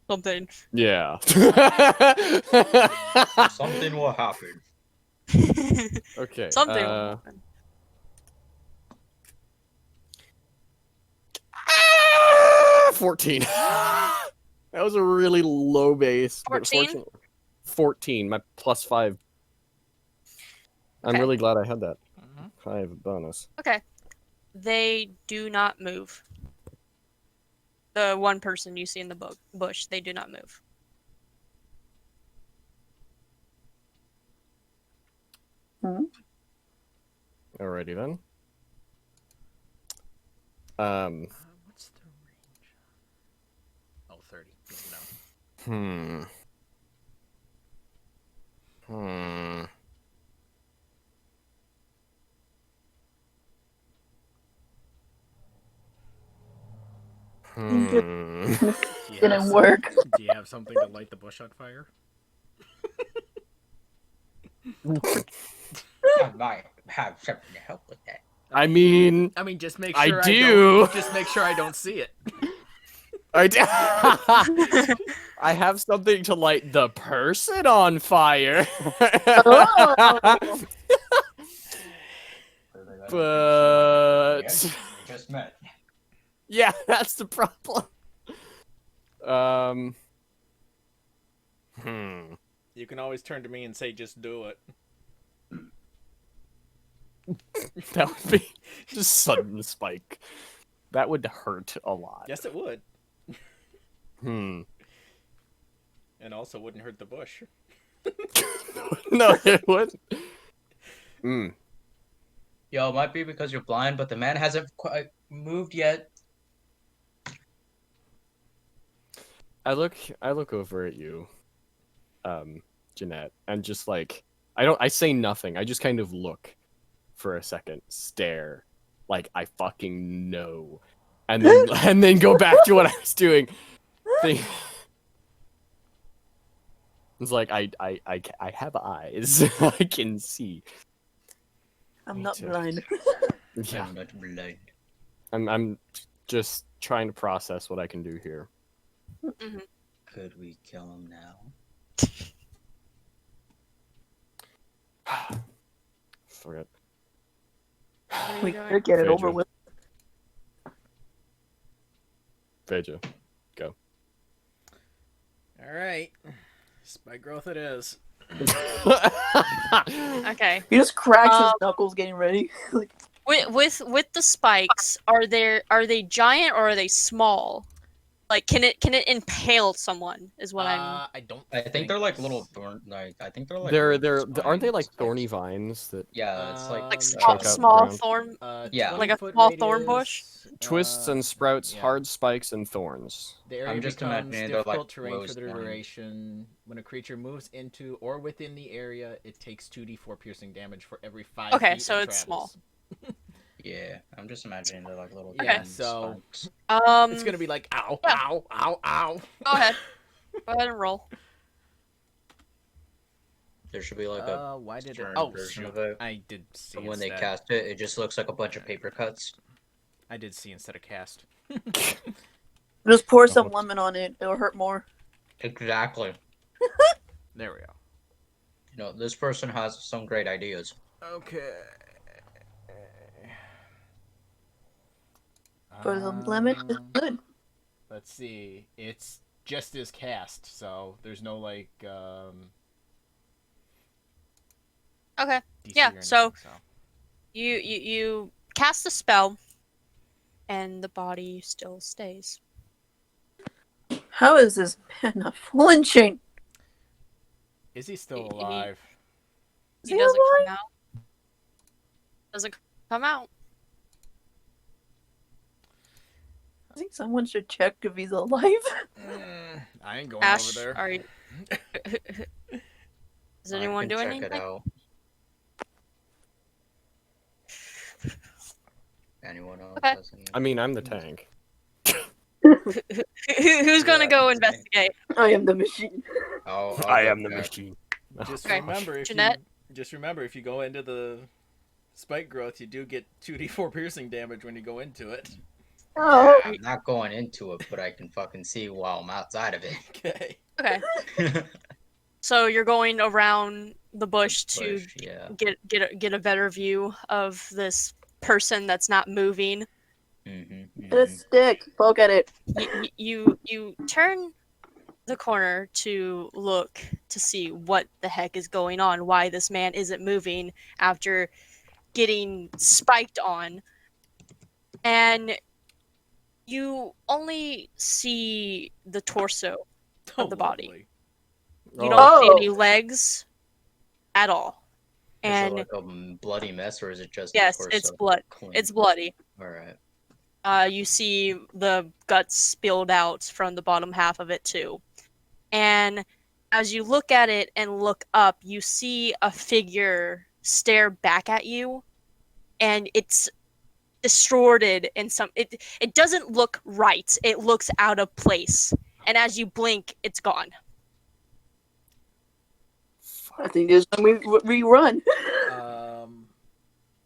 [SPEAKER 1] Something.
[SPEAKER 2] yeah.
[SPEAKER 3] Something will happen.
[SPEAKER 2] Okay.
[SPEAKER 1] Something. will happen.
[SPEAKER 2] 14. That was a really low base.
[SPEAKER 1] 14?
[SPEAKER 2] 14. My +5. I'm
[SPEAKER 1] Okay.
[SPEAKER 2] really glad I had that. I have a bonus.
[SPEAKER 1] Okay. They do not move. The one person you see in the bush, they do not move.
[SPEAKER 2] Alrighty then.
[SPEAKER 4] What's the range? Oh, 30. Good to know.
[SPEAKER 2] Hmm.
[SPEAKER 5] Didn't work.
[SPEAKER 4] Do you have something to light the bush on fire?
[SPEAKER 3] I might have something to help with that.
[SPEAKER 2] I mean,
[SPEAKER 4] just make
[SPEAKER 2] I
[SPEAKER 4] sure
[SPEAKER 2] do.
[SPEAKER 4] Just make sure I don't see it.
[SPEAKER 2] I do. I have something to light the person on fire.
[SPEAKER 5] Oh.
[SPEAKER 2] But
[SPEAKER 3] We just met.
[SPEAKER 2] yeah, that's the problem.
[SPEAKER 4] You can always turn to me and say, just do it.
[SPEAKER 2] That would be just sudden spike. That would hurt a lot.
[SPEAKER 4] Yes, it would.
[SPEAKER 2] Hmm.
[SPEAKER 4] And also wouldn't hurt the bush.
[SPEAKER 2] No, it wouldn't.
[SPEAKER 3] Yo, it might be because you're blind, but the man hasn't quite moved yet.
[SPEAKER 2] I look over at you, Jeanette, and just like I say nothing. I just kind of look for a second, stare, like I fucking know, and then go back to what I was doing. It's like I have eyes. I can see.
[SPEAKER 5] I'm not blind.
[SPEAKER 2] Yeah,
[SPEAKER 3] I'm not blind.
[SPEAKER 2] I'm just trying to process what I can do here.
[SPEAKER 1] Mm-hmm.
[SPEAKER 3] Could we kill him now?
[SPEAKER 2] Forget.
[SPEAKER 5] We could get it over with.
[SPEAKER 2] Veja.
[SPEAKER 4] All right. Spike growth it is.
[SPEAKER 1] Okay.
[SPEAKER 5] He just cracks his knuckles getting ready. Like,
[SPEAKER 1] With the spikes, are they giant or are they small? Like, can it impale someone? Is what I'm.
[SPEAKER 3] I think they're like little thorn. Like I think they're like.
[SPEAKER 2] they're
[SPEAKER 3] little
[SPEAKER 2] aren't they
[SPEAKER 3] spines.
[SPEAKER 2] like thorny vines that
[SPEAKER 3] Yeah, it's like
[SPEAKER 2] choke out the
[SPEAKER 1] small
[SPEAKER 2] ground?
[SPEAKER 1] thorn,
[SPEAKER 3] Yeah.
[SPEAKER 1] like a
[SPEAKER 4] 20-foot
[SPEAKER 1] small thorn bush?
[SPEAKER 2] Twists and sprouts,
[SPEAKER 4] yeah.
[SPEAKER 2] hard spikes and thorns.
[SPEAKER 4] The area
[SPEAKER 3] I'm just
[SPEAKER 4] becomes
[SPEAKER 3] imagining they're
[SPEAKER 4] difficult
[SPEAKER 3] like
[SPEAKER 4] terrain
[SPEAKER 3] rose
[SPEAKER 4] for the
[SPEAKER 3] thorns.
[SPEAKER 4] duration. When a creature moves into or within the area, it takes 2d4 piercing damage for every 5
[SPEAKER 1] Okay,
[SPEAKER 4] feet
[SPEAKER 1] so
[SPEAKER 4] it
[SPEAKER 1] it's
[SPEAKER 4] travels.
[SPEAKER 3] Yeah, I'm just imagining they're like little.
[SPEAKER 4] Yeah,
[SPEAKER 3] thin
[SPEAKER 4] so-
[SPEAKER 3] spikes.
[SPEAKER 4] It's gonna be like ow,
[SPEAKER 1] Yeah.
[SPEAKER 4] ow, ow, ow.
[SPEAKER 1] Go ahead. Go ahead and roll.
[SPEAKER 3] There should be like a
[SPEAKER 4] Why did it?
[SPEAKER 3] stern
[SPEAKER 4] Oh,
[SPEAKER 3] version
[SPEAKER 4] shoot.
[SPEAKER 3] of it.
[SPEAKER 4] I did see.
[SPEAKER 3] And when they
[SPEAKER 4] instead.
[SPEAKER 3] cast it, it just looks like a bunch of paper cuts.
[SPEAKER 4] I did see instead of cast.
[SPEAKER 5] just pour some lemon on it. It'll hurt more.
[SPEAKER 3] Exactly.
[SPEAKER 4] There we go.
[SPEAKER 3] You know, this person has some great ideas.
[SPEAKER 4] Okay.
[SPEAKER 5] But the lemon is good.
[SPEAKER 4] Let's see. It's just as cast, so there's no like
[SPEAKER 1] Okay.
[SPEAKER 4] DC
[SPEAKER 1] Yeah,
[SPEAKER 4] or anything,
[SPEAKER 1] so- You cast the spell, and the body still stays.
[SPEAKER 5] How is this man not flinching?
[SPEAKER 4] Is he still
[SPEAKER 1] He-
[SPEAKER 4] alive?
[SPEAKER 5] Is
[SPEAKER 1] He
[SPEAKER 5] he
[SPEAKER 1] doesn't
[SPEAKER 5] alive?
[SPEAKER 1] come out. Doesn't come out.
[SPEAKER 5] I think someone should check if he's alive.
[SPEAKER 4] I ain't going
[SPEAKER 1] Ash,
[SPEAKER 4] over there.
[SPEAKER 1] are you? Is
[SPEAKER 3] I
[SPEAKER 1] anyone
[SPEAKER 3] can
[SPEAKER 1] doing
[SPEAKER 3] check
[SPEAKER 1] anything?
[SPEAKER 3] it out. Anyone else?
[SPEAKER 1] Okay.
[SPEAKER 3] has any-
[SPEAKER 2] I mean, I'm the tank.
[SPEAKER 1] Who's gonna
[SPEAKER 3] Yeah,
[SPEAKER 1] go
[SPEAKER 3] that's me.
[SPEAKER 1] investigate?
[SPEAKER 5] I am the machine.
[SPEAKER 3] I'll
[SPEAKER 2] I
[SPEAKER 3] get
[SPEAKER 2] am the
[SPEAKER 3] that.
[SPEAKER 2] machine.
[SPEAKER 4] Just
[SPEAKER 1] Okay.
[SPEAKER 4] remember if
[SPEAKER 1] Jeanette?
[SPEAKER 4] you go into the spike growth, you do get 2d4 piercing damage when you go into it.
[SPEAKER 5] Oh.
[SPEAKER 3] I'm not going into it, but I can fucking see while I'm outside of
[SPEAKER 4] Okay.
[SPEAKER 1] Okay,
[SPEAKER 3] it.
[SPEAKER 1] so you're going around the bush to
[SPEAKER 3] Push, yeah.
[SPEAKER 1] get a better view of this person that's not moving.
[SPEAKER 5] Get a stick. Poke at it.
[SPEAKER 1] You turn the corner to look to see what the heck is going on, why this man isn't moving after getting spiked on, and you only see the torso of the body.
[SPEAKER 4] Lovely.
[SPEAKER 1] You don't see any legs at all. And
[SPEAKER 3] is it like a bloody mess, or is it just
[SPEAKER 1] yes,
[SPEAKER 3] torso
[SPEAKER 1] it's blood.
[SPEAKER 3] clean?
[SPEAKER 1] It's bloody.
[SPEAKER 3] All right.
[SPEAKER 1] You see the guts spilled out from the bottom half of it too. And as you look at it and look up, you see a figure stare back at you, and it's distorted in some. It doesn't look right. It looks out of place. And as you blink, it's gone.
[SPEAKER 5] I think this time we run.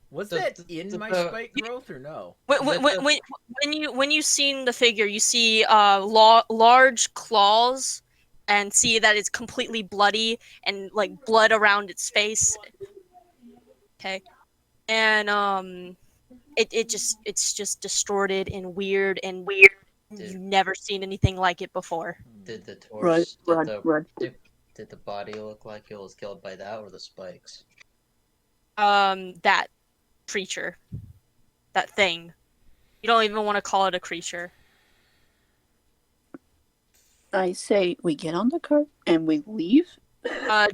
[SPEAKER 4] Was
[SPEAKER 3] The-
[SPEAKER 4] that
[SPEAKER 3] the-
[SPEAKER 4] in
[SPEAKER 3] the-
[SPEAKER 4] my
[SPEAKER 3] the-
[SPEAKER 4] spike growth or no?
[SPEAKER 1] When you seen the figure, you see large claws, and see that it's completely bloody and like blood around its face. Okay, and it's just distorted and weird. You've never seen anything like it before.
[SPEAKER 3] Did the
[SPEAKER 5] Run,
[SPEAKER 3] torso?
[SPEAKER 5] run.
[SPEAKER 3] Did the body look like it was killed by that or the spikes?
[SPEAKER 1] That creature, that thing. You don't even want to call it a creature.
[SPEAKER 5] I say we get on the cart and we leave.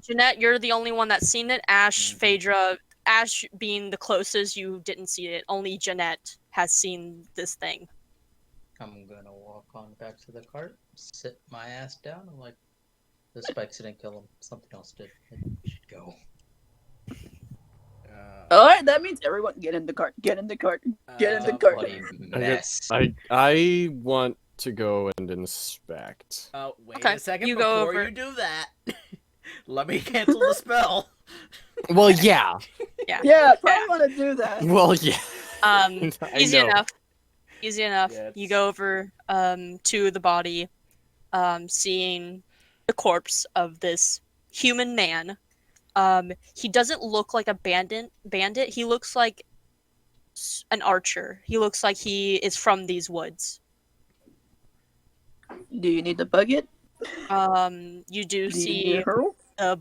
[SPEAKER 1] Jeanette, you're the only one that's seen it. Ash, Phaedra, Ash being the closest, you didn't see it. Only Jeanette has seen this thing.
[SPEAKER 3] I'm gonna walk on back to the cart, sit my ass down. I'm like, the spikes didn't kill him. Something else did. It should go.
[SPEAKER 5] All right, that means everyone get in the cart. Get in the cart. Get in the
[SPEAKER 3] It's a
[SPEAKER 5] cart.
[SPEAKER 3] bloody mess.
[SPEAKER 2] I want to go and inspect.
[SPEAKER 4] Oh, wait
[SPEAKER 1] Okay,
[SPEAKER 4] a second
[SPEAKER 1] you go
[SPEAKER 4] before
[SPEAKER 1] over.
[SPEAKER 4] you do that. Let me cancel the spell.
[SPEAKER 2] Well, yeah.
[SPEAKER 5] Yeah, probably want to do that.
[SPEAKER 2] Well, yeah. I
[SPEAKER 1] Easy
[SPEAKER 2] know.
[SPEAKER 1] enough. Easy enough.
[SPEAKER 4] Yeah,
[SPEAKER 1] You
[SPEAKER 4] it's-
[SPEAKER 1] go over to the body, seeing the corpse of this human man. He doesn't look like a bandit. He looks like an archer. He looks like he is from these woods.
[SPEAKER 5] Do you need the bucket?
[SPEAKER 1] You do
[SPEAKER 5] Do you need
[SPEAKER 1] see
[SPEAKER 5] a hurl?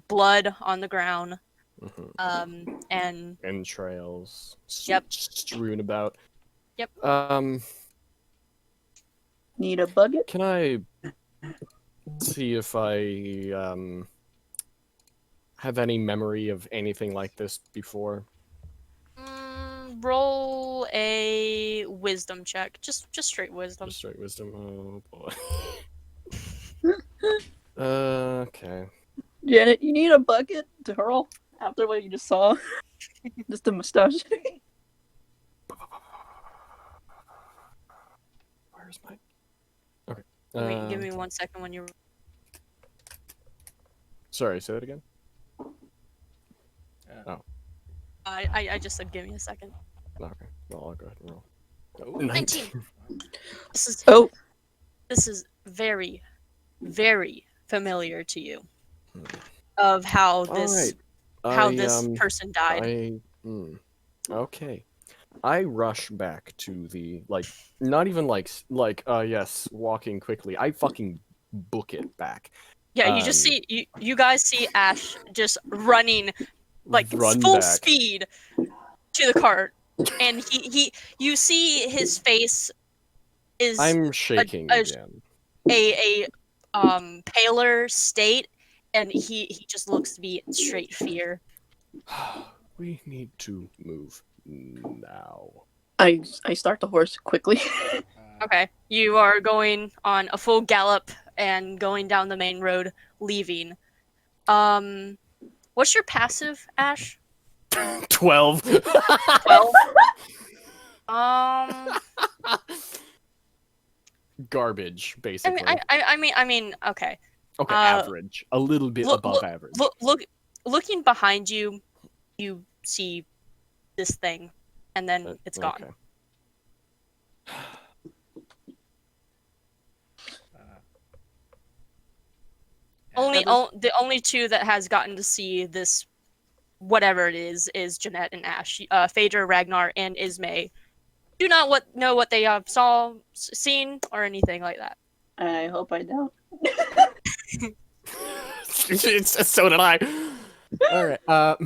[SPEAKER 1] blood on the ground.
[SPEAKER 2] Mhm.
[SPEAKER 1] And
[SPEAKER 2] Entrails.
[SPEAKER 1] Yep.
[SPEAKER 2] Strewn about.
[SPEAKER 1] Yep.
[SPEAKER 5] Need a bucket?
[SPEAKER 2] Can I see if I have any memory of anything like this before?
[SPEAKER 1] roll a wisdom check. Just straight wisdom.
[SPEAKER 2] Just straight wisdom. Oh boy. Okay.
[SPEAKER 5] Janet, you need a bucket to hurl after what you just saw. Just a mustache.
[SPEAKER 2] Where's my? Okay.
[SPEAKER 1] Give me 1 second when you.
[SPEAKER 2] Sorry. Say that again.
[SPEAKER 1] I just said give me a second.
[SPEAKER 2] Okay. Well, I'll go ahead and roll.
[SPEAKER 4] Oh,
[SPEAKER 1] 19.
[SPEAKER 5] Oh,
[SPEAKER 1] This is very, very familiar to you. Of how this person died.
[SPEAKER 2] Okay. I rush back to the not even yes, walking quickly. I fucking book it back.
[SPEAKER 1] Yeah, you just see you guys see Ash just running
[SPEAKER 2] Run
[SPEAKER 1] full
[SPEAKER 2] back.
[SPEAKER 1] speed to the cart, and you see his face is
[SPEAKER 2] I'm shaking
[SPEAKER 1] a-
[SPEAKER 2] again.
[SPEAKER 1] a paler state, and he just looks to be in straight fear.
[SPEAKER 2] We need to move now.
[SPEAKER 5] I start the horse quickly.
[SPEAKER 1] Okay, you are going on a full gallop and going down the main road, leaving. What's your passive, Ash?
[SPEAKER 2] 12.
[SPEAKER 1] 12.
[SPEAKER 2] Garbage,
[SPEAKER 1] I
[SPEAKER 2] basically.
[SPEAKER 1] mean, okay.
[SPEAKER 2] Okay, average. A little bit above average.
[SPEAKER 1] Looking behind you, you see this thing, and then it's gone.
[SPEAKER 2] Okay.
[SPEAKER 1] The only two that has gotten to see this, whatever it is Jeanette and Ash. Phaedra, Ragnar, and Ismay do not know what they seen, or anything like that.
[SPEAKER 5] I hope I don't.
[SPEAKER 2] So did I. All right.
[SPEAKER 5] I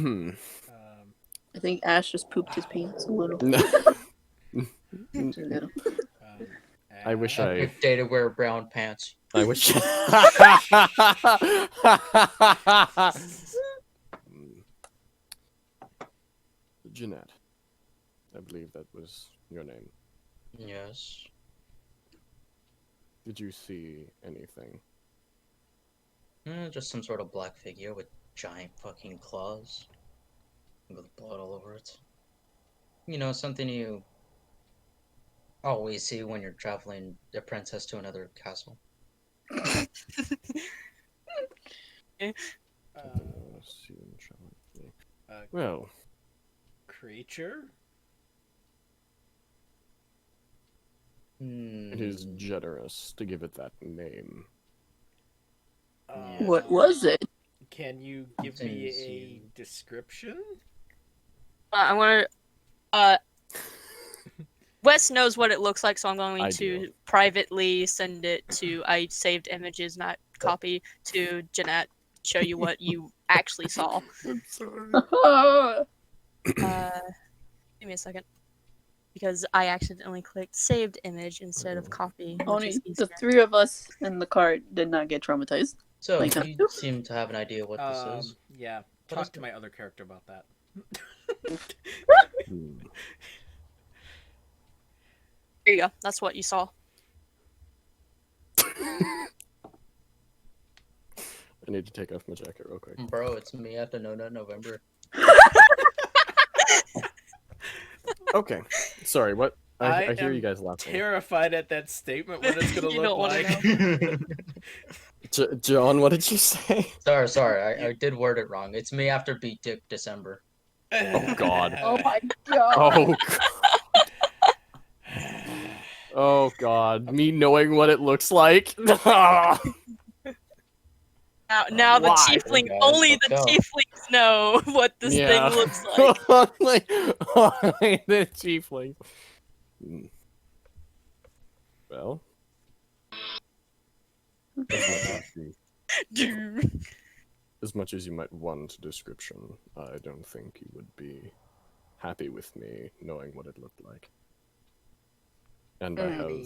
[SPEAKER 5] think Ash just pooped his pants a little. Just a little.
[SPEAKER 2] I wish
[SPEAKER 3] A
[SPEAKER 2] I.
[SPEAKER 3] good day to wear brown pants.
[SPEAKER 2] I wish. Jeanette. I believe that was your name.
[SPEAKER 3] Yes.
[SPEAKER 2] Did you see anything?
[SPEAKER 3] Just some sort of black figure with giant fucking claws. With blood all over it. You know, something you always see when you're traveling a princess to another castle.
[SPEAKER 2] Well,
[SPEAKER 4] Creature?
[SPEAKER 2] it is generous to give it that name.
[SPEAKER 5] What was it?
[SPEAKER 4] Can you give me a description?
[SPEAKER 1] I want to. Wes knows what it looks like, so I'm going
[SPEAKER 2] I
[SPEAKER 1] to
[SPEAKER 2] do.
[SPEAKER 1] privately send it to. I saved images, not copy, to Jeanette. Show you what you actually saw.
[SPEAKER 2] I'm sorry.
[SPEAKER 1] Give me a second, because I accidentally clicked saved image instead of copy. Which
[SPEAKER 5] Only
[SPEAKER 1] is
[SPEAKER 5] the
[SPEAKER 1] easier.
[SPEAKER 5] 3 of us in the cart did not get traumatized.
[SPEAKER 3] So,
[SPEAKER 5] Like that.
[SPEAKER 3] you seem to have an idea what this is.
[SPEAKER 4] Yeah.
[SPEAKER 3] What
[SPEAKER 4] Talk
[SPEAKER 3] is
[SPEAKER 4] to my other character about that.
[SPEAKER 1] There you go. That's what you saw.
[SPEAKER 2] I need to take off my jacket real quick.
[SPEAKER 3] Bro, it's me at the No Nut November.
[SPEAKER 2] Okay, sorry. What? I hear
[SPEAKER 4] am
[SPEAKER 2] you guys laughing.
[SPEAKER 4] Terrified at that statement. What it's gonna
[SPEAKER 1] You
[SPEAKER 4] look
[SPEAKER 1] don't wanna
[SPEAKER 4] like.
[SPEAKER 2] John, what did you say?
[SPEAKER 3] Sorry, I did word it wrong. It's me after Beat Dick December.
[SPEAKER 2] Oh, God.
[SPEAKER 5] Oh my god.
[SPEAKER 2] Oh, oh God! Me knowing what it looks like.
[SPEAKER 1] Now the
[SPEAKER 2] Why?
[SPEAKER 1] tiefling,
[SPEAKER 3] Guys,
[SPEAKER 1] only
[SPEAKER 3] let's
[SPEAKER 1] the
[SPEAKER 3] go.
[SPEAKER 1] tieflings know what this
[SPEAKER 2] Yeah.
[SPEAKER 1] thing looks like.
[SPEAKER 2] Only the tiefling. Well, as much as you might want a description, I don't think you would be happy with me knowing what it looked like. And I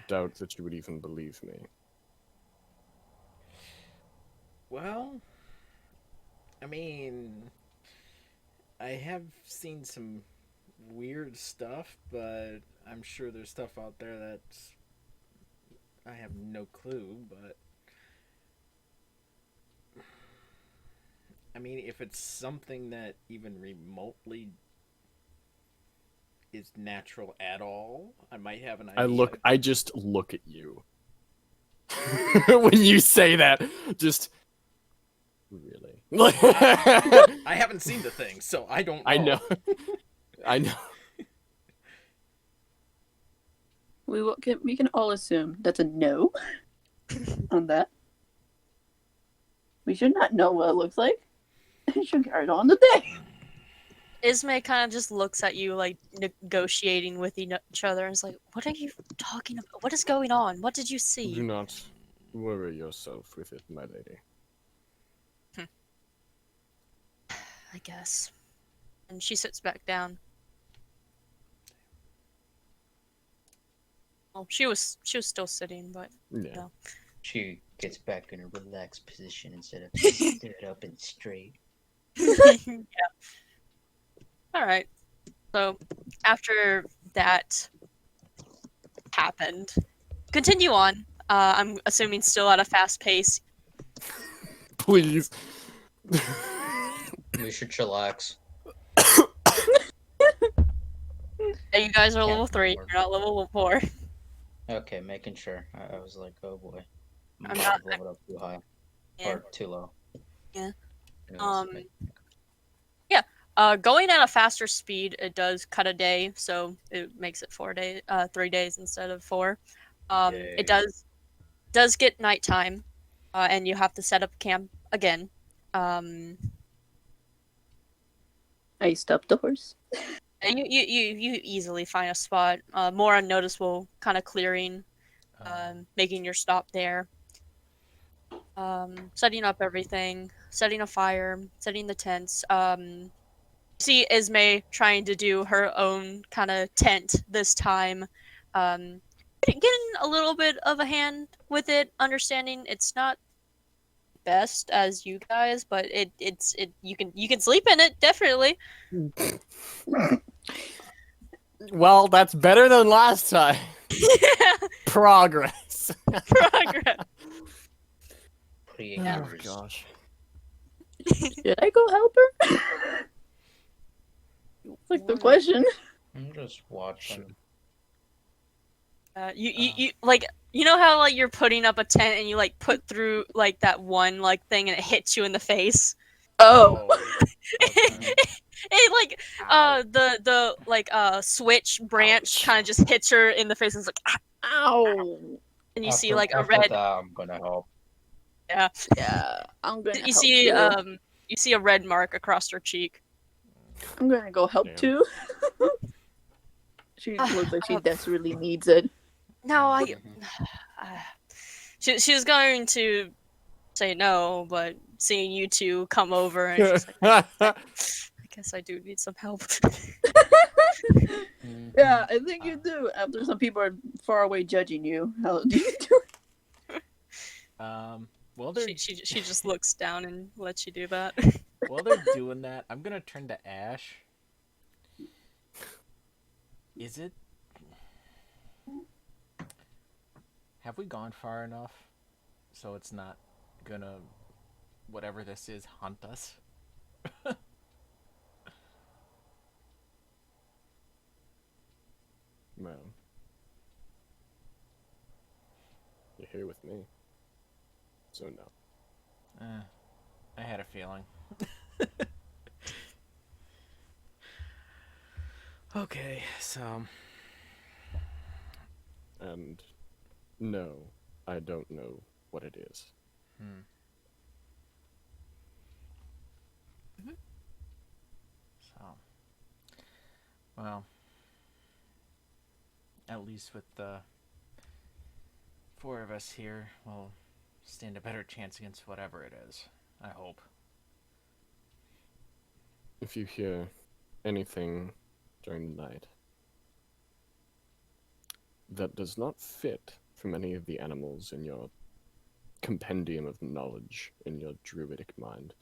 [SPEAKER 2] doubt that you would even believe me.
[SPEAKER 4] Well, I mean, I have seen some weird stuff, but I'm sure there's stuff out there that's I have no clue, but I mean, if it's something that even remotely is natural at all, I might have an idea.
[SPEAKER 2] I just look at you. When you say that, just really.
[SPEAKER 4] I haven't seen the thing, so I don't know.
[SPEAKER 2] I know. I know.
[SPEAKER 5] We can all assume that's a no on that. We should not know what it looks like. We should carry on the day.
[SPEAKER 1] Ismay kind of just looks at you like negotiating with each other and is like, what are you talking about? What is going on? What did you
[SPEAKER 2] Do
[SPEAKER 1] see?
[SPEAKER 2] not worry yourself with it, my lady.
[SPEAKER 1] I guess. And she sits back down. Well, she was still sitting, but
[SPEAKER 2] Yeah.
[SPEAKER 1] no.
[SPEAKER 3] She gets back in a relaxed position instead of stood up and straight.
[SPEAKER 1] Yeah. All right. So after that happened, continue on. I'm assuming still at a fast pace.
[SPEAKER 2] Please.
[SPEAKER 3] We should chillax.
[SPEAKER 1] And you guys are
[SPEAKER 3] Can't
[SPEAKER 1] level 3.
[SPEAKER 3] work.
[SPEAKER 1] You're not level 4.
[SPEAKER 3] Okay, making sure. I was like, oh boy.
[SPEAKER 1] I'm
[SPEAKER 3] Might
[SPEAKER 1] not-
[SPEAKER 3] have leveled up too high.
[SPEAKER 1] Yeah.
[SPEAKER 3] Or too low.
[SPEAKER 1] Yeah.
[SPEAKER 3] Anyways,
[SPEAKER 1] Going at a faster speed, it does cut a day, so it makes it 3 days instead of 4.
[SPEAKER 3] Yay.
[SPEAKER 1] It does get nighttime, and you have to set up camp again.
[SPEAKER 5] I stopped the horse.
[SPEAKER 1] And you easily find a spot, more unnoticeable, kind of clearing, making your stop there. Setting up everything, setting a fire, setting the tents. See Ismay trying to do her own kind of tent this time. Getting a little bit of a hand with it, understanding it's not best as you guys, but you can sleep in it definitely.
[SPEAKER 2] Well, that's better than last time.
[SPEAKER 1] Yeah,
[SPEAKER 2] Progress.
[SPEAKER 1] progress.
[SPEAKER 3] Pretty
[SPEAKER 2] Oh
[SPEAKER 3] hours.
[SPEAKER 2] gosh.
[SPEAKER 5] Should I go help her? That's like the question.
[SPEAKER 3] I'm just watching.
[SPEAKER 1] You like you know how like you're putting up a tent and you like put through like that one like thing and it hits you in the face.
[SPEAKER 5] Oh.
[SPEAKER 3] Okay.
[SPEAKER 1] It like
[SPEAKER 3] Ow.
[SPEAKER 1] the like switch branch kind of just hits her in the face and it's like
[SPEAKER 5] Ow.
[SPEAKER 1] and you see
[SPEAKER 3] After-
[SPEAKER 1] like a
[SPEAKER 3] after
[SPEAKER 1] red
[SPEAKER 3] that, I'm gonna help.
[SPEAKER 1] yeah
[SPEAKER 5] Yeah, I'm gonna
[SPEAKER 1] you
[SPEAKER 5] help
[SPEAKER 1] see
[SPEAKER 5] too.
[SPEAKER 1] you see a red mark across her cheek.
[SPEAKER 5] I'm gonna go help
[SPEAKER 2] Damn.
[SPEAKER 5] too. She looks like she desperately needs it.
[SPEAKER 1] No,
[SPEAKER 3] Mhm.
[SPEAKER 1] she was going to say no, but seeing you two come over and she's like, I guess I do need some help.
[SPEAKER 3] Mhm.
[SPEAKER 5] Yeah, I think you do. After some people are far away judging you, how do you do?
[SPEAKER 4] While they're
[SPEAKER 1] She just looks down and lets you do that.
[SPEAKER 4] while they're doing that, I'm gonna turn to Ash. Is it? Have we gone far enough so it's not gonna, whatever this is, hunt us?
[SPEAKER 2] Well, you're here with me. So no.
[SPEAKER 4] I had a feeling. Okay, so
[SPEAKER 2] And no, I don't know what it is.
[SPEAKER 4] so well, at least with the four of us here, we'll stand a better chance against whatever it is. I hope.
[SPEAKER 2] If you hear anything during the night that does not fit from any of the animals in your compendium of knowledge in your druidic mind,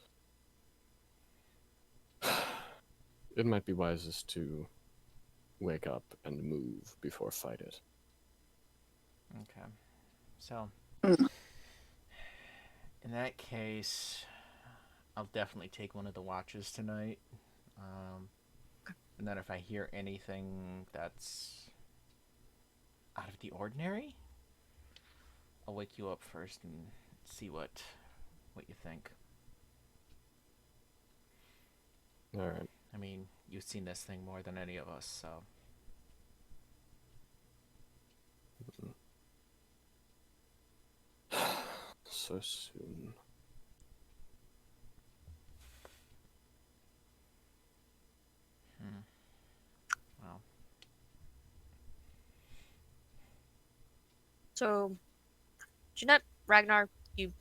[SPEAKER 2] it might be wisest to wake up and move before fight it.
[SPEAKER 4] Okay. So,
[SPEAKER 5] Mm.
[SPEAKER 4] in that case, I'll definitely take one of the watches tonight. And then if I hear anything that's out of the ordinary, I'll wake you up first and see what you think.
[SPEAKER 2] All right.
[SPEAKER 4] I mean, you've seen this thing more than any of us, so.
[SPEAKER 2] So soon.
[SPEAKER 4] Well,
[SPEAKER 1] So, Jeanette, Ragnar, you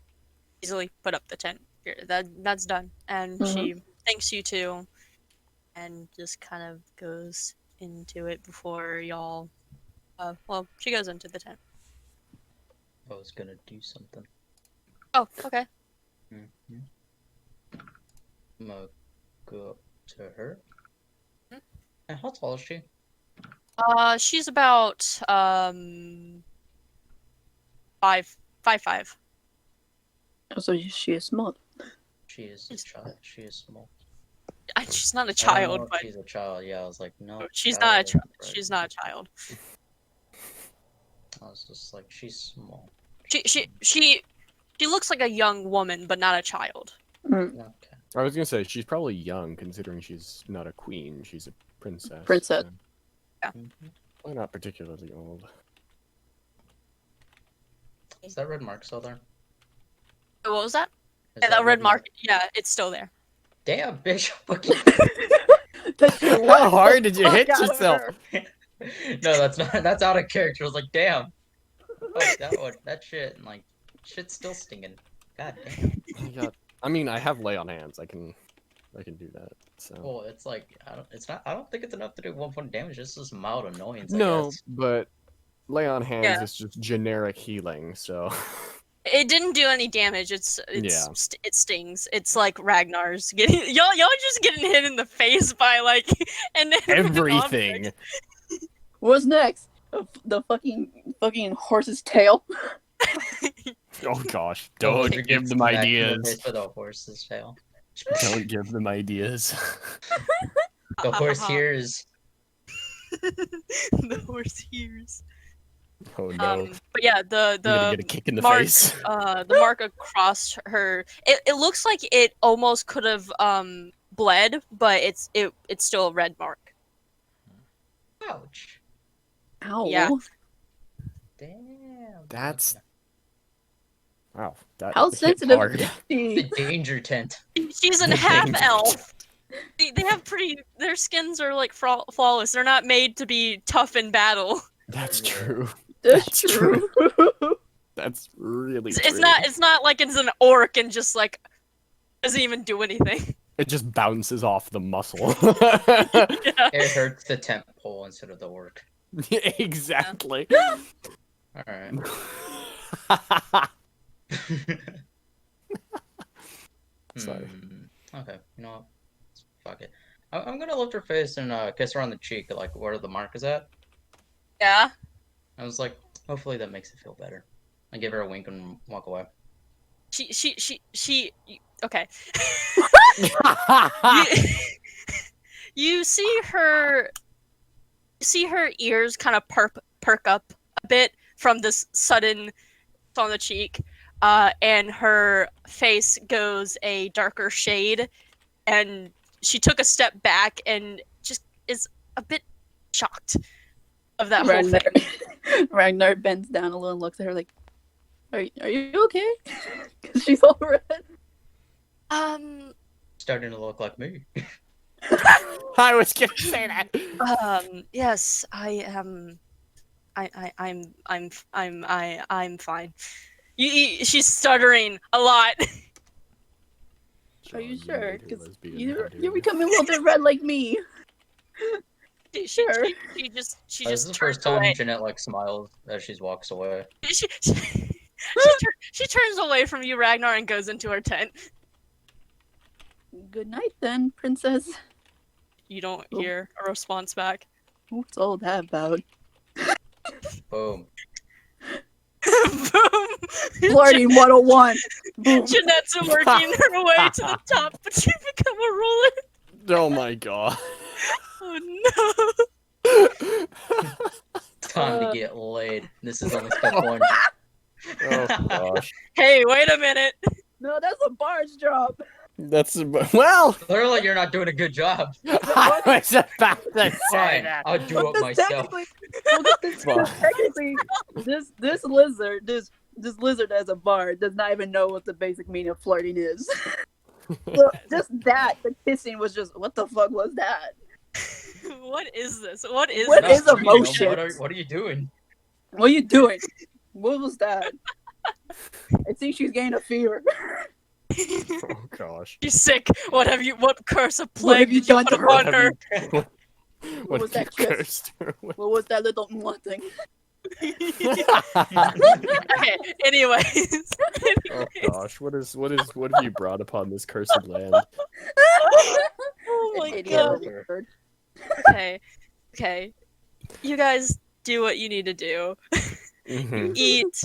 [SPEAKER 1] easily put up the tent. That's done, and she thanks you too, and just kind of goes into it before y'all. Well, she goes into the tent.
[SPEAKER 3] I was gonna do something.
[SPEAKER 1] Oh, okay.
[SPEAKER 3] Mm-hmm. I'm gonna go up to her.
[SPEAKER 1] Hmm?
[SPEAKER 3] And how tall is she?
[SPEAKER 1] She's about 5'5".
[SPEAKER 5] So she is small.
[SPEAKER 3] She is a child. She is small.
[SPEAKER 1] She's not a
[SPEAKER 3] I don't
[SPEAKER 1] child,
[SPEAKER 3] know if
[SPEAKER 1] but
[SPEAKER 3] she's a child. Yeah, I was like, no.
[SPEAKER 1] she's
[SPEAKER 3] child
[SPEAKER 1] not a
[SPEAKER 3] isn't right.
[SPEAKER 1] she's not a child.
[SPEAKER 3] I was just like, she's small.
[SPEAKER 1] She looks like a young woman, but not a child.
[SPEAKER 5] Mm.
[SPEAKER 3] Okay.
[SPEAKER 2] I was gonna say she's probably young, considering she's not a queen; she's a princess.
[SPEAKER 5] Princess.
[SPEAKER 2] So
[SPEAKER 3] Mhm.
[SPEAKER 2] probably not particularly old.
[SPEAKER 3] Is that red mark still there?
[SPEAKER 1] What was that?
[SPEAKER 3] Is
[SPEAKER 1] Yeah, that red mark. Yeah, it's still there.
[SPEAKER 3] Damn, bitch. Fucking.
[SPEAKER 2] How hard did you hit
[SPEAKER 5] Fuck out of
[SPEAKER 2] yourself?
[SPEAKER 5] her.
[SPEAKER 3] No, that's not. That's out of character. I was like, damn. Fuck that one. That shit. And like, shit's still stinging. God damn.
[SPEAKER 2] I mean, I have lay on hands. I can do that. So
[SPEAKER 3] Well, it's like I don't. It's not. I don't think it's enough to do 1 point damage. It's just mild annoyance. I
[SPEAKER 2] no,
[SPEAKER 3] guess.
[SPEAKER 2] but lay on hands
[SPEAKER 1] Yeah.
[SPEAKER 2] is just generic healing. So
[SPEAKER 1] It didn't do any damage. It stings. It's like Ragnar's getting y'all just getting hit in the face by like an
[SPEAKER 2] Everything.
[SPEAKER 5] What's next? The fucking horse's tail.
[SPEAKER 2] Oh gosh,
[SPEAKER 3] The
[SPEAKER 2] don't
[SPEAKER 3] lizard
[SPEAKER 2] give
[SPEAKER 3] gets
[SPEAKER 2] them
[SPEAKER 3] smacked in the
[SPEAKER 2] ideas.
[SPEAKER 3] face with a horse's tail.
[SPEAKER 2] Don't give them ideas.
[SPEAKER 3] The horse hears.
[SPEAKER 1] The horse hears.
[SPEAKER 2] Oh no.
[SPEAKER 1] But yeah,
[SPEAKER 2] I'm gonna get a
[SPEAKER 1] the
[SPEAKER 2] kick in the
[SPEAKER 1] mark
[SPEAKER 2] face.
[SPEAKER 1] the mark across her. It looks like it almost could have bled, but it's still a red mark.
[SPEAKER 3] Ouch.
[SPEAKER 5] Ow.
[SPEAKER 1] Yeah.
[SPEAKER 3] Damn.
[SPEAKER 2] That's wow. That
[SPEAKER 5] How
[SPEAKER 2] hit
[SPEAKER 5] sensitive
[SPEAKER 2] hard.
[SPEAKER 5] is
[SPEAKER 3] The
[SPEAKER 5] she?
[SPEAKER 3] danger tent.
[SPEAKER 1] She's an
[SPEAKER 2] The
[SPEAKER 1] half
[SPEAKER 2] danger.
[SPEAKER 1] elf. They have their skins are like flawless. They're not made to be tough in battle.
[SPEAKER 2] That's
[SPEAKER 3] Yeah.
[SPEAKER 2] true.
[SPEAKER 5] That's
[SPEAKER 2] That's
[SPEAKER 5] true.
[SPEAKER 2] That's really
[SPEAKER 1] It's
[SPEAKER 2] true.
[SPEAKER 1] not like it's an orc and just like doesn't even do anything.
[SPEAKER 2] It just bounces off the muscle.
[SPEAKER 1] Yeah.
[SPEAKER 3] It hurts the tent pole instead of the orc.
[SPEAKER 2] Exactly.
[SPEAKER 3] Alright.
[SPEAKER 2] Sorry.
[SPEAKER 3] Okay, you know what? Fuck it. I'm gonna lift her face and kiss her on the cheek, like where the mark is at.
[SPEAKER 1] Yeah.
[SPEAKER 3] I was like, hopefully that makes it feel better. I give her a wink and walk away.
[SPEAKER 1] Okay. You see her ears kind of perk up a bit from this sudden on the cheek, and her face goes a darker shade, and she took a step back and just is a bit shocked of that whole
[SPEAKER 5] Ragnar,
[SPEAKER 1] thing.
[SPEAKER 5] Ragnar bends down a little and looks at her like, "Are you okay?" 'Cause she's all red.
[SPEAKER 3] Starting to look like me.
[SPEAKER 2] I was gonna say that.
[SPEAKER 1] Yes, I am. I'm fine. She's stuttering a lot.
[SPEAKER 5] Are you
[SPEAKER 2] John,
[SPEAKER 5] sure?
[SPEAKER 2] made her
[SPEAKER 5] Because
[SPEAKER 2] lesbian,
[SPEAKER 5] you're
[SPEAKER 2] how dare
[SPEAKER 5] becoming a little bit red like me. Sure.
[SPEAKER 1] She just
[SPEAKER 3] This is the
[SPEAKER 1] turns
[SPEAKER 3] first time
[SPEAKER 1] away.
[SPEAKER 3] Jeanette like smiles as she walks away.
[SPEAKER 1] She turns away from you, Ragnar, and goes into her tent.
[SPEAKER 5] Good night then, princess.
[SPEAKER 1] You don't hear a response back.
[SPEAKER 5] What's all that about?
[SPEAKER 3] Boom.
[SPEAKER 1] Boom!
[SPEAKER 5] Flirting 101. Boom.
[SPEAKER 1] Jeanette's working her way to the top, but you become a ruler.
[SPEAKER 2] Oh my god.
[SPEAKER 1] Oh no!
[SPEAKER 3] Time to get laid. This is only step one.
[SPEAKER 2] Oh gosh.
[SPEAKER 1] Hey, wait a minute.
[SPEAKER 5] No, that's a barge drop.
[SPEAKER 2] That's well.
[SPEAKER 3] Clearly, you're not doing a good job.
[SPEAKER 2] I was about to say
[SPEAKER 3] Fine,
[SPEAKER 2] that.
[SPEAKER 3] I'll do it myself.
[SPEAKER 5] Technically, this lizard as a bard does not even know what the basic meaning of flirting is. So just that, the kissing was just, what the fuck was that?
[SPEAKER 1] What is this? What is
[SPEAKER 5] What
[SPEAKER 1] this?
[SPEAKER 5] is emotion?
[SPEAKER 3] What are you doing?
[SPEAKER 5] What are you doing? What was that? I think she's getting a fever.
[SPEAKER 2] Oh gosh.
[SPEAKER 1] She's sick. What curse of
[SPEAKER 5] What
[SPEAKER 1] plague
[SPEAKER 5] have you
[SPEAKER 1] did you
[SPEAKER 5] done
[SPEAKER 1] put
[SPEAKER 5] to her?
[SPEAKER 1] upon her?
[SPEAKER 2] What
[SPEAKER 5] was
[SPEAKER 2] have
[SPEAKER 5] that
[SPEAKER 2] you
[SPEAKER 5] kiss?
[SPEAKER 2] cursed her with?
[SPEAKER 5] What was that little one thing?
[SPEAKER 1] Okay, anyways.
[SPEAKER 2] Oh gosh, what have you brought upon this cursed land?
[SPEAKER 1] Oh my
[SPEAKER 5] Idiot
[SPEAKER 1] god.
[SPEAKER 5] lizard.
[SPEAKER 1] Okay. You guys do what you need to do.
[SPEAKER 2] Mhm.
[SPEAKER 1] Eat,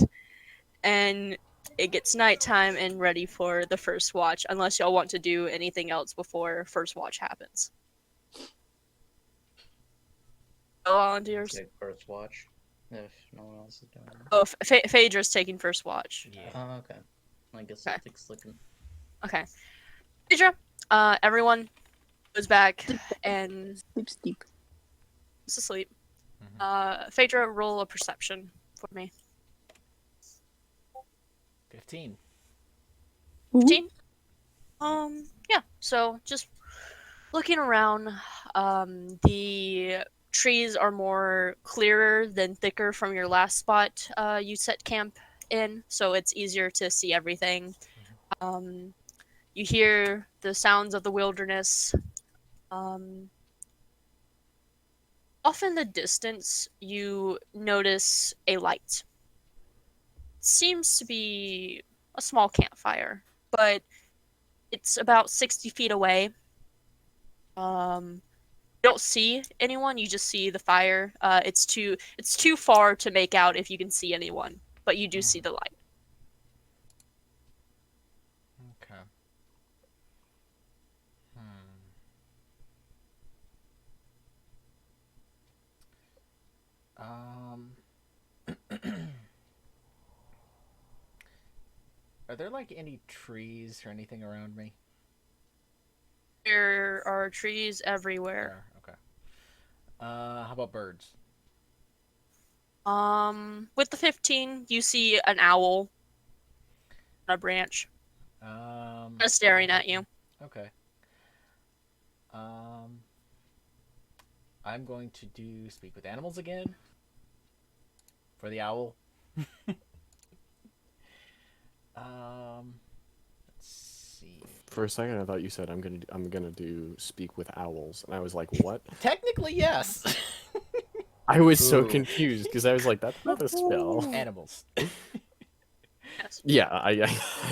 [SPEAKER 1] and it gets nighttime and ready for the first watch, unless y'all want to do anything else before first watch happens. Volunteers?
[SPEAKER 3] Take first watch. If no one else is doing it.
[SPEAKER 1] Oh, Phaedra's taking first watch.
[SPEAKER 4] Yeah.
[SPEAKER 3] Oh, okay. I guess I'll
[SPEAKER 1] Okay.
[SPEAKER 3] take sleeping.
[SPEAKER 1] Okay. Phaedra, everyone goes back and
[SPEAKER 5] Sleep steep.
[SPEAKER 1] is asleep.
[SPEAKER 4] Mhm.
[SPEAKER 1] Phaedra, roll a perception for me.
[SPEAKER 4] 15.
[SPEAKER 1] 15? Yeah, so just looking around, the trees are more clearer than thicker from your last spot you set camp in, so it's easier to see everything. You hear the sounds of the wilderness. Off in the distance, you notice a light. seems to be a small campfire, but it's about 60 feet away. You don't see anyone, you just see the fire. It's too far to make out if you can see anyone, but you do see the light.
[SPEAKER 4] Okay. Are there like any trees or anything around me?
[SPEAKER 1] There are trees everywhere.
[SPEAKER 4] Okay. How about birds?
[SPEAKER 1] With the 15, you see an owl on a branch, just staring at you.
[SPEAKER 4] Okay. I'm going to do speak with animals again for the owl. Let's see.
[SPEAKER 2] For a second, I thought you said I'm gonna do speak with owls, and I was like, what?
[SPEAKER 4] Technically, yes.
[SPEAKER 2] I was so
[SPEAKER 3] Ooh.
[SPEAKER 2] confused because I was like, that's not a spell.
[SPEAKER 4] Animals.
[SPEAKER 1] Yes.
[SPEAKER 2] Yeah, I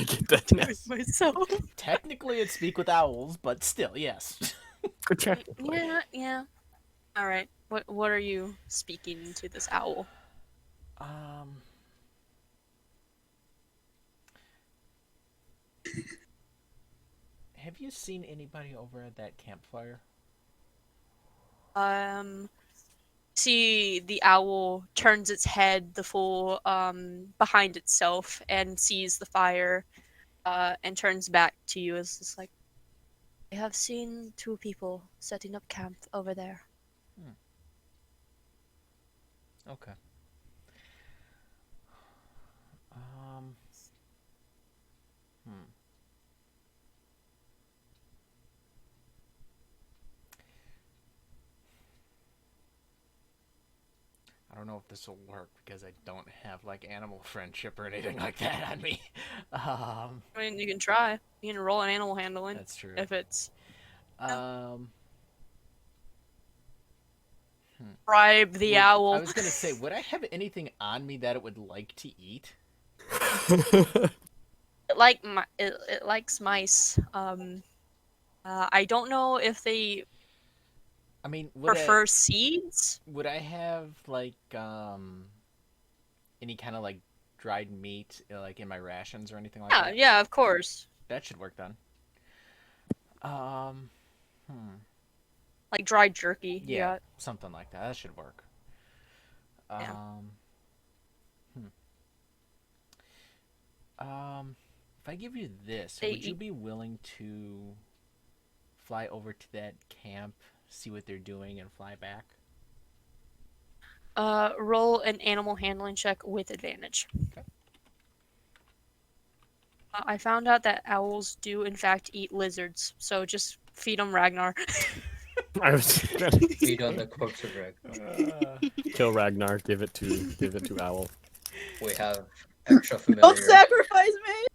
[SPEAKER 2] get that. Yes.
[SPEAKER 1] Myself.
[SPEAKER 4] Technically, it's speak with owls, but still, yes.
[SPEAKER 2] Technically.
[SPEAKER 1] Yeah. All right. What are you speaking to this owl?
[SPEAKER 4] Have you seen anybody over at that campfire?
[SPEAKER 1] See the owl turns its head the full behind itself and sees the fire, and turns back to you as just like, I have seen 2 people setting up camp over there.
[SPEAKER 4] Okay. I don't know if this will work because I don't have like animal friendship or anything like that on me.
[SPEAKER 1] I mean, you can try. You can roll an animal handling
[SPEAKER 4] That's true.
[SPEAKER 1] if it's
[SPEAKER 4] Um,
[SPEAKER 1] bribe the owl.
[SPEAKER 4] I was gonna say, would I have anything on me that it would like to eat?
[SPEAKER 1] It likes mice. I don't know if they
[SPEAKER 4] I mean,
[SPEAKER 1] prefer seeds.
[SPEAKER 4] would I have like any kind of like dried meat like in my rations or anything like that?
[SPEAKER 1] Yeah, of course.
[SPEAKER 4] That should work then.
[SPEAKER 1] Like dried jerky.
[SPEAKER 4] Yeah, something like that. That should work.
[SPEAKER 1] Yeah.
[SPEAKER 4] If I give you this,
[SPEAKER 1] They
[SPEAKER 4] would you
[SPEAKER 1] eat-
[SPEAKER 4] be willing to fly over to that camp, see what they're doing, and fly back?
[SPEAKER 1] Roll an animal handling check with advantage.
[SPEAKER 4] Okay.
[SPEAKER 1] I found out that owls do in fact eat lizards, so just feed them Ragnar.
[SPEAKER 2] I was gonna
[SPEAKER 3] Feed on the corpse of Ragnar.
[SPEAKER 2] kill Ragnar. Give it to Owl.
[SPEAKER 3] We have extra familiar.
[SPEAKER 5] Don't sacrifice me!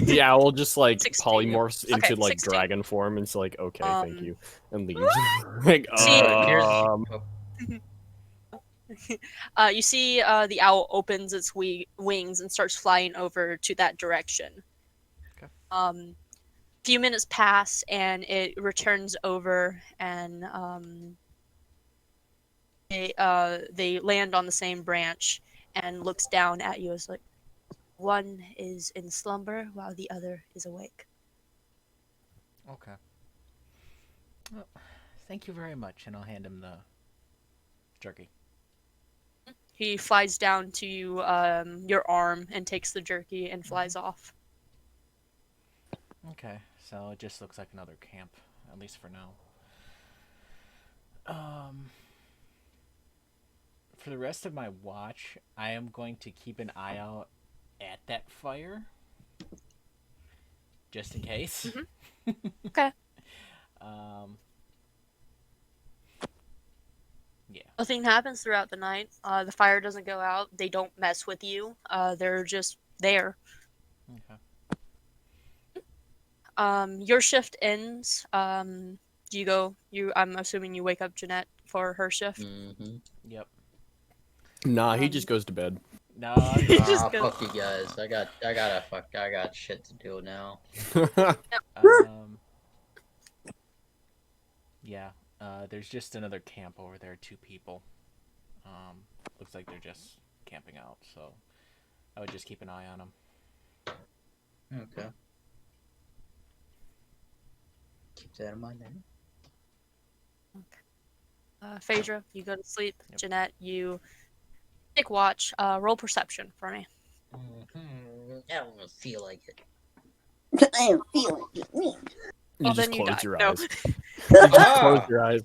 [SPEAKER 2] The owl just like
[SPEAKER 1] 16.
[SPEAKER 2] polymorphs into
[SPEAKER 1] Okay,
[SPEAKER 2] like
[SPEAKER 1] 16.
[SPEAKER 2] dragon form, and it's like, okay, thank
[SPEAKER 1] Um,
[SPEAKER 2] you, and leaves. Like,
[SPEAKER 1] See- You see the owl opens its wings and starts flying over to that direction.
[SPEAKER 4] Okay.
[SPEAKER 1] Few minutes pass and it returns over, and they land on the same branch and looks down at you as like, one is in slumber while the other is awake.
[SPEAKER 4] Okay. Well, thank you very much, and I'll hand him the jerky.
[SPEAKER 1] He flies down to your arm and takes the jerky and flies off.
[SPEAKER 4] Okay, so it just looks like another camp, at least for now. For the rest of my watch, I am going to keep an eye out at that fire, just in case.
[SPEAKER 1] Okay.
[SPEAKER 4] Yeah.
[SPEAKER 1] Nothing happens throughout the night. The fire doesn't go out. They don't mess with you. They're just there.
[SPEAKER 4] Okay.
[SPEAKER 1] Your shift ends. I'm assuming you wake up Jeanette for her shift.
[SPEAKER 3] Mm-hmm.
[SPEAKER 4] Yep.
[SPEAKER 2] nah, he just goes to bed.
[SPEAKER 4] No, I'm
[SPEAKER 1] He
[SPEAKER 4] just,
[SPEAKER 1] just goes,
[SPEAKER 3] fuck you guys. I got shit to do now.
[SPEAKER 4] um, yeah. There's just another camp over there. 2 people. Looks like they're just camping out. So I would just keep an eye on them.
[SPEAKER 3] Okay. Keep that in mind then.
[SPEAKER 1] Phaedra, you go to sleep.
[SPEAKER 4] Yep.
[SPEAKER 1] Jeanette, you take watch. Roll perception for me.
[SPEAKER 3] I don't feel like it.
[SPEAKER 5] I am feeling it.
[SPEAKER 2] You
[SPEAKER 1] Well,
[SPEAKER 2] just
[SPEAKER 1] then you
[SPEAKER 2] close
[SPEAKER 1] die.
[SPEAKER 2] your
[SPEAKER 1] No.
[SPEAKER 2] eyes. You just
[SPEAKER 3] Ah!
[SPEAKER 2] close your eyes.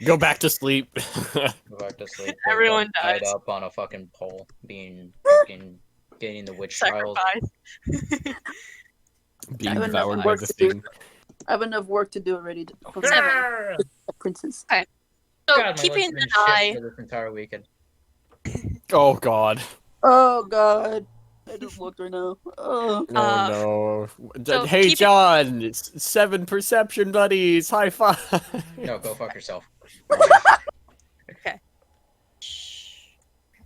[SPEAKER 2] Go back to sleep.
[SPEAKER 3] Go back to sleep.
[SPEAKER 1] Everyone
[SPEAKER 3] tied
[SPEAKER 1] dies.
[SPEAKER 3] up on a fucking pole, being fucking getting the witch trials.
[SPEAKER 1] Sacrifice.
[SPEAKER 2] Being
[SPEAKER 5] have enough
[SPEAKER 2] devoured by
[SPEAKER 5] work
[SPEAKER 2] the
[SPEAKER 5] to do.
[SPEAKER 2] thing.
[SPEAKER 5] I have enough work to do already. For
[SPEAKER 1] 7.
[SPEAKER 5] princess.
[SPEAKER 1] So
[SPEAKER 3] God, my
[SPEAKER 1] keeping
[SPEAKER 3] life's been
[SPEAKER 1] an
[SPEAKER 3] shit
[SPEAKER 1] eye.
[SPEAKER 3] for this entire weekend.
[SPEAKER 2] Oh god.
[SPEAKER 5] Oh god. I just looked right now. Oh.
[SPEAKER 2] Oh no.
[SPEAKER 1] so
[SPEAKER 2] Hey
[SPEAKER 1] keep it-
[SPEAKER 2] John, it's 7 perception buddies. High five.
[SPEAKER 3] No, go fuck yourself.
[SPEAKER 1] Okay.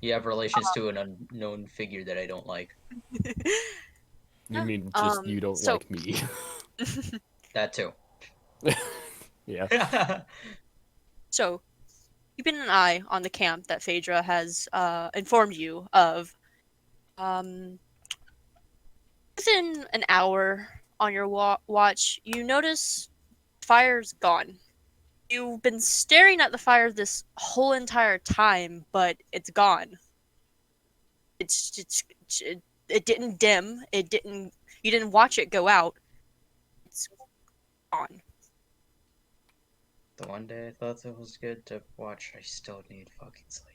[SPEAKER 3] You have relations to an unknown figure that I don't like.
[SPEAKER 2] You mean just you don't
[SPEAKER 1] so-
[SPEAKER 2] like me?
[SPEAKER 3] That too.
[SPEAKER 2] Yeah.
[SPEAKER 1] So, keeping an eye on the camp that Phaedra has informed you of. Within an hour on your watch, you notice fire's gone. You've been staring at the fire this whole entire time, but it's gone. It didn't dim. It didn't. You didn't watch it go out. It's gone.
[SPEAKER 3] The one day I thought it was good to watch, I still need fucking sleep.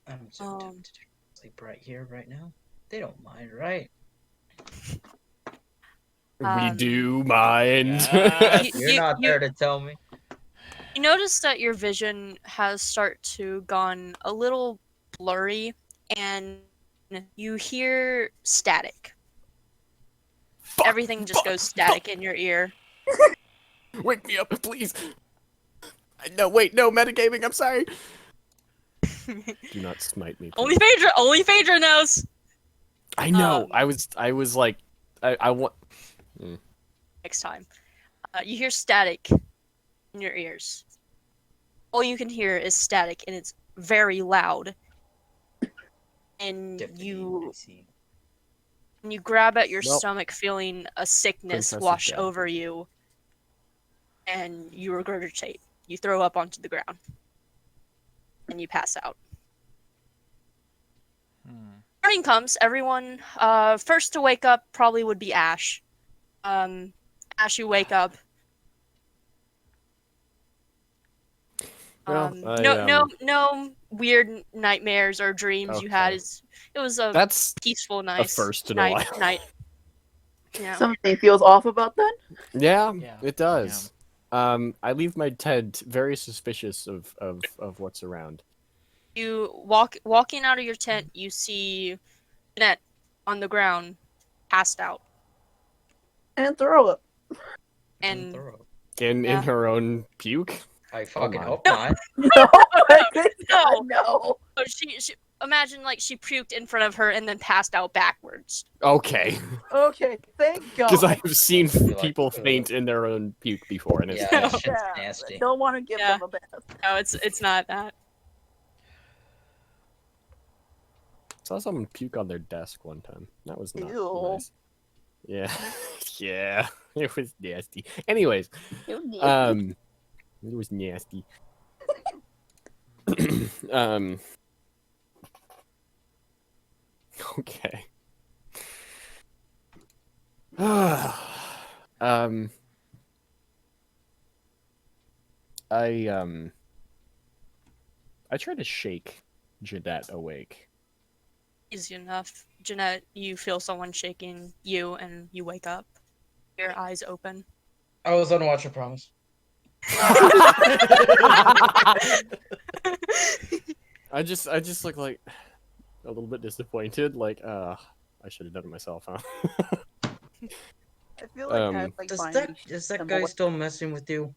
[SPEAKER 3] I'm so tempted to sleep right here, right now. They don't mind, right?
[SPEAKER 2] We do mind.
[SPEAKER 3] You're not there to tell me.
[SPEAKER 1] You notice that your vision has start to gone a little blurry, and you hear static.
[SPEAKER 2] Fuck,
[SPEAKER 1] Everything just goes static in your ear.
[SPEAKER 2] Wake me up, please. No, wait, no metagaming. I'm sorry. Do not smite me.
[SPEAKER 1] Only
[SPEAKER 2] please.
[SPEAKER 1] Phaedra knows.
[SPEAKER 2] I know.
[SPEAKER 1] um,
[SPEAKER 2] I was like, I want.
[SPEAKER 1] Next time, you hear static in your ears. All you can hear is static, and it's very loud. And you grab at your
[SPEAKER 2] Well,
[SPEAKER 1] stomach, feeling a sickness
[SPEAKER 2] Princess is
[SPEAKER 1] wash
[SPEAKER 2] dead.
[SPEAKER 1] over you, and you regurgitate. You throw up onto the ground, and you pass out. Morning comes. Everyone, first to wake up probably would be Ash. Ash, you wake up.
[SPEAKER 2] Well,
[SPEAKER 1] No weird nightmares or dreams you had.
[SPEAKER 2] Okay.
[SPEAKER 1] It was a
[SPEAKER 2] That's
[SPEAKER 1] peaceful, nice
[SPEAKER 2] first in a while.
[SPEAKER 1] night. Yeah.
[SPEAKER 5] Something feels off about that?
[SPEAKER 2] Yeah,
[SPEAKER 4] Yeah,
[SPEAKER 2] it does. I leave my tent very suspicious of what's around.
[SPEAKER 1] You walking out of your tent, you see Jeanette on the ground, passed out,
[SPEAKER 5] And throw up.
[SPEAKER 1] and
[SPEAKER 2] In
[SPEAKER 1] Yeah.
[SPEAKER 2] her own puke.
[SPEAKER 3] I fucking
[SPEAKER 2] my.
[SPEAKER 3] hope
[SPEAKER 1] No.
[SPEAKER 3] not.
[SPEAKER 5] No.
[SPEAKER 1] No.
[SPEAKER 5] No.
[SPEAKER 1] oh, she imagine like she puked in front of her and then passed out backwards.
[SPEAKER 2] Okay,
[SPEAKER 5] Okay, thank God.
[SPEAKER 2] because I've seen
[SPEAKER 3] like,
[SPEAKER 2] people
[SPEAKER 3] ugh.
[SPEAKER 2] faint in their own puke before, and it's
[SPEAKER 3] Yeah,
[SPEAKER 1] No.
[SPEAKER 3] that shit's nasty.
[SPEAKER 5] Don't want to give
[SPEAKER 1] Yeah.
[SPEAKER 5] them a bath.
[SPEAKER 1] No, it's not that.
[SPEAKER 2] saw someone puke on their desk one time. That was not
[SPEAKER 5] Ew.
[SPEAKER 2] nice. Yeah, yeah, it was nasty. Anyways,
[SPEAKER 5] You need-
[SPEAKER 2] it was nasty. Okay. I try to shake Jeanette awake.
[SPEAKER 1] Easy enough. Jeanette, you feel someone shaking you, and you wake up. Your eyes open.
[SPEAKER 3] I was on watch, I promise.
[SPEAKER 2] I just look like a little bit disappointed. Like, I should have done it myself, huh?
[SPEAKER 5] I feel like I like finding
[SPEAKER 3] Is that
[SPEAKER 5] them
[SPEAKER 3] guy
[SPEAKER 5] away.
[SPEAKER 3] still messing with you?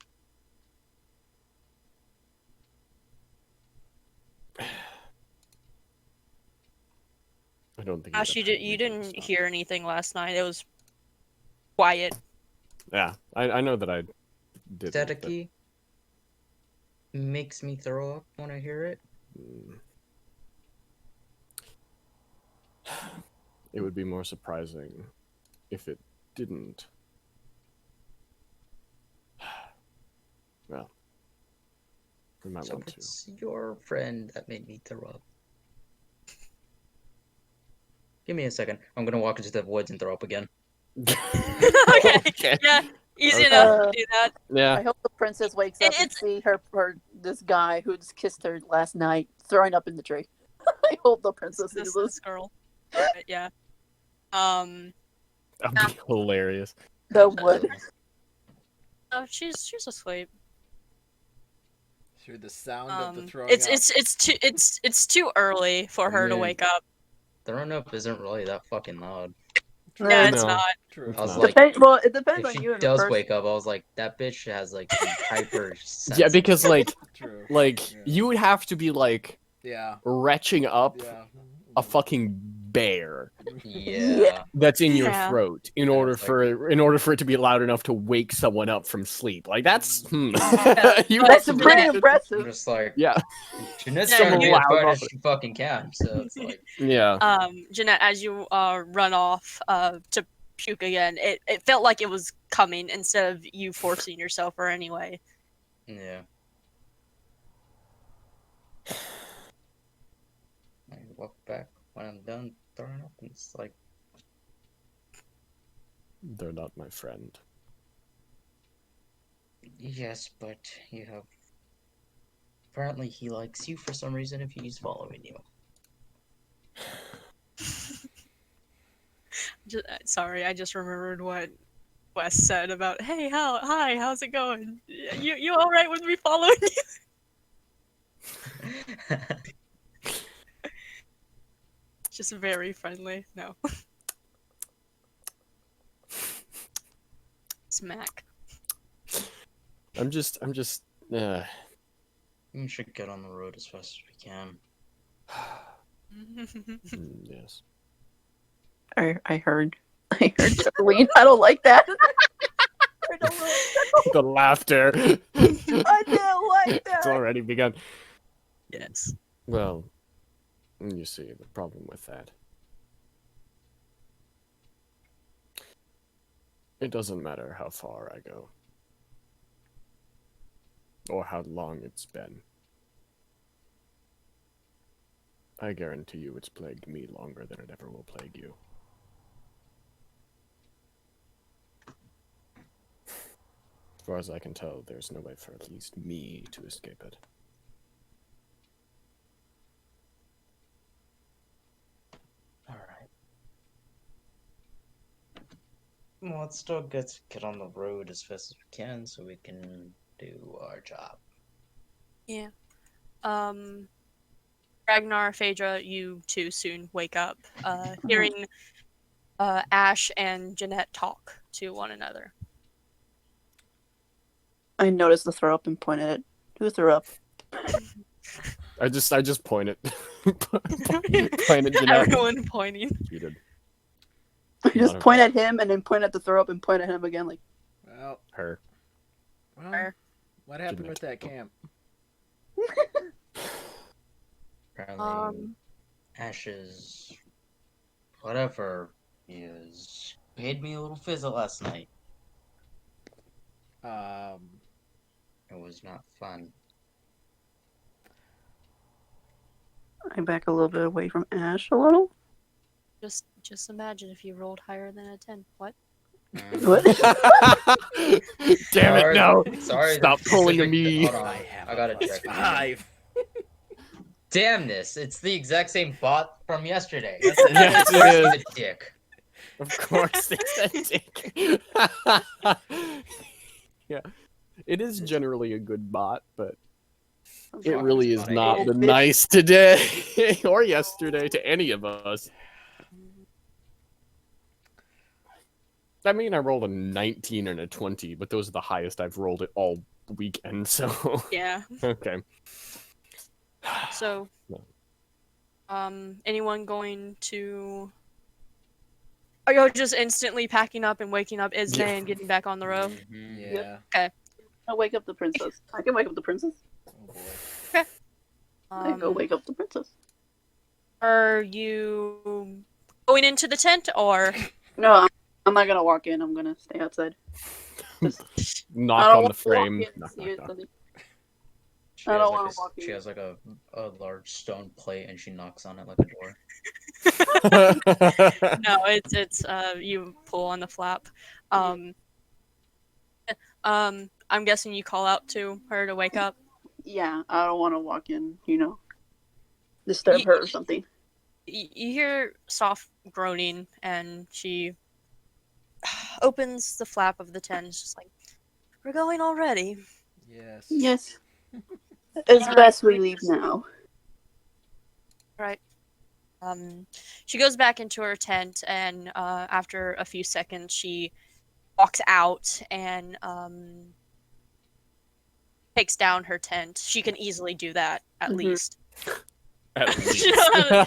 [SPEAKER 2] I don't think.
[SPEAKER 1] Ash, you didn't hear anything last night. It was quiet.
[SPEAKER 2] Yeah, I know that I did.
[SPEAKER 3] Staticky makes me throw up when I hear it.
[SPEAKER 2] It would be more surprising if it didn't. Well, we might
[SPEAKER 3] So
[SPEAKER 2] want to.
[SPEAKER 3] it's your friend that made me throw up. Give me a second. I'm gonna walk into the woods and throw up again.
[SPEAKER 1] Okay. Yeah, easy enough to do that.
[SPEAKER 2] Yeah.
[SPEAKER 5] I hope the princess wakes up and see her this guy who just kissed her last night throwing up in the tree. I hope the princess sees
[SPEAKER 1] This
[SPEAKER 5] this.
[SPEAKER 1] girl. But yeah.
[SPEAKER 2] That'd be hilarious.
[SPEAKER 5] That would.
[SPEAKER 1] Oh, she's asleep.
[SPEAKER 4] Through the sound of the throwing
[SPEAKER 1] It's too early for her to
[SPEAKER 3] Man.
[SPEAKER 1] wake up.
[SPEAKER 3] Throwing up isn't really that fucking loud.
[SPEAKER 1] Yeah, it's
[SPEAKER 2] No.
[SPEAKER 1] not.
[SPEAKER 4] True.
[SPEAKER 3] I was
[SPEAKER 2] not.
[SPEAKER 3] like,
[SPEAKER 5] Well, it depends
[SPEAKER 3] if
[SPEAKER 5] on
[SPEAKER 3] she
[SPEAKER 5] you. And
[SPEAKER 3] does
[SPEAKER 5] person.
[SPEAKER 3] wake up, I was like, that bitch has like some hyper.
[SPEAKER 2] Yeah, because
[SPEAKER 4] True.
[SPEAKER 2] like
[SPEAKER 4] Yeah.
[SPEAKER 2] you would have to be like
[SPEAKER 4] Yeah.
[SPEAKER 2] retching up
[SPEAKER 4] Yeah.
[SPEAKER 2] a fucking bear
[SPEAKER 3] Yeah.
[SPEAKER 2] that's in your
[SPEAKER 1] Yeah.
[SPEAKER 2] throat in
[SPEAKER 3] Yeah,
[SPEAKER 2] order
[SPEAKER 3] it's like-
[SPEAKER 2] for it to be loud enough to wake someone up from sleep. Like that's you
[SPEAKER 1] That's
[SPEAKER 2] have to
[SPEAKER 5] pretty
[SPEAKER 1] Yeah.
[SPEAKER 3] I'm
[SPEAKER 5] impressive.
[SPEAKER 3] just like,
[SPEAKER 2] Yeah.
[SPEAKER 3] Jeanette's
[SPEAKER 1] Yeah,
[SPEAKER 3] trying to be
[SPEAKER 2] you-
[SPEAKER 3] as quiet as she fucking can. So it's like,
[SPEAKER 2] Yeah.
[SPEAKER 1] Jeanette, as you run off to puke again, it felt like it was coming instead of you forcing yourself or anyway.
[SPEAKER 3] yeah. I walk back when I'm done throwing up, and it's like,
[SPEAKER 2] They're not my friend.
[SPEAKER 3] yes, but you have. Apparently, he likes you for some reason if he's following you.
[SPEAKER 1] Sorry, I just remembered what Wes said about, "Hey, hi, how's it going? You all right with me following you?" Just very friendly. No. Smack.
[SPEAKER 2] I'm just
[SPEAKER 3] We should get on the road as fast as we can.
[SPEAKER 2] yes.
[SPEAKER 5] I heard Jolene. I don't like that. I don't really.
[SPEAKER 2] The laughter.
[SPEAKER 5] I didn't like
[SPEAKER 2] It's
[SPEAKER 5] that.
[SPEAKER 2] already begun.
[SPEAKER 1] Yes.
[SPEAKER 2] Well, you see the problem with that. It doesn't matter how far I go. Or how long it's been. I guarantee you it's plagued me longer than it ever will plague you. As far as I can tell, there's no way for at least me to escape it.
[SPEAKER 3] Alright. Well, let's still get on the road as fast as we can so we can do our job.
[SPEAKER 1] Yeah. Ragnar, Phaedra, you two soon wake up, hearing Ash and Jeanette talk to one another.
[SPEAKER 5] I noticed the throw up and pointed at it. Who threw up?
[SPEAKER 2] I just point it. Point at Jeanette.
[SPEAKER 1] Everyone pointing.
[SPEAKER 2] You did.
[SPEAKER 5] I just
[SPEAKER 2] Not a-
[SPEAKER 5] point at him and then point at the throw up and point at him again. Like,
[SPEAKER 4] Well,
[SPEAKER 2] Her.
[SPEAKER 4] what happened
[SPEAKER 2] Jeanette.
[SPEAKER 4] with that camp?
[SPEAKER 3] Apparently, Ash's whatever is paid me a little visit last night. It was not fun.
[SPEAKER 5] I back a little bit away from Ash a little.
[SPEAKER 1] Just imagine if you rolled higher than a 10. What?
[SPEAKER 5] What?
[SPEAKER 2] Damn it, no!
[SPEAKER 3] Sorry.
[SPEAKER 2] Stop pulling a
[SPEAKER 3] specific-
[SPEAKER 2] me.
[SPEAKER 3] Hold on, I gotta check.
[SPEAKER 4] 5.
[SPEAKER 3] Damn this! It's the exact same bot from yesterday.
[SPEAKER 2] Yes, it is.
[SPEAKER 3] The dick.
[SPEAKER 2] Of course, it's a dick. Yeah. It is generally a good bot, but it really is not the nice today or yesterday to any of us. I mean, I rolled a 19 and a 20, but those are the highest I've rolled it all weekend, so...
[SPEAKER 1] Yeah.
[SPEAKER 2] Okay.
[SPEAKER 1] So,
[SPEAKER 2] No.
[SPEAKER 1] Anyone going to? Are you just instantly packing up and waking up Ismay
[SPEAKER 2] Yeah.
[SPEAKER 1] and getting back on the road?
[SPEAKER 4] Yeah.
[SPEAKER 5] I'll wake up the princess. I can wake up the princess.
[SPEAKER 4] Oh boy.
[SPEAKER 5] I go wake up the princess.
[SPEAKER 1] Are you going into the tent or?
[SPEAKER 5] No, I'm not gonna walk in. I'm gonna stay outside. Just,
[SPEAKER 2] Knock
[SPEAKER 5] I don't
[SPEAKER 2] on the
[SPEAKER 5] wanna
[SPEAKER 2] frame.
[SPEAKER 5] walk in,
[SPEAKER 2] Knock,
[SPEAKER 5] see
[SPEAKER 2] knock,
[SPEAKER 5] it,
[SPEAKER 2] knock.
[SPEAKER 5] something.
[SPEAKER 3] She
[SPEAKER 5] I
[SPEAKER 3] has,
[SPEAKER 5] don't
[SPEAKER 3] like,
[SPEAKER 5] wanna walk in.
[SPEAKER 3] she has like a large stone plate and she knocks on it like a door.
[SPEAKER 1] No, it's you pull on the flap. I'm guessing you call out to her to wake up.
[SPEAKER 5] Yeah, I don't want to walk in. Disturb her or something.
[SPEAKER 1] You hear soft groaning, and she opens the flap of the tent. It's just like, we're going already.
[SPEAKER 4] Yes.
[SPEAKER 5] Yes. It's best we leave now.
[SPEAKER 1] Right. She goes back into her tent, and after a few seconds, she walks out and takes down her tent. She can easily do that, at least.
[SPEAKER 2] At least.
[SPEAKER 1] She knows how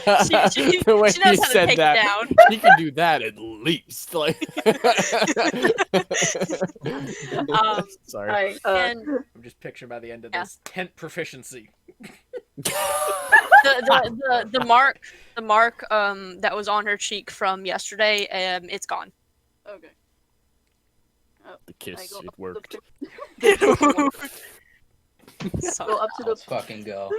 [SPEAKER 1] to-
[SPEAKER 2] The way
[SPEAKER 1] she knows
[SPEAKER 2] you
[SPEAKER 1] how to
[SPEAKER 2] said
[SPEAKER 1] take it
[SPEAKER 2] that,
[SPEAKER 1] down.
[SPEAKER 2] she can do that at least. Like, sorry.
[SPEAKER 1] And
[SPEAKER 4] I'm just picturing by the end of
[SPEAKER 1] Yeah.
[SPEAKER 4] this tent proficiency.
[SPEAKER 1] the mark that was on her cheek from yesterday, it's gone.
[SPEAKER 5] Okay.
[SPEAKER 2] The
[SPEAKER 5] I
[SPEAKER 2] kiss,
[SPEAKER 5] go
[SPEAKER 2] it
[SPEAKER 5] up
[SPEAKER 2] worked.
[SPEAKER 1] So,
[SPEAKER 5] Go up to
[SPEAKER 3] Let's
[SPEAKER 5] the.
[SPEAKER 3] fucking go.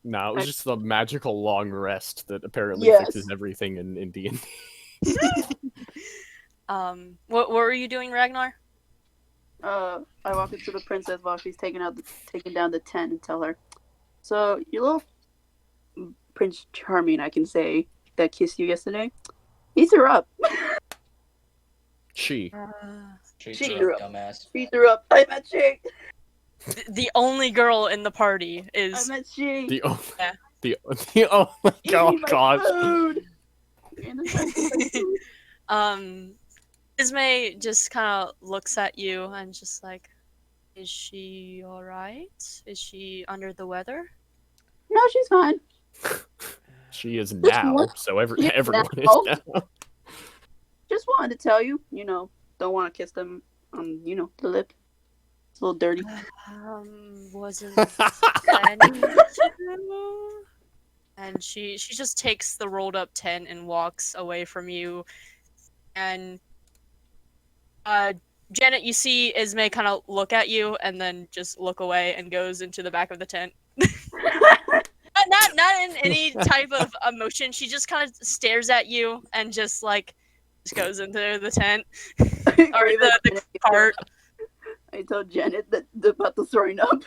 [SPEAKER 2] No, it was just the magical long rest that apparently
[SPEAKER 5] Yes.
[SPEAKER 2] fixes everything in D&D.
[SPEAKER 1] what were you doing, Ragnar?
[SPEAKER 5] I walk into the princess while she's taking down the tent and tell her, "So your little Prince Charming, I can say, that kissed you yesterday, he threw up.
[SPEAKER 2] She.
[SPEAKER 3] She
[SPEAKER 5] She
[SPEAKER 3] threw
[SPEAKER 5] grew
[SPEAKER 3] up,
[SPEAKER 5] up.
[SPEAKER 3] dumbass.
[SPEAKER 5] He threw up. I meant she.
[SPEAKER 1] The only girl in the party
[SPEAKER 5] I
[SPEAKER 1] is
[SPEAKER 5] meant she.
[SPEAKER 2] The only.
[SPEAKER 1] Yeah.
[SPEAKER 2] The oh my
[SPEAKER 5] Eat my
[SPEAKER 2] gosh.
[SPEAKER 5] food. And then I-
[SPEAKER 1] Ismay just kind of looks at you and just like, is she all right? Is she under the weather?
[SPEAKER 5] No, she's fine.
[SPEAKER 2] She is now,
[SPEAKER 5] what?
[SPEAKER 2] so
[SPEAKER 5] Yeah,
[SPEAKER 2] everyone
[SPEAKER 5] now.
[SPEAKER 2] is now.
[SPEAKER 5] Just wanted to tell you, don't want to kiss them on, the lip. It's a little dirty.
[SPEAKER 1] Wasn't planning to. And she just takes the rolled up tent and walks away from you. And Janet, you see Ismay kind of look at you and then just look away and goes into the back of the tent. Not in any type of emotion. She just kind of stares at you and just goes into the tent or the cart.
[SPEAKER 5] I told Janet that about the throwing up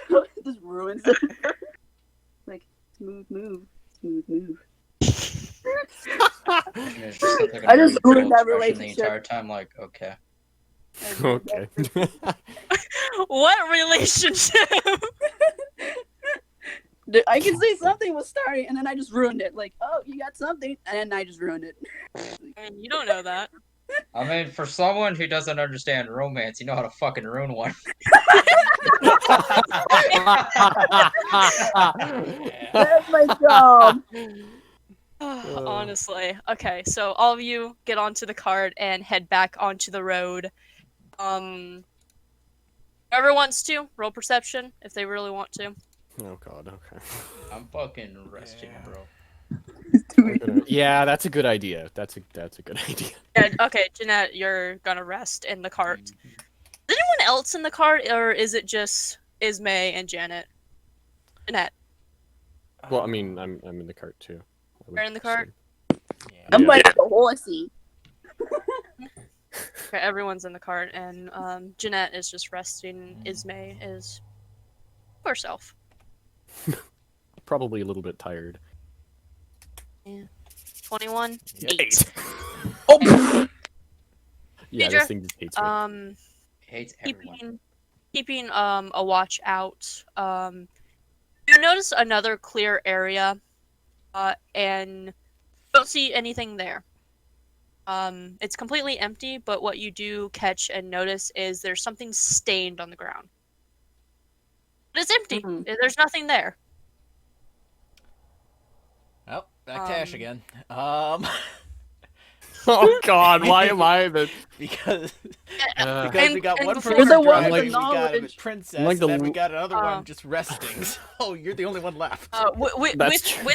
[SPEAKER 5] just ruins it. Like, smooth move.
[SPEAKER 3] It's just like
[SPEAKER 5] I just
[SPEAKER 3] a
[SPEAKER 5] ruined that
[SPEAKER 3] expression
[SPEAKER 5] relationship.
[SPEAKER 3] the entire time. Like, okay.
[SPEAKER 2] Okay.
[SPEAKER 1] What relationship?
[SPEAKER 5] I can see something was starting, and then I just ruined it. Like, oh, you got something, and I just ruined it.
[SPEAKER 1] I mean, you don't know that.
[SPEAKER 3] I mean, for someone who doesn't understand romance, you know how to fucking ruin one.
[SPEAKER 5] That's my job.
[SPEAKER 1] Honestly. Okay, so all of you get onto the cart and head back onto the road. Whoever wants to, roll perception if they really want to.
[SPEAKER 2] Oh god, okay.
[SPEAKER 3] I'm fucking resting,
[SPEAKER 4] Yeah.
[SPEAKER 3] bro.
[SPEAKER 2] Yeah, that's a good idea. That's a good idea.
[SPEAKER 1] Yeah, okay, Jeanette, you're gonna rest in the cart. Is anyone else in the cart, or is it just Ismay and Janet? Jeanette,
[SPEAKER 2] Well, I mean, I'm in the cart too. I would
[SPEAKER 1] you're in the cart?
[SPEAKER 2] assume.
[SPEAKER 4] Yeah.
[SPEAKER 5] I'm
[SPEAKER 2] Yeah.
[SPEAKER 5] like the horsey.
[SPEAKER 1] Okay, everyone's in the cart, and Jeanette is just resting. Ismay is herself.
[SPEAKER 2] Probably a little bit tired.
[SPEAKER 1] 21?
[SPEAKER 4] Yep.
[SPEAKER 1] 8.
[SPEAKER 5] Oh,
[SPEAKER 2] Yeah,
[SPEAKER 1] Deidre,
[SPEAKER 2] this thing just hates me.
[SPEAKER 3] Hates everyone.
[SPEAKER 1] keeping a watch out. You notice another clear area, and don't see anything there. It's completely empty, but what you do catch and notice is there's something stained on the ground. But it's empty.
[SPEAKER 5] Mhm.
[SPEAKER 1] There's nothing there.
[SPEAKER 4] to Ash again.
[SPEAKER 2] Oh God, why am I the?
[SPEAKER 4] Because
[SPEAKER 2] Uh,
[SPEAKER 4] because we got
[SPEAKER 1] and
[SPEAKER 4] one
[SPEAKER 1] before-
[SPEAKER 4] person
[SPEAKER 5] You're the one
[SPEAKER 4] driving,
[SPEAKER 5] with
[SPEAKER 4] we
[SPEAKER 5] the
[SPEAKER 4] got a
[SPEAKER 5] knowledge.
[SPEAKER 4] princess,
[SPEAKER 2] Like
[SPEAKER 4] and then we
[SPEAKER 2] the-
[SPEAKER 4] got another
[SPEAKER 1] Uh,
[SPEAKER 4] one just resting. So you're the only one left.
[SPEAKER 2] That's true.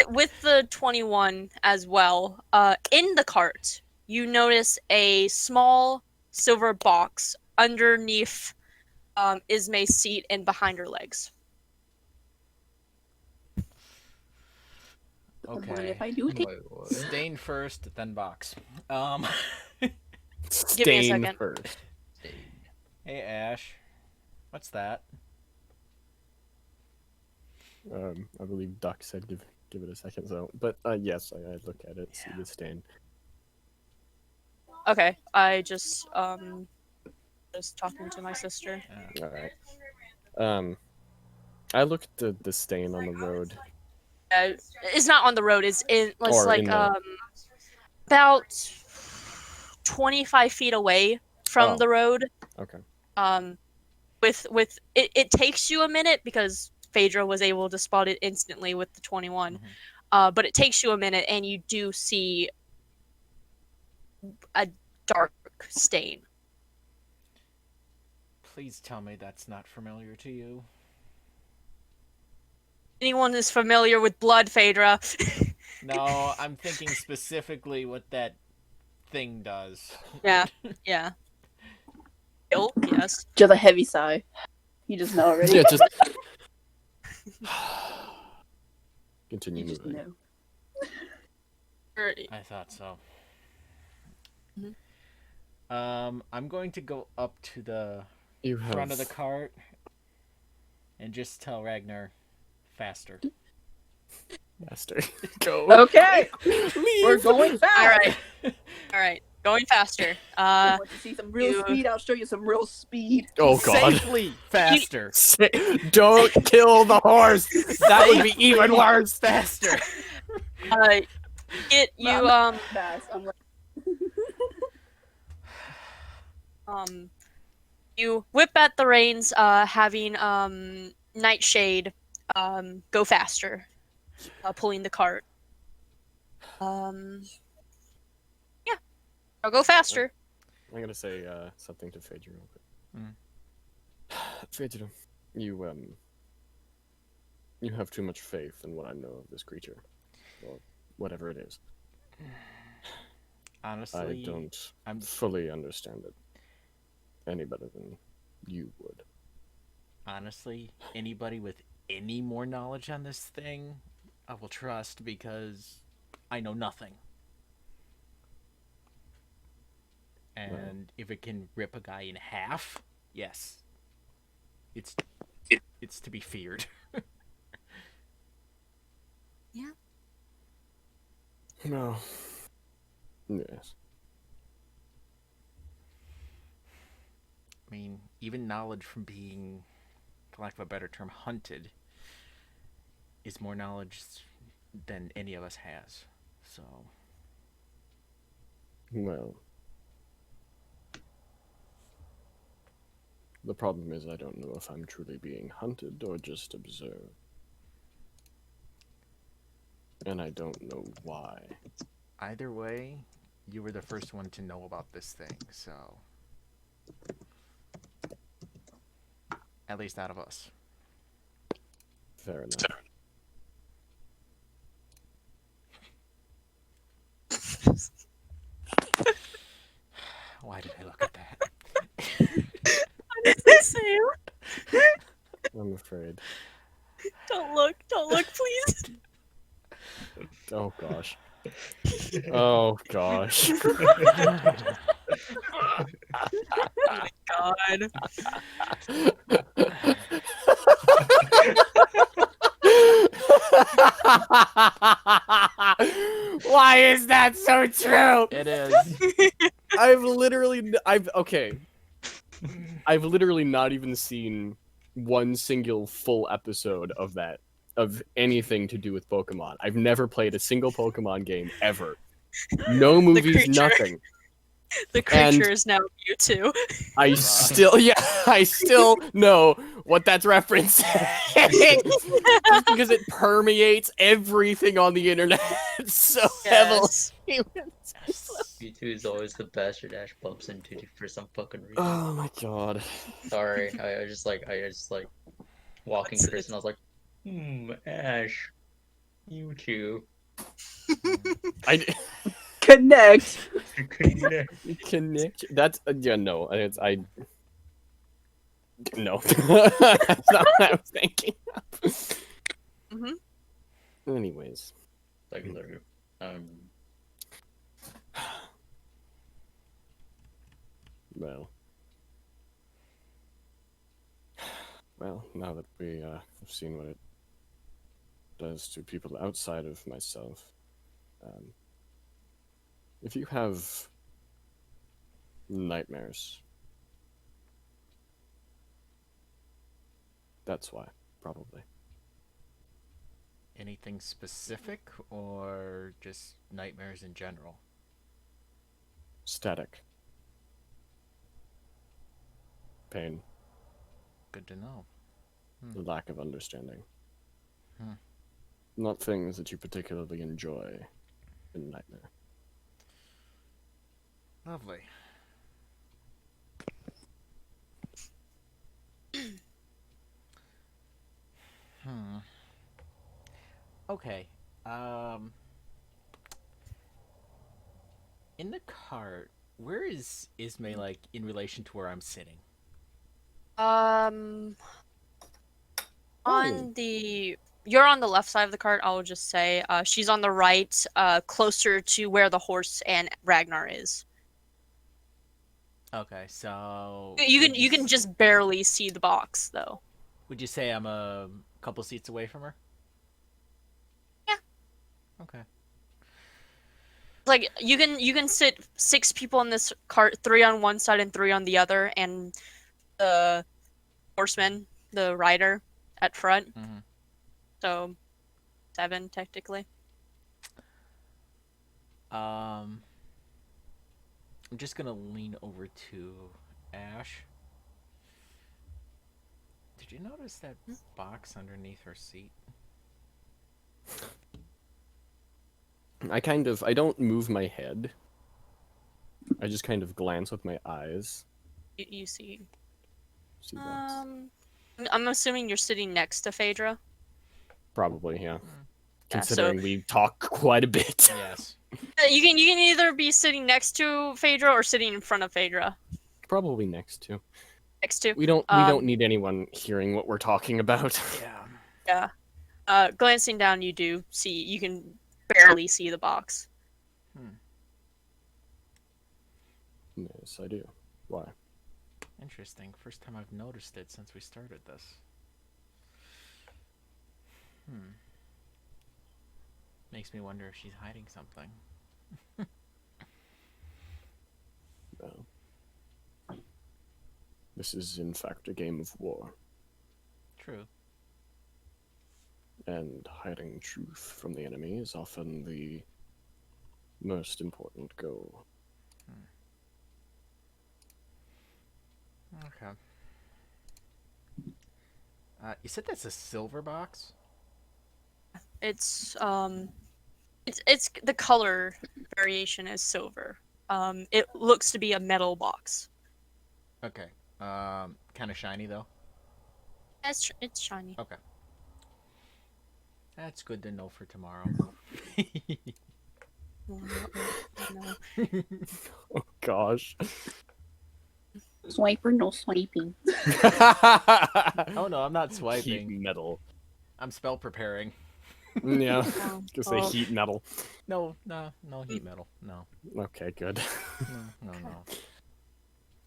[SPEAKER 1] With the 21 as well, in the cart, you notice a small silver box underneath Ismay's seat and behind her legs.
[SPEAKER 5] But
[SPEAKER 4] Okay.
[SPEAKER 5] if I do take
[SPEAKER 3] Wait, what?
[SPEAKER 4] Stain first, then box.
[SPEAKER 1] Give me a
[SPEAKER 2] Stain
[SPEAKER 1] second.
[SPEAKER 2] first.
[SPEAKER 4] Hey Ash, what's that?
[SPEAKER 2] I believe Duck said give it a second. So, but yes, I look at it, see the stain.
[SPEAKER 1] Okay, I just talking to my sister.
[SPEAKER 2] All right. I looked at the stain on the road.
[SPEAKER 1] It's not on the road. It's
[SPEAKER 2] Or
[SPEAKER 1] like
[SPEAKER 2] in the-
[SPEAKER 1] about 25 feet away from
[SPEAKER 2] Oh.
[SPEAKER 1] the road.
[SPEAKER 2] Okay.
[SPEAKER 1] With it takes you a minute because Phaedra was able to spot it instantly with the 21. But it takes you a minute, and you do see a dark stain.
[SPEAKER 4] Please tell me that's not familiar to you.
[SPEAKER 1] Anyone is familiar with blood, Phaedra?
[SPEAKER 4] No, I'm thinking specifically what that thing does.
[SPEAKER 1] Yeah. Ilk, yes.
[SPEAKER 5] just a heavy sigh. You just know already.
[SPEAKER 2] Yeah, just continue
[SPEAKER 5] You just
[SPEAKER 2] moving.
[SPEAKER 5] know.
[SPEAKER 4] I thought so.
[SPEAKER 1] Mhm.
[SPEAKER 4] I'm going to go up to the
[SPEAKER 2] You have
[SPEAKER 4] front of the cart and just tell Ragnar faster.
[SPEAKER 2] master. Go.
[SPEAKER 5] Okay, we're
[SPEAKER 2] Leave.
[SPEAKER 5] going fast.
[SPEAKER 1] All right. Going faster.
[SPEAKER 5] You want to see some real
[SPEAKER 1] you-
[SPEAKER 5] speed? I'll show you some real speed.
[SPEAKER 2] Oh God.
[SPEAKER 4] Safely faster.
[SPEAKER 2] Don't kill the horse. That would be even worse.
[SPEAKER 4] Faster.
[SPEAKER 1] Get you
[SPEAKER 5] Fast. I'm like,
[SPEAKER 1] you whip at the reins, having Nightshade go faster, pulling the cart. Yeah, I'll go faster.
[SPEAKER 2] I'm gonna say something to Phaedra real quick.
[SPEAKER 4] Mm.
[SPEAKER 2] Phaedra, you have too much faith in what I know of this creature, or whatever it is.
[SPEAKER 4] Honestly,
[SPEAKER 2] I don't
[SPEAKER 4] I'm
[SPEAKER 2] fully understand it any better than you would.
[SPEAKER 4] honestly, anybody with any more knowledge on this thing, I will trust because I know nothing. And if it can rip a guy in half, yes, it's to be feared.
[SPEAKER 2] No. Yes.
[SPEAKER 4] I mean, even knowledge from being, for lack of a better term, hunted is more knowledge than any of us has. So,
[SPEAKER 2] Well. The problem is I don't know if I'm truly being hunted or just observed. And I don't know why.
[SPEAKER 4] either way, you were the first one to know about this thing, so. At least out of us.
[SPEAKER 2] Fair enough.
[SPEAKER 4] Why did I look at that?
[SPEAKER 1] Sam,
[SPEAKER 2] I'm afraid.
[SPEAKER 1] don't look, please.
[SPEAKER 2] Oh gosh. Oh gosh.
[SPEAKER 1] God.
[SPEAKER 2] Why is that so true?
[SPEAKER 4] It is.
[SPEAKER 2] I've literally not even seen one single full episode of that, of anything to do with Pokemon. I've never played a single Pokemon game ever. No movies,
[SPEAKER 1] creature.
[SPEAKER 2] nothing.
[SPEAKER 1] The creature is now you too.
[SPEAKER 2] I still know what that's referencing. Just because it permeates everything on the internet so heavily.
[SPEAKER 1] Yes.
[SPEAKER 3] U2 is always the bastard Ash bumps into for some fucking reason.
[SPEAKER 2] Oh my god.
[SPEAKER 3] Sorry, I just like walking
[SPEAKER 1] It's-
[SPEAKER 3] Chris and I was like, Ash, U2.
[SPEAKER 2] I
[SPEAKER 5] Connect.
[SPEAKER 2] connect. That's yeah. No, I. No, that's not what I was thinking.
[SPEAKER 1] Mhm.
[SPEAKER 2] Anyways,
[SPEAKER 3] Like, literally,
[SPEAKER 2] well, now that we have seen what it does to people outside of myself, if you have nightmares, that's why, probably.
[SPEAKER 4] Anything specific or just nightmares in general?
[SPEAKER 2] Static. Pain.
[SPEAKER 4] Good to know.
[SPEAKER 2] Lack of understanding.
[SPEAKER 4] Hmm.
[SPEAKER 2] Not things that you particularly enjoy in nightmare.
[SPEAKER 4] Lovely. Okay. In the cart, where is Ismay like in relation to where I'm sitting?
[SPEAKER 1] On the you're on the left side of the cart. I will just say, she's on the right, closer to where the horse and Ragnar is.
[SPEAKER 4] Okay, so
[SPEAKER 1] You can just barely see the box though.
[SPEAKER 4] would you say I'm a couple seats away from her?
[SPEAKER 1] Yeah.
[SPEAKER 4] Okay.
[SPEAKER 1] Like you can sit 6 people in this cart, 3 on one side and 3 on the other, and the horseman, the rider, at front.
[SPEAKER 4] Mm-hmm.
[SPEAKER 1] So 7 technically.
[SPEAKER 4] I'm just gonna lean over to Ash. Did you notice that box underneath her seat?
[SPEAKER 2] I don't move my head. I just kind of glance with my eyes.
[SPEAKER 1] You see.
[SPEAKER 2] See that?
[SPEAKER 1] I'm assuming you're sitting next to Phaedra.
[SPEAKER 2] Probably, yeah.
[SPEAKER 1] Yeah,
[SPEAKER 2] Considering we talk quite a bit.
[SPEAKER 4] Yes.
[SPEAKER 1] You can either be sitting next to Phaedra or sitting in front of Phaedra.
[SPEAKER 2] Probably next to.
[SPEAKER 1] Next to.
[SPEAKER 2] We don't need anyone hearing what we're talking about.
[SPEAKER 4] Yeah.
[SPEAKER 1] Yeah. Glancing down, you do see. You can barely see the box.
[SPEAKER 2] Yes, I do. Why?
[SPEAKER 4] Interesting. First time I've noticed it since we started this. Makes me wonder if she's hiding something.
[SPEAKER 2] Well, this is in fact a game of war,
[SPEAKER 4] True.
[SPEAKER 2] and hiding truth from the enemy is often the most important goal.
[SPEAKER 4] Okay. You said that's a silver box?
[SPEAKER 1] It's the color variation is silver. It looks to be a metal box.
[SPEAKER 4] Okay. Kind of shiny though.
[SPEAKER 1] It's shiny.
[SPEAKER 4] Okay. That's good to know for tomorrow.
[SPEAKER 1] No.
[SPEAKER 2] Oh gosh.
[SPEAKER 5] Swiper, no swiping.
[SPEAKER 4] Oh no, I'm not
[SPEAKER 2] Heat
[SPEAKER 4] swiping.
[SPEAKER 2] metal.
[SPEAKER 4] I'm spell preparing.
[SPEAKER 2] Yeah.
[SPEAKER 1] Oh,
[SPEAKER 2] Just say
[SPEAKER 1] oh.
[SPEAKER 2] heat metal.
[SPEAKER 4] No heat metal. No.
[SPEAKER 2] Okay, good.
[SPEAKER 4] No.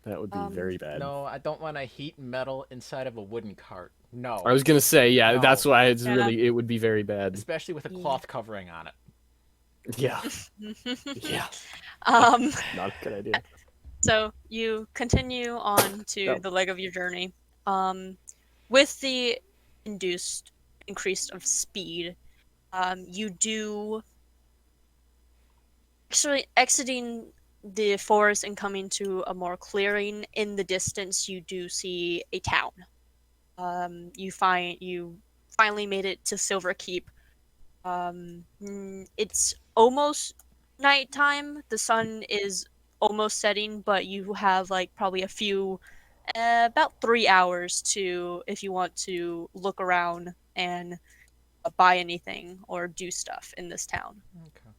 [SPEAKER 2] That would be very bad.
[SPEAKER 4] No, I don't want to heat metal inside of a wooden cart. No.
[SPEAKER 2] I was gonna say, yeah,
[SPEAKER 4] No.
[SPEAKER 2] that's why it's
[SPEAKER 1] Yeah.
[SPEAKER 2] really, it would be very bad.
[SPEAKER 4] Especially with a cloth covering on it.
[SPEAKER 2] Yeah. Yeah. Not a good idea.
[SPEAKER 1] So you continue on to the leg of your journey. With the increase of speed, you do actually exiting the forest and coming to a more clearing, in the distance you do see a town. You finally made it to Silver Keep. It's almost nighttime. The sun is almost setting, but you have like probably about 3 hours to if you want to look around and buy anything or do stuff in this town.
[SPEAKER 4] Okay.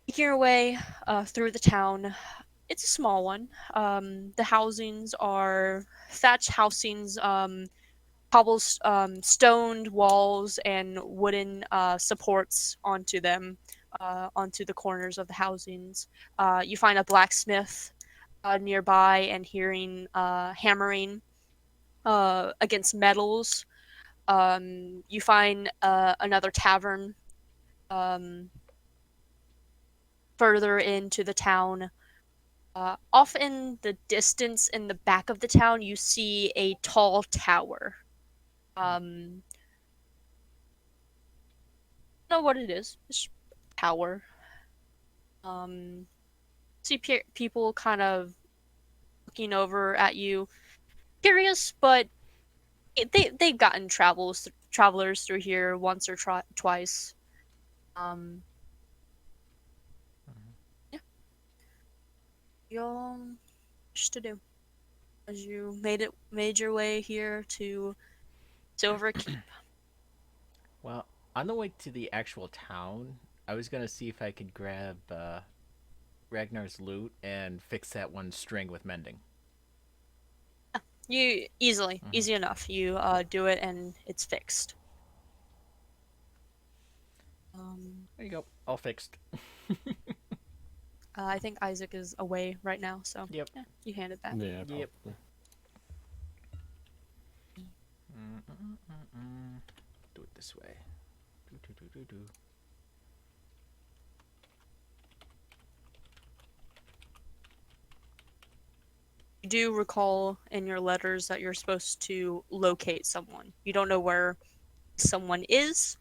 [SPEAKER 1] Making your way through the town. It's a small one. The housings are thatch housings, stoned walls and wooden supports onto them, onto the corners of the housings. You find a blacksmith nearby and hearing hammering against metals. You find another tavern um, further into the town. Off in the distance, in the back of the town, you see a tall tower. Know what it is. It's a tower. See people kind of looking over at you, curious, but they've gotten travelers through here once or twice. Um, yeah, you'll wish to do as you made your way here to Silver Keep.
[SPEAKER 4] Well, on the way to the actual town, I was gonna see if I could grab Ragnar's loot and fix that one string with mending.
[SPEAKER 1] You easy enough. You do it and it's fixed.
[SPEAKER 4] There you go, all fixed.
[SPEAKER 1] I think Isaac is away right now, so
[SPEAKER 4] Yep.
[SPEAKER 1] yeah, you hand it back.
[SPEAKER 2] Yeah.
[SPEAKER 4] Yep.
[SPEAKER 2] Probably.
[SPEAKER 4] Do it this way. Do.
[SPEAKER 1] You do recall in your letters that you're supposed to locate someone. You don't know where someone is.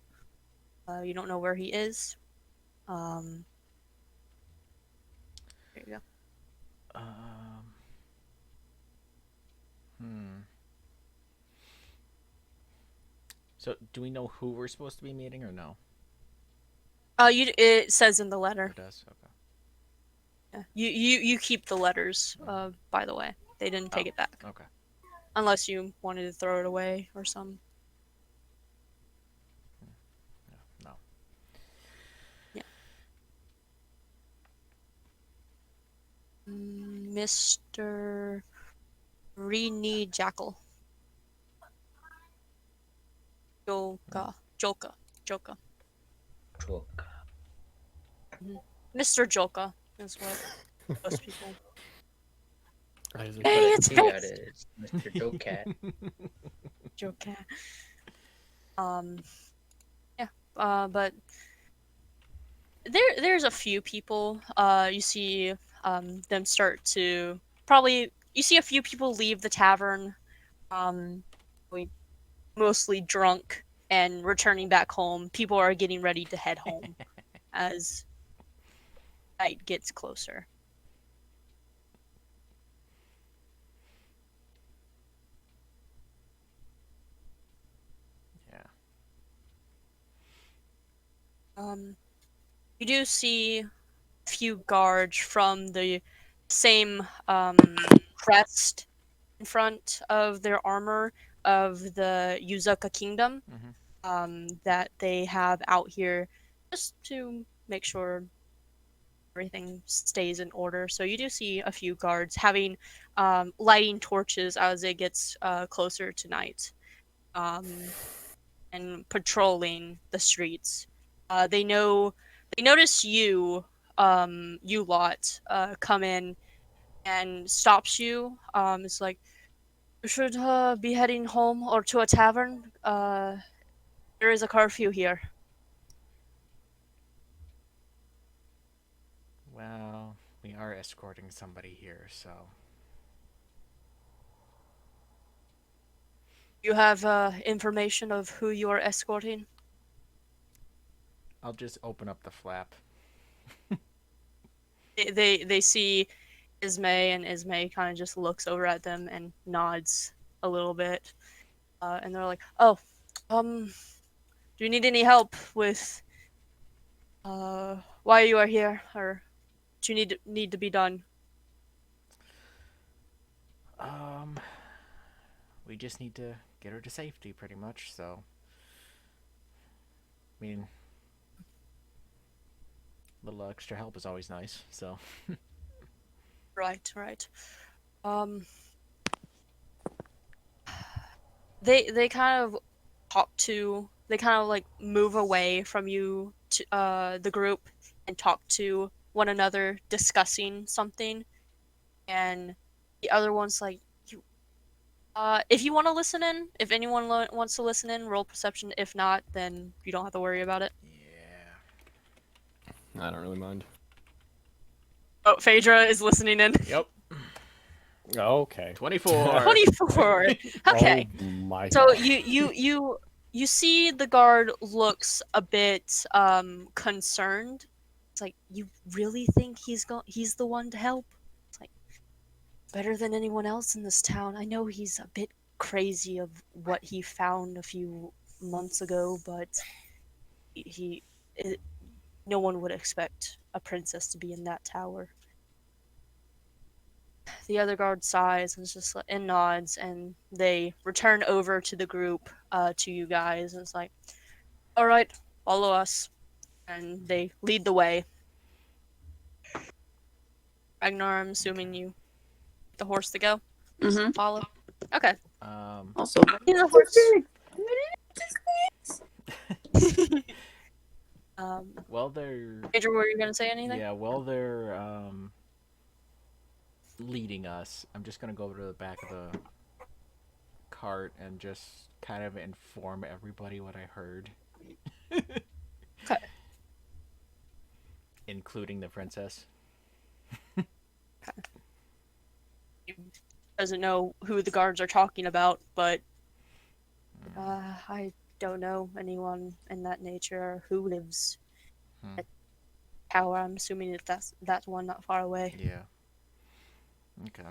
[SPEAKER 1] You don't know where he is. There you go.
[SPEAKER 4] So, do we know who we're supposed to be meeting or no?
[SPEAKER 1] It says in the letter.
[SPEAKER 4] It does. Okay.
[SPEAKER 1] Yeah. You keep the letters. By the way, they didn't take it back
[SPEAKER 4] Okay.
[SPEAKER 1] unless you wanted to throw it away or something.
[SPEAKER 4] No.
[SPEAKER 1] Yeah. Mr. Rini Jackal. Jolka. Mr. Jolka is what most people.
[SPEAKER 2] Isaac.
[SPEAKER 1] Hey, it's
[SPEAKER 3] He got
[SPEAKER 1] fixed.
[SPEAKER 3] it. It's Mr. Joe Cat.
[SPEAKER 1] Jolka. Yeah. But there's a few people. You see them start to probably you see a few people leave the tavern. We mostly drunk and returning back home. People are getting ready to head home as night gets closer.
[SPEAKER 4] Yeah.
[SPEAKER 1] You do see a few guards from the same crest in front of their armor of the Yuzuka Kingdom that they have out here just to make sure everything stays in order. So you do see a few guards having lighting torches as it gets closer to night and patrolling the streets. They notice you lot come in and stops you. It's like you should be heading home or to a tavern. There is a curfew here.
[SPEAKER 4] Well, we are escorting somebody here, so
[SPEAKER 1] You have information of who you are escorting?
[SPEAKER 4] I'll just open up the flap.
[SPEAKER 1] They see Ismay, and Ismay kind of just looks over at them and nods a little bit, and they're like, "Oh, do you need any help with why you are here, or do you need to be done?"
[SPEAKER 4] Um, we just need to get her to safety, pretty much. So, I mean, a little extra help is always nice. So,
[SPEAKER 1] Right, right. Um, they kind of they kind of like move away from you to the group and talk to one another discussing something, and the other one's like, you if you want to listen in, if anyone wants to listen in, roll perception. If not, then you don't have to worry about it.
[SPEAKER 4] yeah.
[SPEAKER 2] I don't really mind.
[SPEAKER 1] Oh, Phaedra is listening in.
[SPEAKER 4] Yep.
[SPEAKER 2] Okay.
[SPEAKER 4] 24.
[SPEAKER 1] 24. Okay.
[SPEAKER 2] Oh my
[SPEAKER 1] So
[SPEAKER 2] god.
[SPEAKER 1] you see the guard looks a bit concerned. It's like, you really think he's the one to help? It's like, better than anyone else in this town. I know he's a bit crazy of what he found a few months ago, but he it, no one would expect a princess to be in that tower. The other guard sighs and just and nods, and they return over to the group, to you guys, and it's like, all right, follow us, and they lead the way. Ragnar, I'm assuming you the horse to go
[SPEAKER 5] Mm-hmm.
[SPEAKER 1] follow. Okay.
[SPEAKER 5] Also,
[SPEAKER 1] The horse.
[SPEAKER 4] Well, they're
[SPEAKER 1] Major, were you gonna say anything?
[SPEAKER 4] yeah. Well, they're leading us. I'm just gonna go over to the back of the cart and just kind of inform everybody what I heard.
[SPEAKER 1] Okay.
[SPEAKER 4] Including the princess.
[SPEAKER 1] Doesn't know who the guards are talking about, but I don't know anyone in that nature who lives at tower. I'm assuming if that's one not far away.
[SPEAKER 4] Yeah. Okay.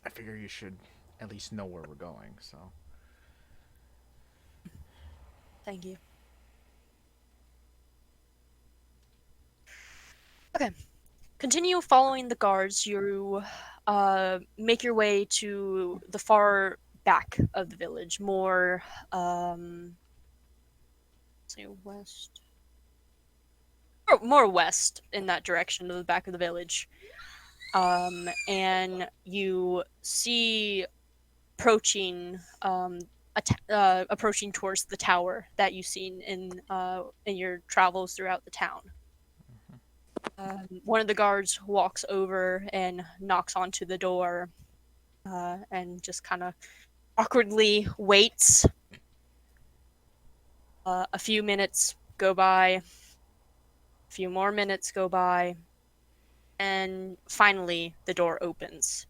[SPEAKER 4] I figure you should at least know where we're going, so.
[SPEAKER 1] Thank you. Okay. Continue following the guards. You make your way to the far back of the village, more say west. More west in that direction to the back of the village. And you see approaching approaching towards the tower that you've seen in your travels throughout the town. One of the guards walks over and knocks onto the door, and just kind of awkwardly waits. A few minutes go by, a few more minutes go by, and finally the door opens.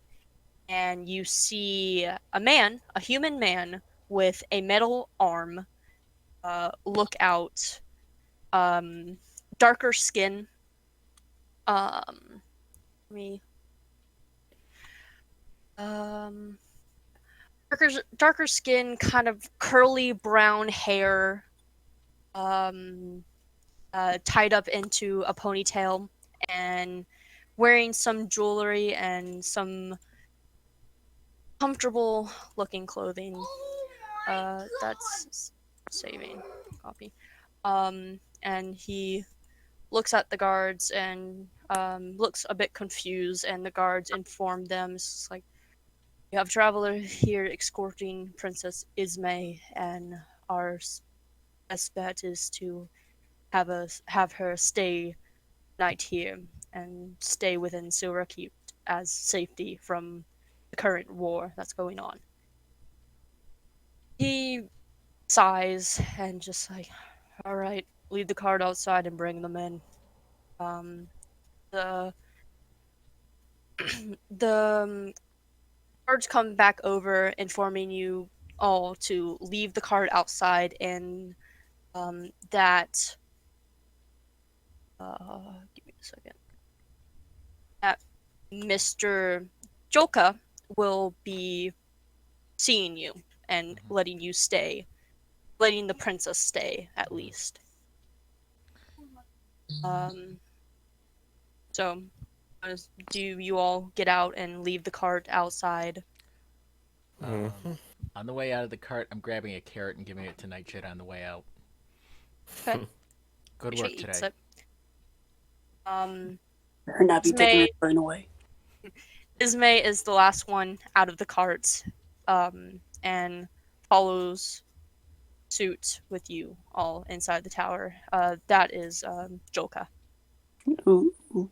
[SPEAKER 1] And you see a human man with a metal arm, look out, darker skin. Me. Darker skin, kind of curly brown hair, tied up into a ponytail, and wearing some jewelry and some comfortable looking clothing. That's saving copy. And he looks at the guards and looks a bit confused, and the guards inform them, it's like, you have a traveler here escorting Princess Ismay, and our best bet is to have her stay night here and stay within Silra Keep as safety from the current war that's going on. He sighs and just like, all right, leave the cart outside and bring them in. The the guards come back over, informing you all to leave the cart outside, and that give me second. That Mr. Joka will be seeing you and letting you stay, letting the princess stay at least. So, do you all get out and leave the cart outside?
[SPEAKER 4] On the way out of the cart, I'm grabbing a carrot and giving it to Nightshade on the way out.
[SPEAKER 1] Okay.
[SPEAKER 4] Good
[SPEAKER 1] She
[SPEAKER 4] work
[SPEAKER 1] eats
[SPEAKER 4] today.
[SPEAKER 1] it.
[SPEAKER 5] Better not be taking my brain away.
[SPEAKER 1] Ismay is the last one out of the cart, and follows suit with you all inside the tower. That is Joka.
[SPEAKER 5] Ooh.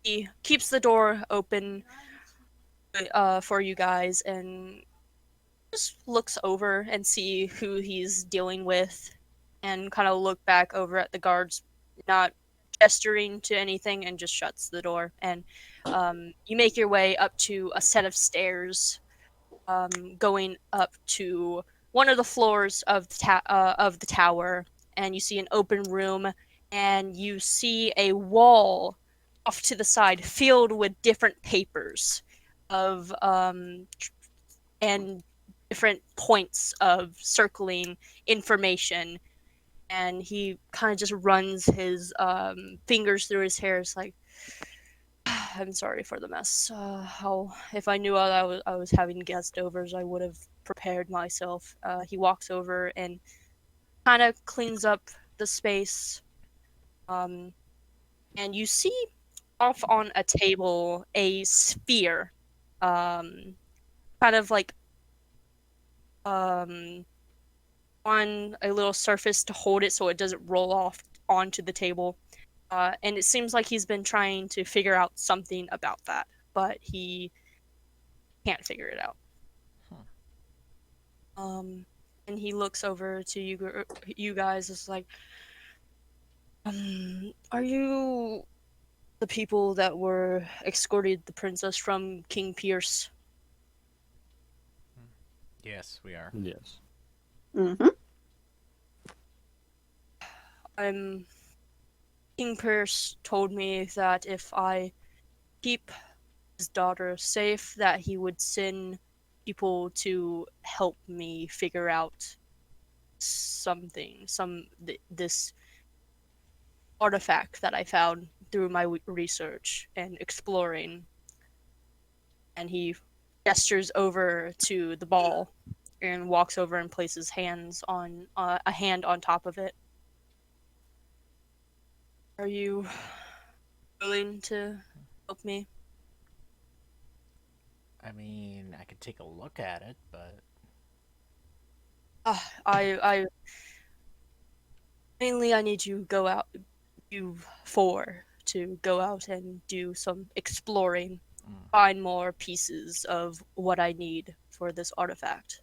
[SPEAKER 1] He keeps the door open for you guys and just looks over and see who he's dealing with, and kind of look back over at the guards, not gesturing to anything, and just shuts the door. And you make your way up to a set of stairs, going up to one of the floors of the tower, and you see an open room, and you see a wall off to the side filled with different papers of and different points of circling information. And he kind of just runs his fingers through his hair. It's like, I'm sorry for the mess. If I knew I was having guest overs, I would have prepared myself. He walks over and kind of cleans up the space. And you see off on a table a sphere, kind of like on a little surface to hold it so it doesn't roll off onto the table. And it seems like he's been trying to figure out something about that, but he can't figure it out. And he looks over to you guys. It's like, are you the people that were escorted the princess from King Pierce?
[SPEAKER 4] Yes, we are.
[SPEAKER 2] Yes.
[SPEAKER 5] Mm-hmm.
[SPEAKER 1] King Pierce told me that if I keep his daughter safe, that he would send people to help me figure out this artifact that I found through my research and exploring. And he gestures over to the ball and walks over and places hands on a hand on top of it. Are you willing to help me?
[SPEAKER 4] I mean, I could take a look at it, but
[SPEAKER 1] I mainly I need you four to go out and do some exploring, find more pieces of what I need for this artifact.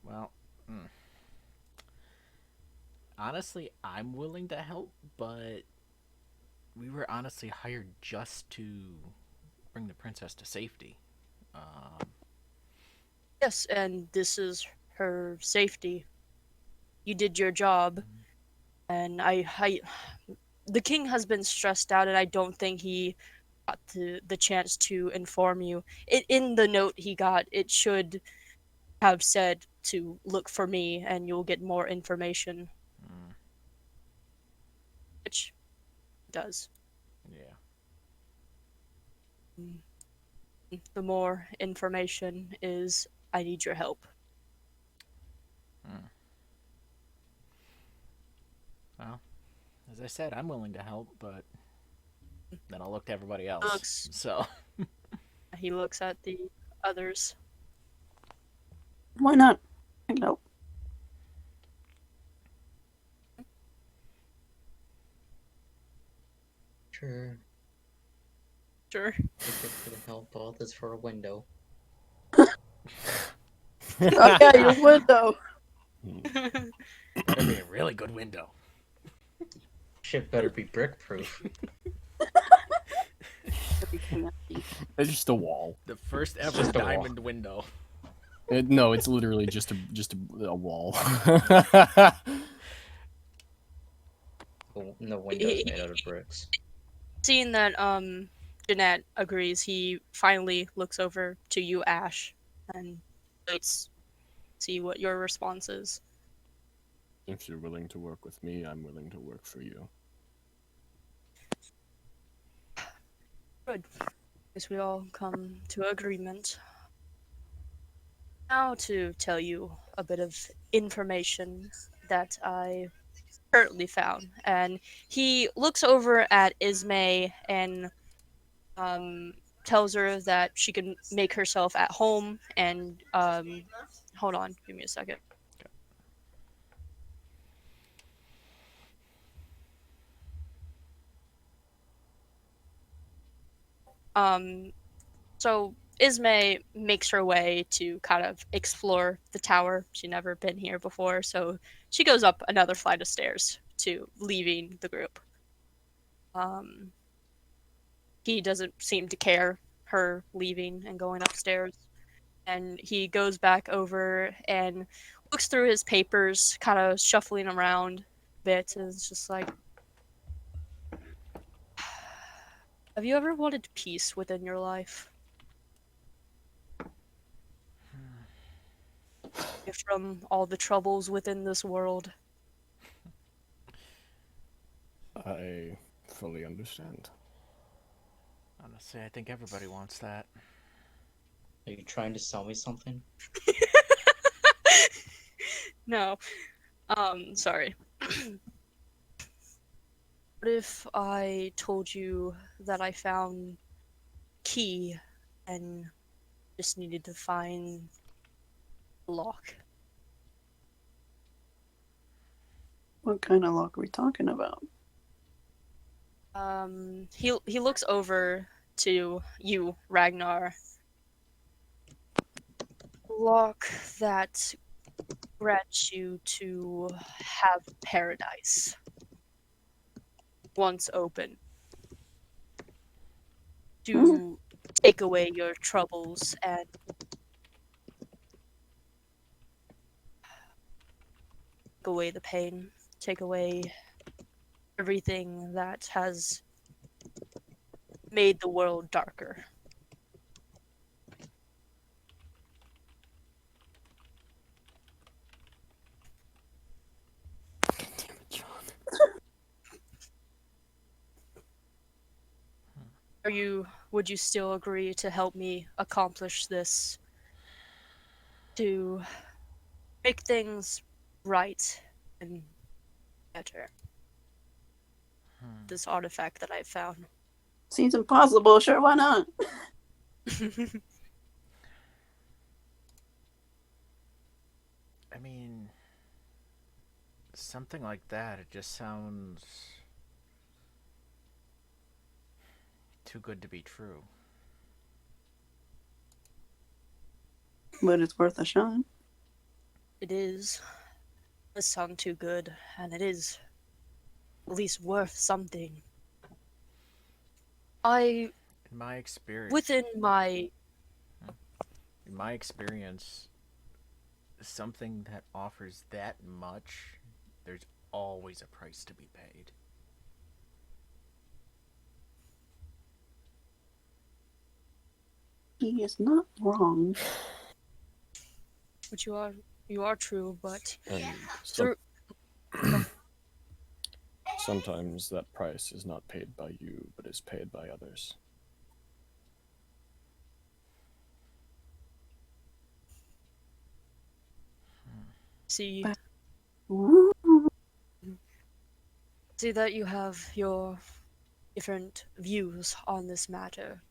[SPEAKER 4] Well, honestly, I'm willing to help, but we were honestly hired just to bring the princess to safety.
[SPEAKER 1] Yes, and this is her safety. You did your job, and the king has been stressed out, and I don't think he got the chance to inform you. In the note he got, it should have said to look for me, and you'll get more information. Which it does.
[SPEAKER 4] Yeah.
[SPEAKER 1] The more information is, I need your help.
[SPEAKER 4] Well, as I said, I'm willing to help, but then I'll look to everybody else. So
[SPEAKER 1] He looks at the others.
[SPEAKER 5] Why not? I can help.
[SPEAKER 3] Sure.
[SPEAKER 1] Sure.
[SPEAKER 3] Take it for the help. All this for a window.
[SPEAKER 5] Oh yeah, your window.
[SPEAKER 4] that'd be a really good window.
[SPEAKER 3] Shit better be brick proof.
[SPEAKER 5] basically empty.
[SPEAKER 2] It's just a wall.
[SPEAKER 4] The first
[SPEAKER 3] It's
[SPEAKER 4] ever
[SPEAKER 3] just a wall.
[SPEAKER 4] diamond window.
[SPEAKER 2] No, it's literally just a wall.
[SPEAKER 3] The window's made out of bricks.
[SPEAKER 1] Seeing that Jeanette agrees, he finally looks over to you, Ash, and waits to see what your response is.
[SPEAKER 2] If you're willing to work with me, I'm willing to work for you.
[SPEAKER 1] Good. Guess we all come to agreement. Now to tell you a bit of information that I currently found. And he looks over at Ismay and tells her that she can make herself at home and hold on, give me a second. So Ismay makes her way to kind of explore the tower. She'd never been here before, so she goes up another flight of stairs to leaving the group. He doesn't seem to care her leaving and going upstairs. And he goes back over and looks through his papers, kind of shuffling around a bit, and it's just like, have you ever wanted peace within your life? From all the troubles within this world.
[SPEAKER 2] I fully understand.
[SPEAKER 4] Honestly, I think everybody wants that.
[SPEAKER 3] Are you trying to sell me something?
[SPEAKER 1] No. Sorry. What if I told you that I found key and just needed to find the lock?
[SPEAKER 5] What kind of lock are we talking about?
[SPEAKER 1] He looks over to you, Ragnar. Lock that grants you to have paradise once open. To take away your troubles and take away the pain, take away everything that has made the world darker.
[SPEAKER 2] Damn it, John.
[SPEAKER 1] Would you still agree to help me accomplish this? To make things right and better. This artifact that I found.
[SPEAKER 5] Seems impossible. Sure, why not?
[SPEAKER 4] I mean, something like that, it just sounds too good to be true.
[SPEAKER 5] But it's worth a shot.
[SPEAKER 1] It is. It does sound too good, and it is at least worth something.
[SPEAKER 4] In my experience,
[SPEAKER 1] Within my
[SPEAKER 4] something that offers that much, there's always a price to be paid.
[SPEAKER 5] He is not wrong.
[SPEAKER 1] But you are true, but
[SPEAKER 2] And
[SPEAKER 1] through
[SPEAKER 2] sometimes that price is not paid by you, but is paid by others.
[SPEAKER 1] see
[SPEAKER 5] Ooh.
[SPEAKER 1] see that you have your different views on this matter.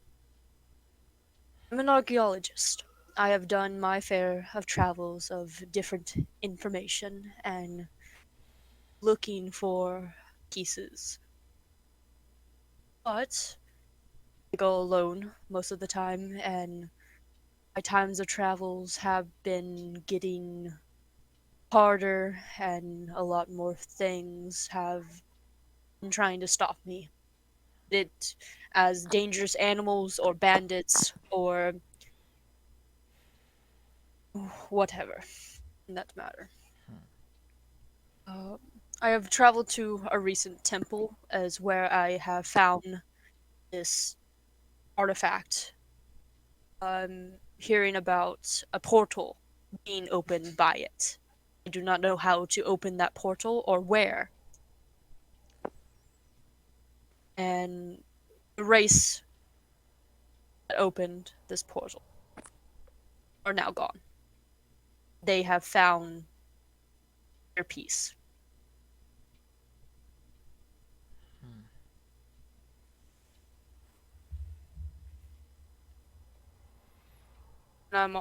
[SPEAKER 1] I'm an archaeologist. I have done my fair of travels of different information and looking for pieces. But I go alone most of the time, and my times of travels have been getting harder, and a lot more things have been trying to stop me it as dangerous animals or bandits or whatever in that matter. Uh, I have traveled to a recent temple as where I have found this artifact. I'm hearing about a portal being opened by it. I do not know how to open that portal or where. And the race that opened this portal are now gone. They have found their peace.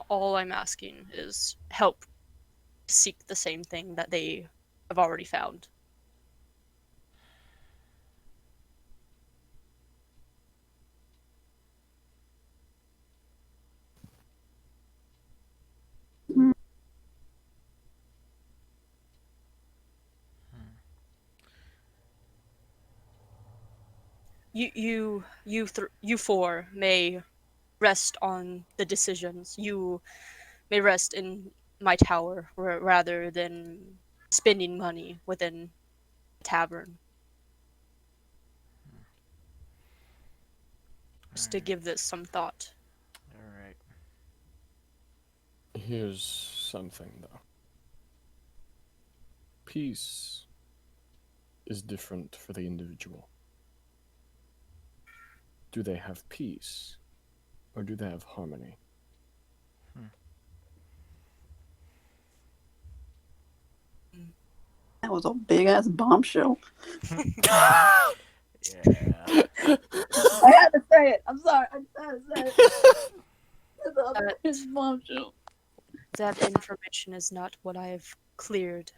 [SPEAKER 1] All I'm asking is help to seek the same thing that they have already found. You four may rest on the decisions. You may rest in my tower rather than spending money within a tavern. Just to give this some thought.
[SPEAKER 4] All right.
[SPEAKER 2] Here's something, though. Peace is different for the individual. Do they have peace, or do they have harmony?
[SPEAKER 5] That was a big ass bombshell.
[SPEAKER 4] Yeah.
[SPEAKER 5] I had to say it. I'm sorry. I had to say it. It's a big bombshell.
[SPEAKER 1] That information is not what I have cleared.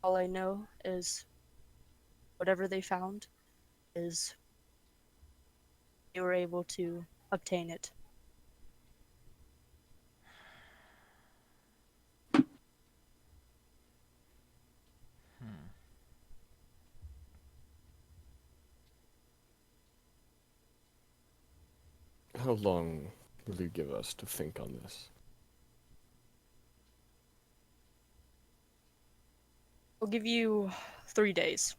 [SPEAKER 1] All I know is whatever they found is they were able to obtain it.
[SPEAKER 2] How long will you give us to think on this?
[SPEAKER 1] I'll give you 3 days.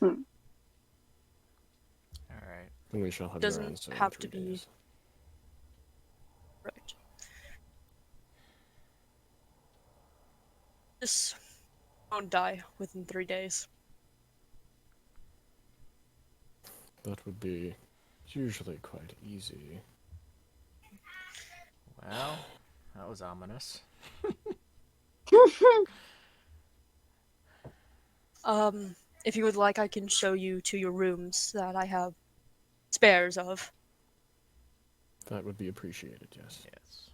[SPEAKER 4] All right.
[SPEAKER 2] And we shall have
[SPEAKER 1] Doesn't
[SPEAKER 2] your answer
[SPEAKER 1] have
[SPEAKER 2] in 3
[SPEAKER 1] to be-
[SPEAKER 2] days.
[SPEAKER 1] Right. Just won't die within 3 days.
[SPEAKER 2] That would be usually quite easy.
[SPEAKER 4] Well, that was ominous.
[SPEAKER 1] If you would like, I can show you to your rooms that I have spares of.
[SPEAKER 2] That would be appreciated, yes.
[SPEAKER 4] Yes.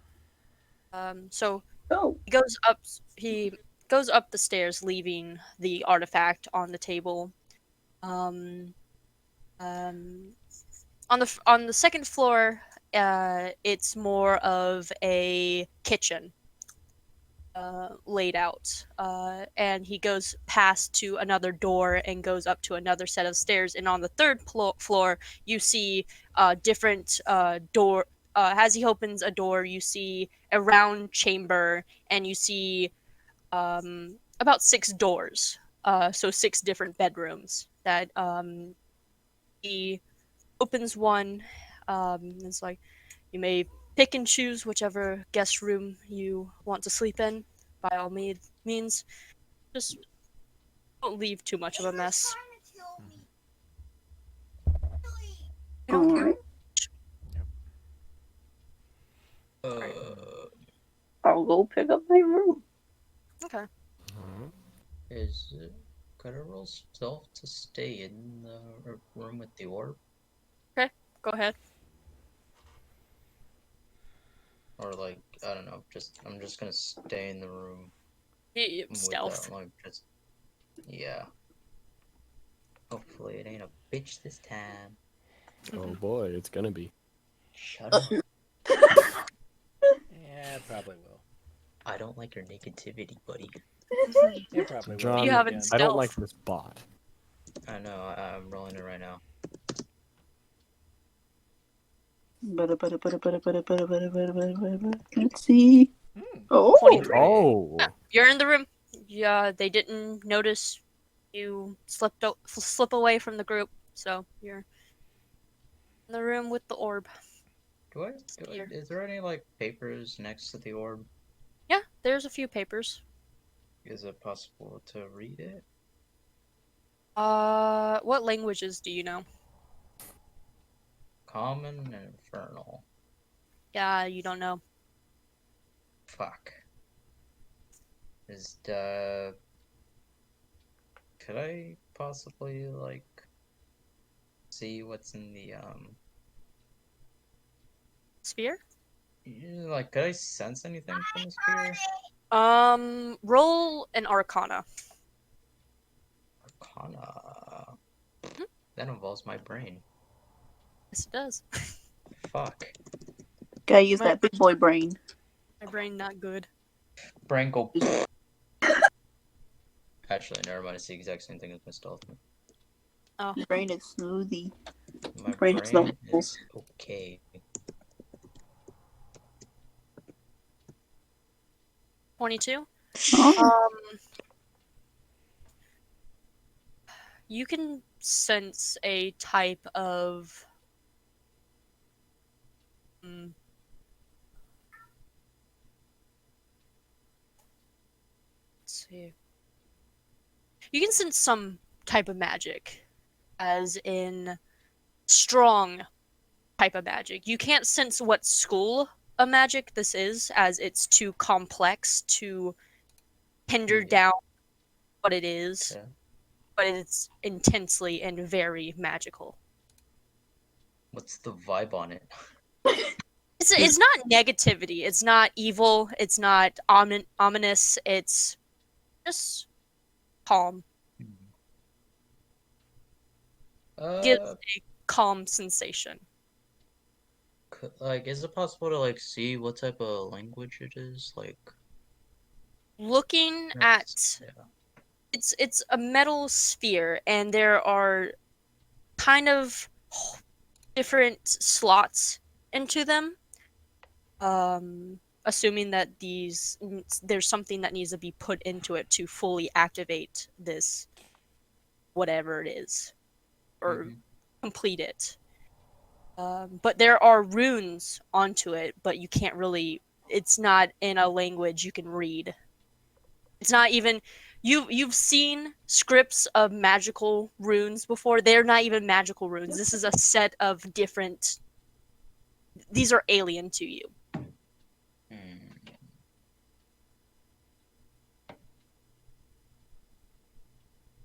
[SPEAKER 1] So
[SPEAKER 5] Oh,
[SPEAKER 1] he goes up the stairs, leaving the artifact on the table. On the second floor, it's more of a kitchen. Laid out, and he goes past to another door and goes up to another set of stairs. And on the third floor, you see different door. As he opens a door, you see a round chamber, and you see about 6 doors. So 6 different bedrooms. That he opens one. It's like you may pick and choose whichever guest room you want to sleep in. By all means, just don't leave too much of a mess. I don't care.
[SPEAKER 5] I'll go pick up my room.
[SPEAKER 1] Okay.
[SPEAKER 3] Is it gonna roll stealth to stay in the room with the orb?
[SPEAKER 1] Go ahead.
[SPEAKER 3] Or like, I don't know, I'm just gonna stay in the room
[SPEAKER 1] Stealth.
[SPEAKER 3] without, like, just, yeah. Hopefully it ain't a bitch this time.
[SPEAKER 2] Oh boy, it's gonna be.
[SPEAKER 3] Shut up.
[SPEAKER 4] Yeah, it probably will.
[SPEAKER 3] I don't like your negativity, buddy.
[SPEAKER 4] It probably will.
[SPEAKER 2] John,
[SPEAKER 1] You haven't
[SPEAKER 4] Again.
[SPEAKER 2] I don't like
[SPEAKER 1] Stealth.
[SPEAKER 2] this bot.
[SPEAKER 3] I know. I'm rolling it right now.
[SPEAKER 5] Let's see. Oh,
[SPEAKER 1] 23.
[SPEAKER 2] Oh.
[SPEAKER 1] You're in the room. Yeah, they didn't notice you slip away from the group, so you're in the room with the orb. Here.
[SPEAKER 3] Is there any, like, papers next to the orb?
[SPEAKER 1] Yeah, there's a few papers.
[SPEAKER 3] Is it possible to read it?
[SPEAKER 1] What languages do you know?
[SPEAKER 3] Common and Infernal.
[SPEAKER 1] Yeah, you don't know.
[SPEAKER 3] Fuck. Could I possibly, like, see what's in the,
[SPEAKER 1] Sphere?
[SPEAKER 3] like, could I sense anything from the sphere?
[SPEAKER 1] Roll an Arcana.
[SPEAKER 3] Arcana.
[SPEAKER 1] Mhm.
[SPEAKER 3] That involves my brain.
[SPEAKER 1] Yes, it does.
[SPEAKER 3] Fuck.
[SPEAKER 5] gotta use that big boy brain.
[SPEAKER 1] My brain not good.
[SPEAKER 3] Brain go. Actually, never mind. It's the exact same thing as my stealth.
[SPEAKER 1] Oh,
[SPEAKER 5] Brain is smoothie.
[SPEAKER 3] My
[SPEAKER 5] Brain
[SPEAKER 3] brain
[SPEAKER 5] is no
[SPEAKER 3] is okay.
[SPEAKER 1] 22.
[SPEAKER 5] Oh,
[SPEAKER 1] You can sense a type of let's see. You can sense some type of magic, as in strong type of magic. You can't sense what school of magic this is, as it's too complex to hinder down what it is,
[SPEAKER 3] Yeah.
[SPEAKER 1] but it's intensely and very magical.
[SPEAKER 3] What's the vibe on it?
[SPEAKER 1] It's not negativity. It's not evil. It's not ominous. It's just calm. Gives a calm sensation.
[SPEAKER 3] Like, is it possible to, like, see what type of language it is? Like,
[SPEAKER 1] Looking at it's a metal sphere, and there are kind of different slots into them. Assuming that there's something that needs to be put into it to fully activate this, whatever it is, or complete it. But there are runes onto it, but you can't really. It's not in a language you can read. It's not even. You've seen scripts of magical runes before. They're not even magical runes. This is a set of different. These are alien to you.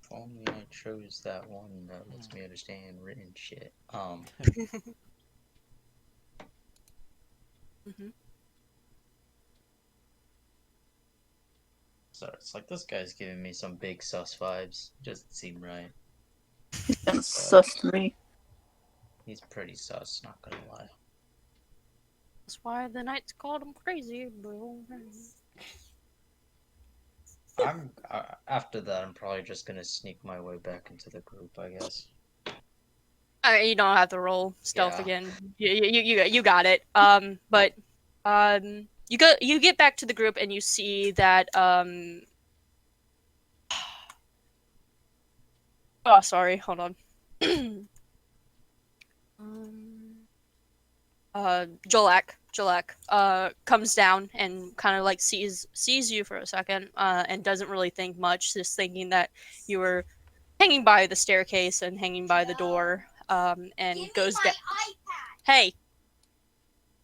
[SPEAKER 3] If only I chose that one that lets me understand written shit. So it's like this guy's giving me some big sus vibes. Doesn't seem right.
[SPEAKER 5] that sus to me.
[SPEAKER 3] He's pretty sus, not gonna lie.
[SPEAKER 1] That's why the knights called him crazy, bro.
[SPEAKER 3] After that, I'm probably just gonna sneak my way back into the group, I guess.
[SPEAKER 1] You don't have to roll stealth
[SPEAKER 3] Yeah.
[SPEAKER 1] again. You got it. But you get back to the group and you see that oh, sorry, hold on. Jolak comes down and kind of like sees you for a second, and doesn't really think much, just thinking that you were hanging by the staircase and hanging by the door, and goes down. Hey,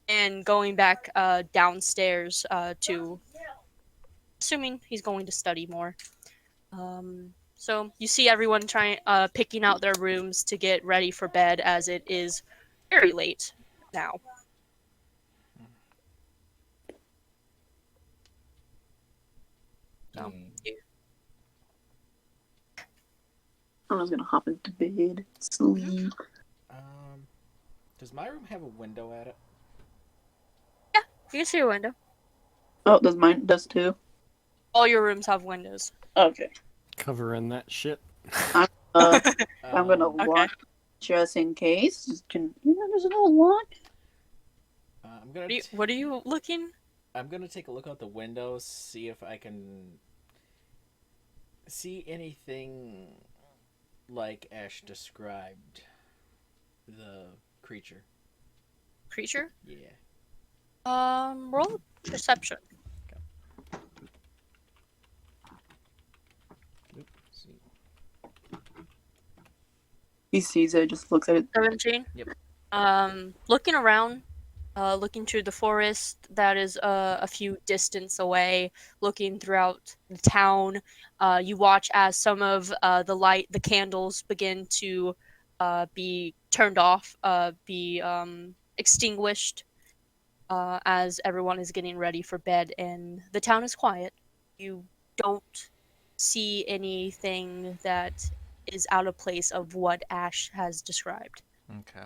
[SPEAKER 1] and going back downstairs to, assuming he's going to study more. So you see everyone picking out their rooms to get ready for bed, as it is very late now. So,
[SPEAKER 5] I was gonna hop into bed, sleep.
[SPEAKER 4] Does my room have a window at it?
[SPEAKER 1] yeah, you can see a window.
[SPEAKER 5] Oh, does mine does too?
[SPEAKER 1] All your rooms have windows.
[SPEAKER 5] Okay.
[SPEAKER 2] Covering that shit.
[SPEAKER 5] I'm gonna
[SPEAKER 4] Um,
[SPEAKER 5] lock just in case. There's no lock.
[SPEAKER 4] I'm gonna
[SPEAKER 1] What are you looking?
[SPEAKER 4] I'm gonna take a look out the window, see if I can see anything like Ash described the creature.
[SPEAKER 1] Creature?
[SPEAKER 4] Yeah.
[SPEAKER 1] Roll perception.
[SPEAKER 4] Oop, see.
[SPEAKER 5] He sees it, just looks at it.
[SPEAKER 1] 17.
[SPEAKER 4] Yep.
[SPEAKER 1] Looking around, looking through the forest that is a few distance away, looking throughout the town. You watch as some of the candles begin to be turned off, be extinguished, as everyone is getting ready for bed, and the town is quiet. You don't see anything that is out of place of what Ash has described.
[SPEAKER 4] Okay.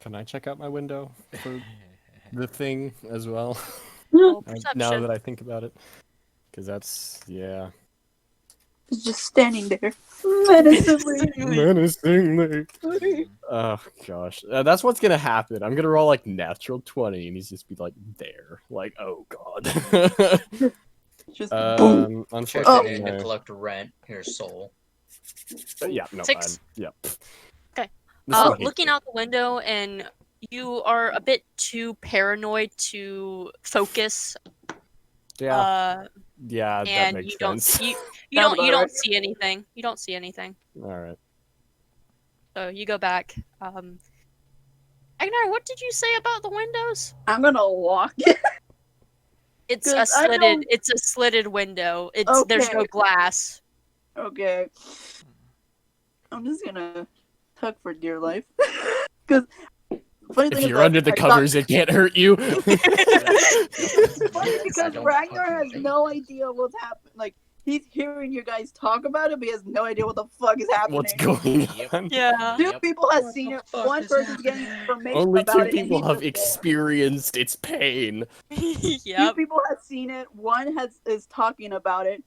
[SPEAKER 2] Can I check out my window for the thing as well?
[SPEAKER 1] Roll
[SPEAKER 2] Now
[SPEAKER 1] perception.
[SPEAKER 2] that I think about it, because that's
[SPEAKER 5] He's just standing there, menacingly.
[SPEAKER 2] menacingly. Oh gosh, that's what's gonna happen. I'm gonna roll like natural 20, and he's just be like there, like oh god.
[SPEAKER 5] Just boom.
[SPEAKER 3] Check
[SPEAKER 2] Unfortunately,
[SPEAKER 3] in to
[SPEAKER 2] no.
[SPEAKER 3] collect rent. Here's soul.
[SPEAKER 2] Yeah, no,
[SPEAKER 1] 6.
[SPEAKER 2] yeah.
[SPEAKER 1] Okay.
[SPEAKER 2] This one hates
[SPEAKER 1] Looking
[SPEAKER 2] me.
[SPEAKER 1] out the window, and you are a bit too paranoid to focus.
[SPEAKER 2] Yeah, yeah, that
[SPEAKER 1] And
[SPEAKER 2] makes
[SPEAKER 1] you don't
[SPEAKER 2] sense.
[SPEAKER 1] you
[SPEAKER 5] Sounds
[SPEAKER 1] don't you
[SPEAKER 5] about
[SPEAKER 1] don't
[SPEAKER 5] right.
[SPEAKER 1] see anything. You don't see anything.
[SPEAKER 2] All right.
[SPEAKER 1] So you go back. Agnar, what did you say about the windows?
[SPEAKER 5] I'm gonna walk it.
[SPEAKER 1] It's
[SPEAKER 5] 'Cause I don't-
[SPEAKER 1] it's a slitted window. There's no
[SPEAKER 5] Okay.
[SPEAKER 1] glass.
[SPEAKER 5] Okay. I'm just gonna tug for dear life. Because funny thing
[SPEAKER 2] If
[SPEAKER 5] is
[SPEAKER 2] you're
[SPEAKER 5] that
[SPEAKER 2] under the
[SPEAKER 5] I thought-
[SPEAKER 2] covers, it can't hurt you.
[SPEAKER 5] It's funny
[SPEAKER 3] I
[SPEAKER 5] because
[SPEAKER 3] don't
[SPEAKER 5] Ragnar has
[SPEAKER 3] fucking
[SPEAKER 5] no idea what's happening. Like he's hearing you guys talk about it, but he has no idea what the fuck is happening.
[SPEAKER 2] What's going
[SPEAKER 4] Yep.
[SPEAKER 2] on?
[SPEAKER 1] Yeah.
[SPEAKER 5] Two
[SPEAKER 4] Yep.
[SPEAKER 5] people have
[SPEAKER 3] What
[SPEAKER 5] seen
[SPEAKER 3] the
[SPEAKER 5] it.
[SPEAKER 3] fuck
[SPEAKER 5] One
[SPEAKER 3] is
[SPEAKER 5] person's getting
[SPEAKER 3] happening?
[SPEAKER 5] information
[SPEAKER 2] Only
[SPEAKER 5] about
[SPEAKER 2] two
[SPEAKER 5] it, and
[SPEAKER 2] people
[SPEAKER 5] he's
[SPEAKER 2] have
[SPEAKER 5] just there.
[SPEAKER 2] experienced its pain
[SPEAKER 5] Two
[SPEAKER 1] Yep.
[SPEAKER 5] people have seen it. One is talking about it,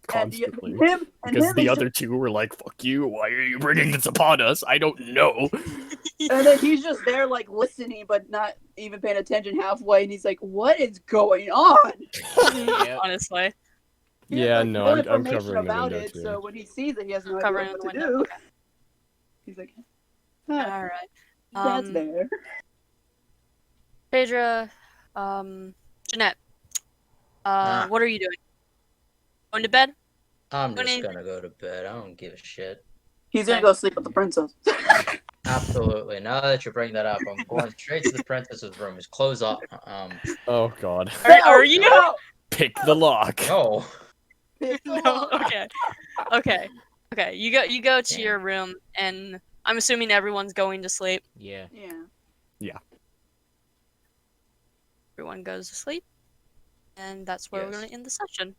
[SPEAKER 2] constantly.
[SPEAKER 5] and
[SPEAKER 2] Because
[SPEAKER 5] him
[SPEAKER 2] the
[SPEAKER 5] is
[SPEAKER 2] other two were like, fuck you, why are you bringing this upon us? I don't know.
[SPEAKER 5] and then he's just there like listening, but not even paying attention halfway. And he's like, "What is going on?"
[SPEAKER 4] Yep.
[SPEAKER 1] Honestly.
[SPEAKER 5] He has,
[SPEAKER 2] Yeah,
[SPEAKER 5] like,
[SPEAKER 2] no,
[SPEAKER 5] no
[SPEAKER 2] I'm
[SPEAKER 5] information
[SPEAKER 2] covering the
[SPEAKER 5] about
[SPEAKER 2] window
[SPEAKER 5] it.
[SPEAKER 2] too.
[SPEAKER 5] So when he sees it, he has no idea
[SPEAKER 1] Covering
[SPEAKER 5] what
[SPEAKER 1] the
[SPEAKER 5] to
[SPEAKER 1] window.
[SPEAKER 5] do.
[SPEAKER 1] Okay.
[SPEAKER 5] He's like,
[SPEAKER 1] All
[SPEAKER 5] "Huh,
[SPEAKER 1] right.
[SPEAKER 5] that's there."
[SPEAKER 1] Phaedra, Jeanette, what are you doing? Going to bed?
[SPEAKER 3] I'm
[SPEAKER 1] Doing
[SPEAKER 3] just
[SPEAKER 1] anything?
[SPEAKER 3] gonna go to bed. I don't give a shit.
[SPEAKER 5] He's gonna
[SPEAKER 1] Okay.
[SPEAKER 5] go sleep with the princess.
[SPEAKER 3] Absolutely. Now that you bring that up, I'm going straight to the princess's room. Just close up.
[SPEAKER 2] Oh god.
[SPEAKER 1] Are you?
[SPEAKER 5] No!
[SPEAKER 2] Pick the lock.
[SPEAKER 3] No.
[SPEAKER 5] Pick the
[SPEAKER 1] No.
[SPEAKER 5] lock.
[SPEAKER 1] Okay. You go to
[SPEAKER 3] Damn.
[SPEAKER 1] your room, and I'm assuming everyone's going to sleep.
[SPEAKER 4] Yeah.
[SPEAKER 5] Yeah.
[SPEAKER 1] Everyone goes to sleep, and that's where we're
[SPEAKER 3] Yes.
[SPEAKER 1] going to end the session.